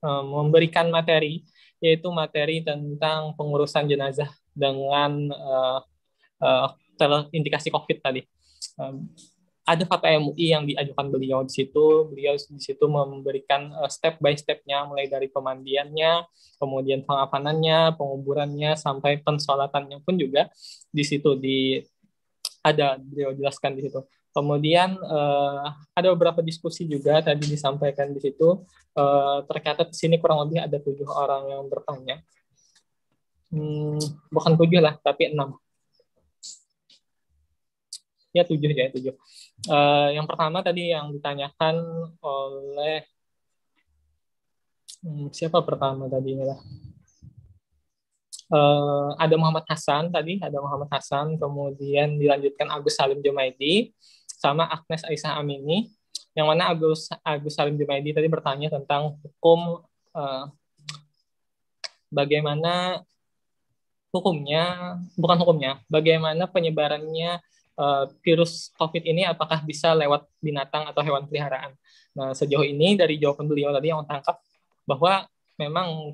memberikan materi, yaitu materi tentang pengurusan jenazah dengan terindikasi COVID tadi. Ada fatwa MUI yang diajukan beliau di situ. Beliau di situ memberikan step by step-nya, mulai dari pemandiannya, kemudian pengafanannya, penguburannya, sampai pensolatannya pun juga di situ ada beliau jelaskan di situ. Kemudian ada beberapa diskusi juga tadi disampaikan di situ. Tercatat di sini kurang lebih ada 7 orang yang bertanya. Bukan 7 lah, tapi 6. Ya 7 ya, 7. Yang pertama tadi yang ditanyakan oleh siapa pertama tadi lah? Ada Muhammad Hasan tadi, kemudian dilanjutkan Agus Salim Jumaidi sama Agnes Aisyah Amini. Yang mana Agus Salim Jumaidi tadi bertanya tentang hukum, bagaimana bagaimana penyebarannya virus COVID ini, apakah bisa lewat binatang atau hewan peliharaan. Nah, sejauh ini dari jawaban beliau tadi yang tangkap bahwa memang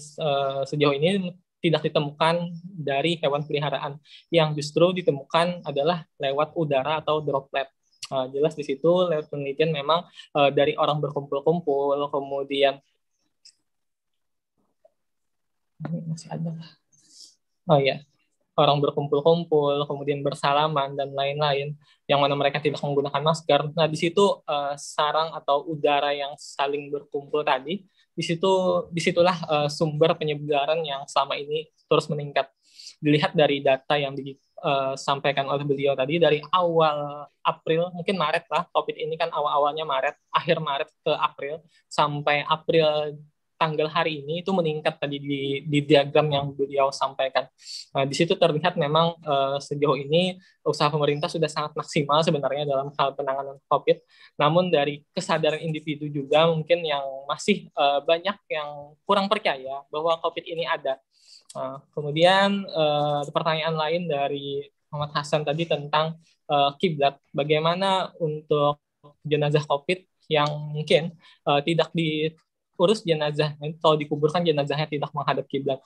sejauh ini tidak ditemukan dari hewan peliharaan, yang justru ditemukan adalah lewat udara atau droplet. Jelas di situ lewat penelitian memang dari orang berkumpul-kumpul, kemudian masih ada. Orang berkumpul-kumpul, kemudian bersalaman dan lain-lain, yang mana mereka tidak menggunakan masker. Nah, di situ sarang atau udara yang saling berkumpul tadi, disitulah sumber penyebaran yang selama ini terus meningkat. Dilihat dari data yang disampaikan oleh beliau tadi, dari awal April, mungkin Maret lah, COVID ini kan awal-awalnya Maret, akhir Maret ke April, sampai April tanggal hari ini itu meningkat tadi di diagram yang beliau sampaikan. Di situ terlihat memang sejauh ini usaha pemerintah sudah sangat maksimal sebenarnya dalam hal penanganan COVID. Namun dari kesadaran individu juga mungkin yang masih banyak yang kurang percaya bahwa COVID ini ada. Kemudian pertanyaan lain dari Muhammad Hasan tadi tentang kiblat. Bagaimana untuk jenazah COVID yang mungkin tidak urus jenazah, kalau dikuburkan jenazahnya tidak menghadap kiblat.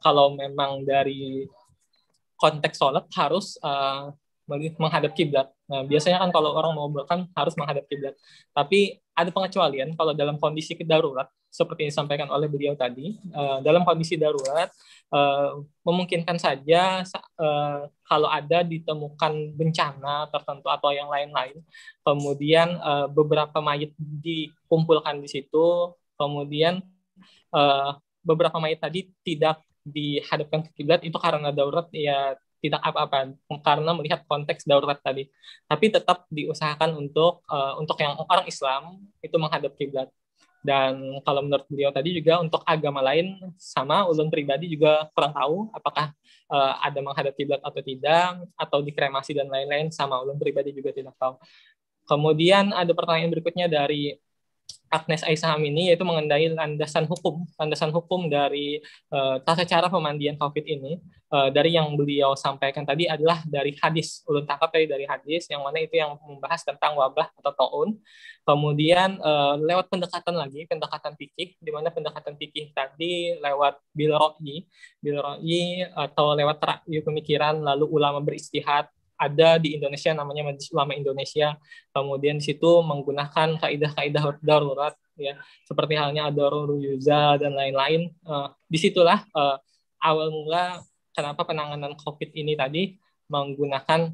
Kalau memang dari konteks sholat harus menghadap kiblat. Nah, biasanya kan kalau orang mau berkan harus menghadap kiblat. Tapi ada pengecualian kalau dalam kondisi darurat, seperti yang disampaikan oleh beliau tadi. Dalam kondisi darurat, memungkinkan saja kalau ada ditemukan bencana tertentu atau yang lain-lain, kemudian beberapa mayit dikumpulkan di situ, kemudian beberapa mayit tadi tidak dihadapkan ke kiblat, itu karena darurat, ya tidak apa-apa karena melihat konteks darurat tadi. Tapi tetap diusahakan untuk yang orang Islam itu menghadap kiblat. Dan kalau menurut beliau tadi juga untuk agama lain sama, ulun pribadi juga kurang tahu apakah ada menghadap kiblat atau tidak, atau dikremasi dan lain-lain, sama ulun pribadi juga tidak tahu. Kemudian ada pertanyaan berikutnya dari Agnes Aisyah Amini, yaitu mengenai landasan hukum dari tata cara pemandian COVID ini. Dari yang beliau sampaikan tadi adalah dari hadis, ulun tangkap dari hadis, yang mana itu yang membahas tentang wabah atau taun. Kemudian lewat pendekatan fikih, di mana pendekatan fikih tadi lewat bil ro'yi atau lewat ra'yu pemikiran, lalu ulama beristihad. Ada di Indonesia namanya Majelis Ulama Indonesia. Kemudian di situ menggunakan kaidah-kaidah darurat, ya, seperti halnya ad-daruru yuza dan lain-lain. Disitulah awal mula kenapa penanganan COVID ini tadi menggunakan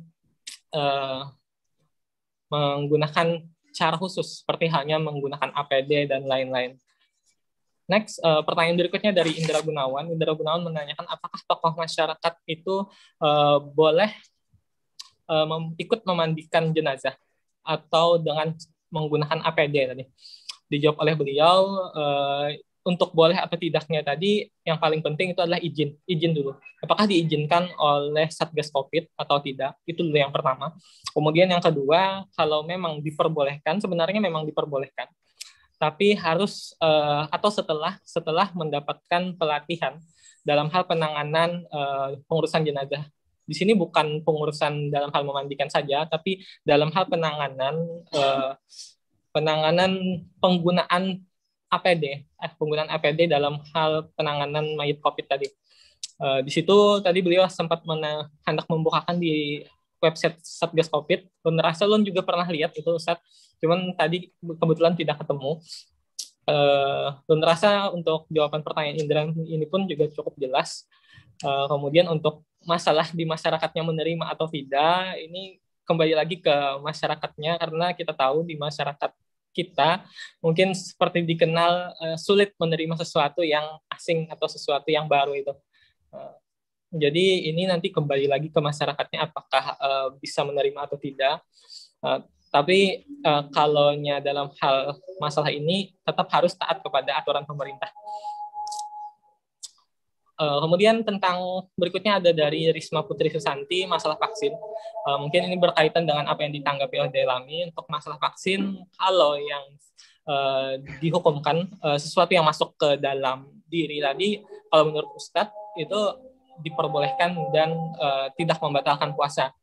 cara khusus, seperti halnya menggunakan APD dan lain-lain. Next, pertanyaan berikutnya dari Indra Gunawan. Indra Gunawan menanyakan apakah tokoh masyarakat itu boleh ikut memandikan jenazah atau dengan menggunakan APD tadi. Dijawab oleh beliau, untuk boleh atau tidaknya tadi yang paling penting itu adalah izin dulu. Apakah diizinkan oleh Satgas COVID atau tidak? Itu dulu yang pertama. Kemudian yang kedua, kalau memang diperbolehkan, sebenarnya memang diperbolehkan, tapi harus atau setelah mendapatkan pelatihan dalam hal penanganan pengurusan jenazah. Di sini bukan pengurusan dalam hal memandikan saja, tapi dalam hal penanganan penggunaan APD dalam hal penanganan mayit COVID tadi. Di situ tadi beliau sempat hendak membukakan di website Satgas Covid. Lun rasa Lun juga pernah lihat itu Ustaz, cuman tadi kebetulan tidak ketemu. Lun rasa untuk jawaban pertanyaan Indra ini pun juga cukup jelas. Kemudian untuk masalah di masyarakatnya menerima atau tidak, ini kembali lagi ke masyarakatnya, karena kita tahu di masyarakat kita mungkin seperti dikenal sulit menerima sesuatu yang asing atau sesuatu yang baru itu. Jadi ini nanti kembali lagi ke masyarakatnya apakah bisa menerima atau tidak. Tapi kalaunya dalam hal masalah ini tetap harus taat kepada aturan pemerintah. Kemudian tentang berikutnya ada dari Risma Putri Susanti, masalah vaksin. Mungkin ini berkaitan dengan apa yang ditanggapi oleh Delami. Untuk masalah vaksin, kalau yang dihukumkan sesuatu yang masuk ke dalam diri tadi, kalau menurut Ustadz itu diperbolehkan dan tidak membatalkan puasa.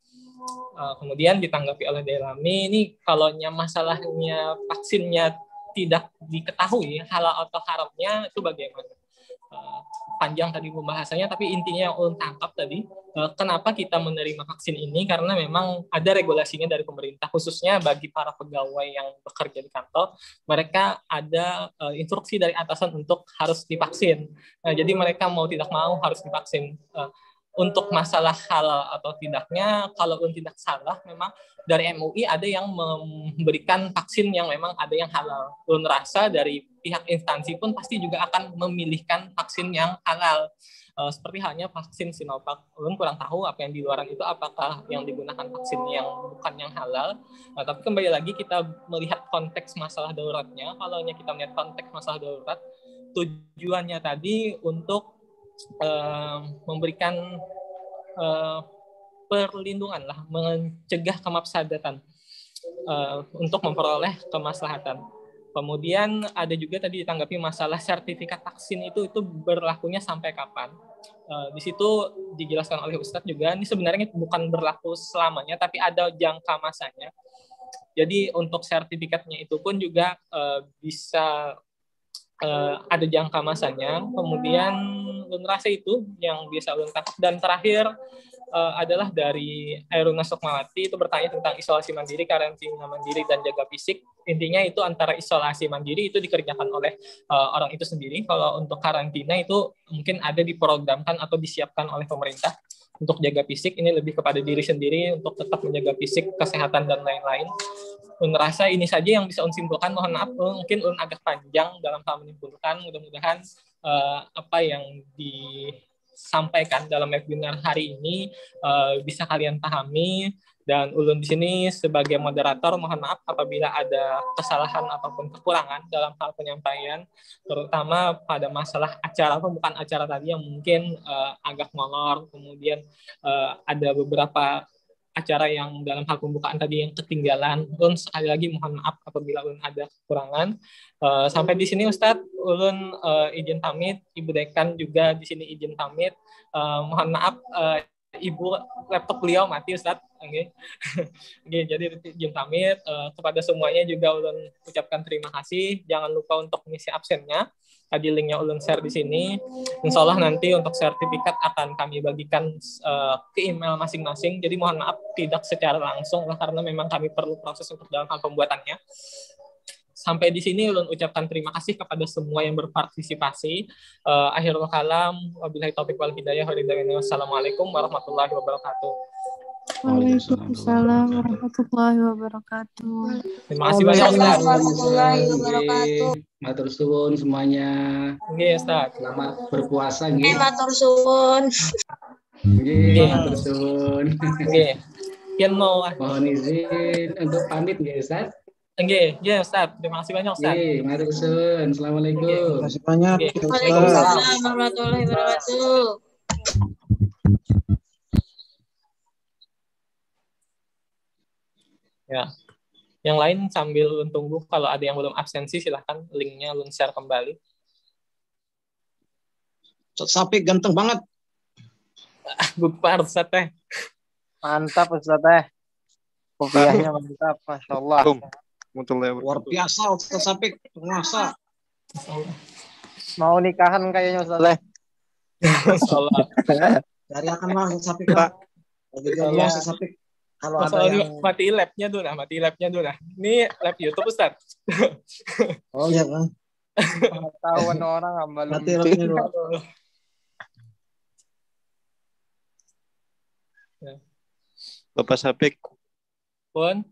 Kemudian ditanggapi oleh Delami, ini kalaunya masalahnya vaksinnya tidak diketahui halal atau haramnya, itu bagaimana? Panjang tadi pembahasannya, tapi intinya yang ulun tangkap tadi, kenapa kita menerima vaksin ini, karena memang ada regulasinya dari pemerintah, khususnya bagi para pegawai yang bekerja di kantor, mereka ada instruksi dari atasan untuk harus divaksin. Jadi mereka mau tidak mau harus divaksin. Untuk masalah halal atau tidaknya, kalau tidak salah, memang dari MUI ada yang memberikan vaksin yang memang ada yang halal. Ulun rasa dari pihak instansi pun pasti juga akan memilihkan vaksin yang halal. Seperti halnya vaksin Sinovac. Ulun kurang tahu apa yang di luaran itu, apakah yang digunakan vaksin yang bukan yang halal. Tapi kembali lagi kita melihat konteks masalah daruratnya. Kalau kita melihat konteks masalah darurat, tujuannya tadi untuk memberikan perlindungan lah, mencegah kemafsadatan untuk memperoleh kemaslahatan. Kemudian ada juga tadi ditanggapi masalah sertifikat vaksin itu berlakunya sampai kapan. Di situ dijelaskan oleh Ustadz juga, ini sebenarnya bukan berlaku selamanya, tapi ada jangka masanya. Jadi untuk sertifikatnya itu pun juga bisa ada jangka masanya. Kemudian ulun rasa itu yang bisa ulun tangkap. Dan terakhir adalah dari Airuna Sukmawati, itu bertanya tentang isolasi mandiri, karantina mandiri, dan jaga fisik. Intinya itu antara isolasi mandiri itu dikerjakan oleh orang itu sendiri. Kalau untuk karantina itu mungkin ada diprogramkan atau disiapkan oleh pemerintah. Untuk jaga fisik ini lebih kepada diri sendiri untuk tetap menjaga fisik, kesehatan, dan lain-lain. Ulun rasa ini saja yang bisa ulun simpulkan. Mohon maaf, mungkin ulun agak panjang dalam hal menyimpulkan. Mudah-mudahan apa yang disampaikan dalam webinar hari ini bisa kalian pahami. Dan ulun di sini sebagai moderator, mohon maaf apabila ada kesalahan ataupun kekurangan dalam hal penyampaian, terutama pada masalah acara pembukaan acara tadi yang mungkin agak molor. Kemudian ada beberapa acara yang dalam hal pembukaan tadi yang ketinggalan. Ulun sekali lagi mohon maaf apabila ulun ada kekurangan. Sampai di sini Ustadz, ulun izin pamit. Ibu Dekan juga di sini izin pamit. Mohon maaf Ibu, laptop beliau mati Ustadz. Okay. Jadi izin pamit. Kepada semuanya juga ulun ucapkan terima kasih. Jangan lupa untuk mengisi absennya. Tadi linknya ulun share di sini. Insya Allah nanti untuk sertifikat akan kami bagikan ke email masing-masing. Jadi mohon maaf tidak secara langsung karena memang kami perlu proses untuk dalam hal pembuatannya. Sampai di sini ulun ucapkan terima kasih kepada semua yang berpartisipasi. Akhirul kalam, wabillahi taufiq wal hidayah. Wassalamualaikum warahmatullahi wabarakatuh. Waalaikumsalam warahmatullahi wabarakatuh. Terima kasih banyak Ustaz. Warahmatullahi wabarakatuh. Matur suwun semuanya. Nggih Ustaz. Selamat berpuasa nggih. Matur suwun. Nggih, matur suwun. Nggih. Kian mau mohon izin untuk pamit nggih Ustaz. Nggih, ya Ustaz. Terima kasih banyak Ustaz. Nggih, matur suwun. Assalamualaikum. Terima kasih banyak. Waalaikumsalam warahmatullahi wabarakatuh. Ya. Yang lain sambil ulun tunggu, kalau ada yang belum absensi silahkan linknya ulun share kembali. Ustaz Sapik ganteng banget. Gupar Ustaz teh. Mantap Ustaz teh. Kopiahnya mantap, Masya Allah. Luar biasa Ustaz Sapik, penguasa. Mau nikahan kayaknya Ustaz teh. Masya Allah. Cari akan lah Ustaz Sapik Pak. Lagi Ustaz Sapik. Kalau ada Soal yang mati labnya dulu lah, mati labnya dulu lah. Ini lab YouTube Ustaz. oh iya Bang. Pengetahuan orang belum. Mati lapnya dulu. Bapak Sapik. Pun.